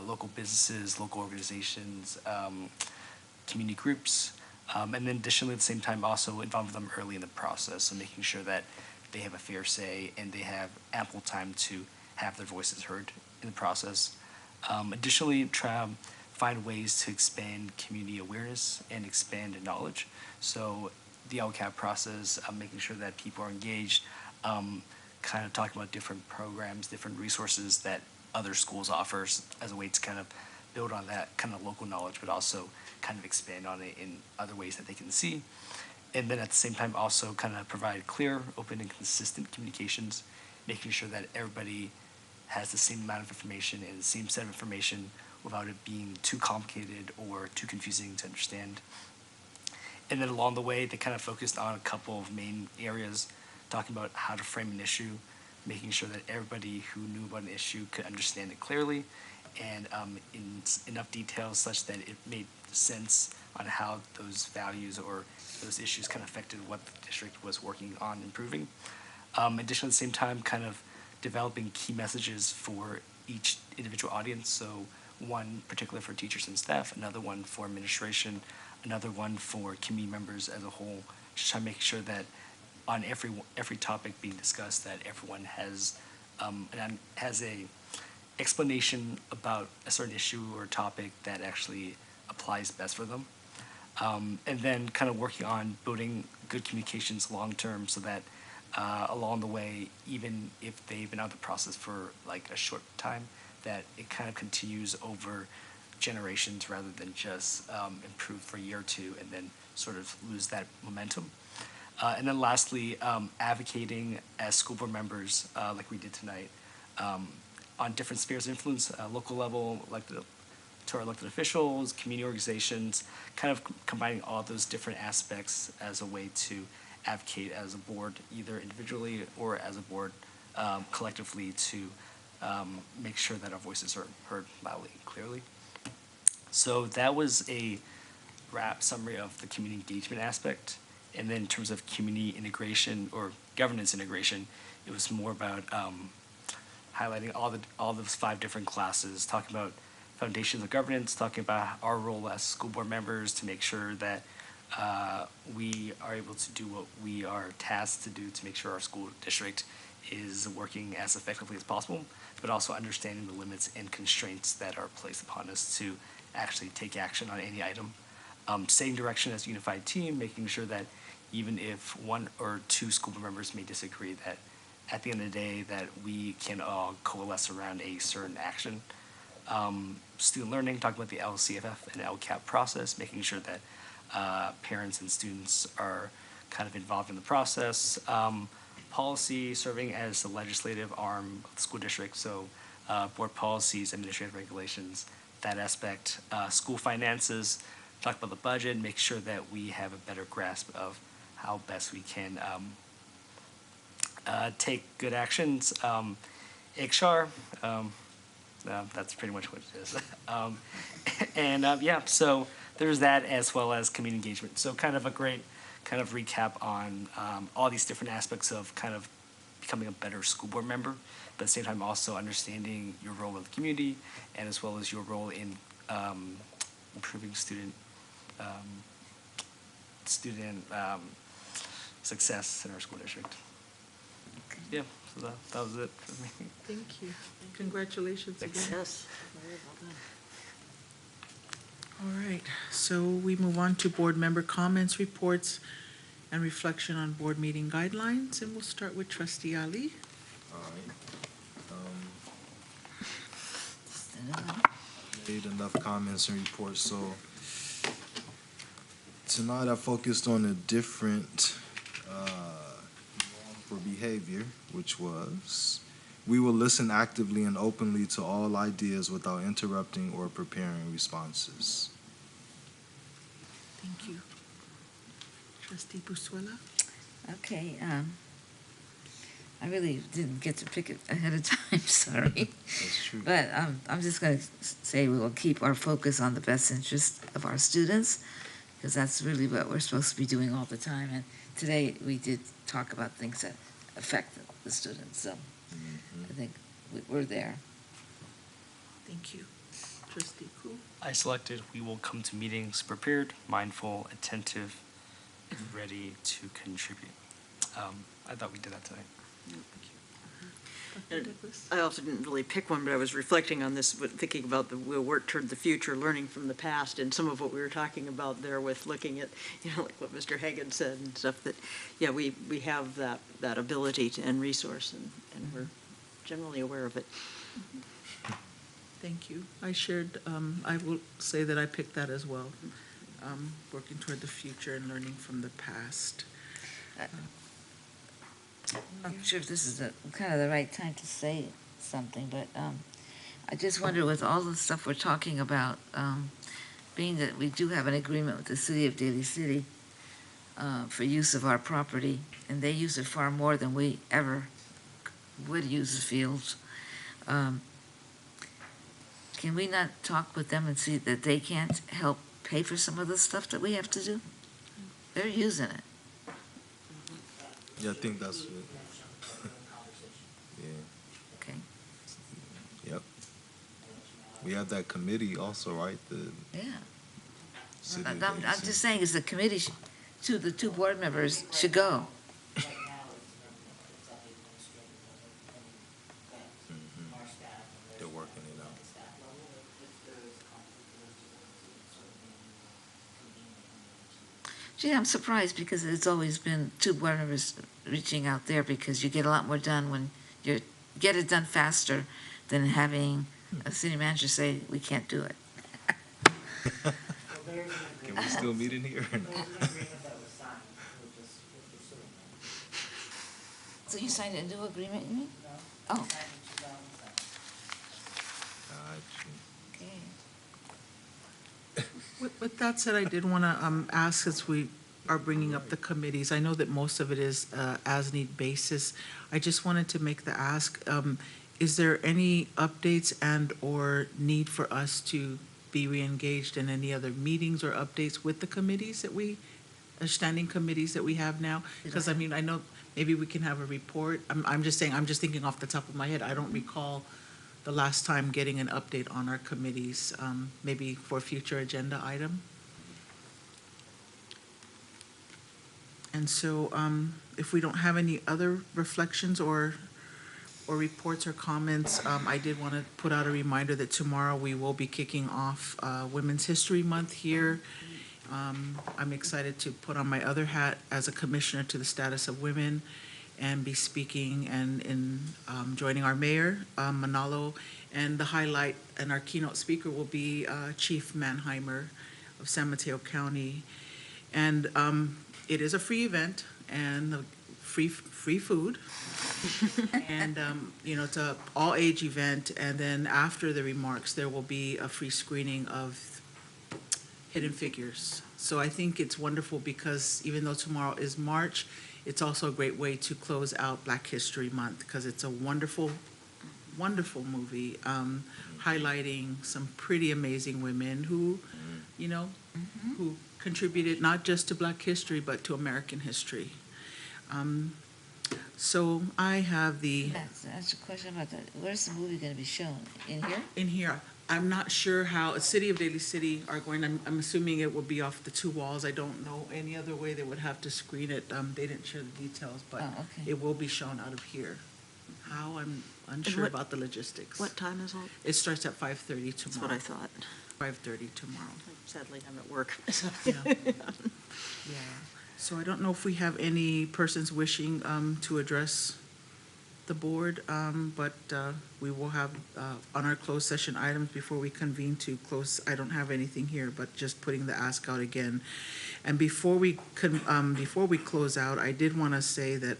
local businesses, local organizations, community groups, and then additionally at the same time also involve them early in the process, so making sure that they have a fair say and they have ample time to have their voices heard in the process. Additionally, try to find ways to expand community awareness and expand knowledge. So the LCAP process, making sure that people are engaged, kind of talking about different programs, different resources that other schools offer as a way to kind of build on that kind of local knowledge, but also kind of expand on it in other ways that they can see. And then at the same time also kind of provide clear, open, and consistent communications, making sure that everybody has the same amount of information and the same set of information without it being too complicated or too confusing to understand. And then along the way, they kind of focused on a couple of main areas, talking about how to frame an issue, making sure that everybody who knew about an issue could understand it clearly and in enough detail such that it made sense on how those values or those issues kind of affected what the district was working on improving. Additionally, at the same time, kind of developing key messages for each individual audience. So one particular for teachers and staff, another one for administration, another one for community members as a whole, just trying to make sure that on every topic being discussed that everyone has a explanation about a certain issue or topic that actually applies best for them. And then kind of working on building good communications long term so that along the way, even if they've been out of the process for like a short time, that it kind of continues over generations rather than just improve for a year or two and then sort of lose that momentum. And then lastly, advocating as school board members, like we did tonight, on different spheres of influence, local level, to our elected officials, community organizations, kind of combining all those different aspects as a way to advocate as a board, either individually or as a board collectively to make sure that our voices are heard loudly and clearly. So that was a wrap summary of the community engagement aspect. And then in terms of community integration or governance integration, it was more about highlighting all those 5 different classes, talking about foundations of governance, talking about our role as school board members to make sure that we are able to do what we are tasked to do to make sure our school district is working as effectively as possible, but also understanding the limits and constraints that are placed upon us to actually take action on any item. Setting direction as a unified team, making sure that even if 1 or 2 school board members may disagree, that at the end of the day that we can all coalesce around a certain action. Student learning, talking about the LCFF and LCAP process, making sure that parents and students are kind of involved in the process. Policy, serving as the legislative arm of the school district, so board policies, administrative regulations, that aspect. School finances, talk about the budget, make sure that we have a better grasp of how best we can take good actions. HR, that's pretty much what it is. Yeah, so there's that as well as community engagement. So kind of a great kind of recap on all these different aspects of kind of becoming a better school board member, but at the same time also understanding your role in the community and as well as your role in improving student success in our school district. Yeah, so that was it for me. Thank you. Congratulations again. Yes. All right, so we move on to board member comments, reports, and reflection on board meeting guidelines, and we'll start with Trustee Ali. All right. Made enough comments and reports, so tonight I focused on a different for behavior, which was we will listen actively and openly to all ideas without interrupting or preparing responses. Thank you. Trustee Buswella? Okay, I really didn't get to pick it ahead of time, sorry. That's true. But I'm just going to say we will keep our focus on the best interest of our students, because that's really what we're supposed to be doing all the time. And today we did talk about things that affect the students, so I think we're there. Thank you. Trustee Koo? I selected, we will come to meetings prepared, mindful, attentive, and ready to contribute. I thought we did that tonight. And I also didn't really pick one, but I was reflecting on this, but thinking about we'll work toward the future, learning from the past, and some of what we were talking about there with looking at, like what Mr. Hagan said and stuff, that, yeah, we have that ability and resource, and we're generally aware of it. Thank you. I shared, I will say that I picked that as well, working toward the future and learning from the past. I'm not sure if this is kind of the right time to say something, but I just wonder with all the stuff we're talking about, being that we do have an agreement with the City of Daly City for use of our property, and they use it far more than we ever would use the fields. Can we not talk with them and see that they can't help pay for some of the stuff that we have to do? They're using it. Yeah, I think that's it. Yeah. Okay. Yep. We have that committee also, right? Yeah. City I'm of Daly City. just saying, is the committee, the two board members should go. They're working it out. Gee, I'm surprised because it's always been two board members reaching out there because you get a lot more done when you get it done faster than having a city manager say, we can't do it. Can we still meet in here or not? So you signed a new agreement, you mean? Oh. With that said, I did want to ask, since we are bringing up the committees, I know that most of it is as-need basis. I just wanted to make the ask, is there any updates and/or need for us to be re-engaged in any other meetings or updates with the committees that standing committees that we have now? Because, I mean, I know maybe we can have a report. I'm just saying, I'm just thinking off the top of my head. I don't recall the last time getting an update on our committees, maybe for a future agenda item. And so if we don't have any other reflections or reports or comments, I did want to put out a reminder that tomorrow we will be kicking off Women's History Month here. I'm excited to put on my other hat as a commissioner to the status of women and be speaking and joining our mayor, Manalo, and the highlight and our keynote speaker will be Chief Mannheimer of San Mateo County. And it is a free event, and the free food. And, it's a all-age event, and then after the remarks, there will be a free screening of Hidden Figures. So I think it's wonderful because even though tomorrow is March, it's also a great way to close out Black History Month because it's a wonderful, wonderful movie highlighting some pretty amazing women who, who contributed not just to Black history, but to American history. So I have the... That's a question about that. Where's the movie going to be shown? In here? In here. I'm not sure how, City of Daly City are going, I'm assuming it will be off the two walls. I don't know any other way they would have to screen it. They didn't share the details, but it will be shown out of here. How, I'm unsure about the logistics. What time is it? It starts at 5:30 tomorrow. That's what I thought. 5:30 tomorrow. Sadly, I'm at work. Yeah. So I don't know if we have any persons wishing to address the board, but we will have on our closed session items before we convene to close. I don't have anything here, but just putting the ask out again. And before we close out, I did want to say that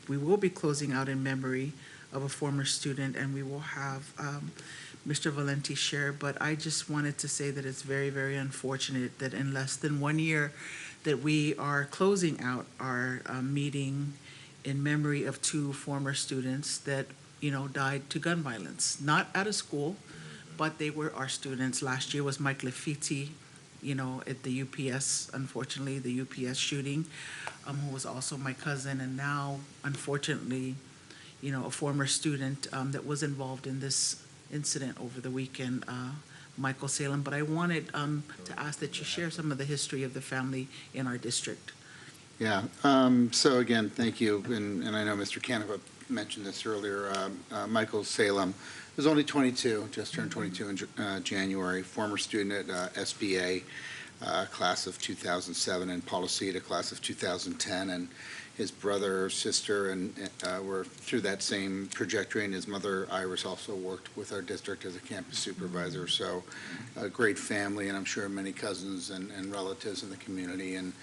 we will be closing out in memory of a former student, and we will have Mr. Valenti share. But I just wanted to say that it's very, very unfortunate that in less than 1 year that we are closing out our meeting in memory of two former students that, died to gun violence, not at a school, but they were our students. Last year was Mike Lafiti, at the UPS, unfortunately, the UPS shooting, who was also my cousin, and now, unfortunately, a former student that was involved in this incident over the weekend, Michael Salem. But I wanted to ask that you share some of the history of the family in our district. Yeah, so again, thank you, and I know Mr. Canova mentioned this earlier. Michael Salem was only 22, just turned 22 in January, former student at SBA, class of 2007, and Policita, class of 2010, and his brother, sister, and were through that same trajectory, and his mother, Iris, also worked with our district as a campus supervisor, so a great family, and I'm sure many cousins and relatives in the community. And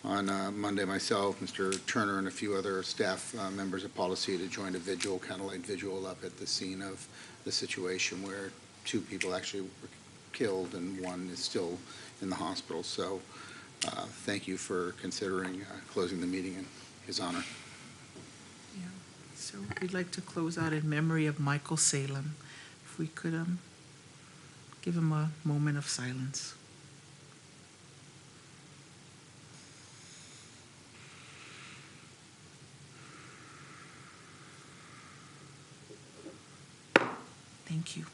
on Monday, myself, Mr. Turner, and a few other staff members of Policita joined a vigil, candlelight vigil, up at the scene of the situation where 2 people actually were killed and 1 is still in the hospital. So thank you for considering closing the meeting in his honor. Yeah. So we'd like to close out in memory of Michael Salem. If we could give him a moment of silence. Thank you.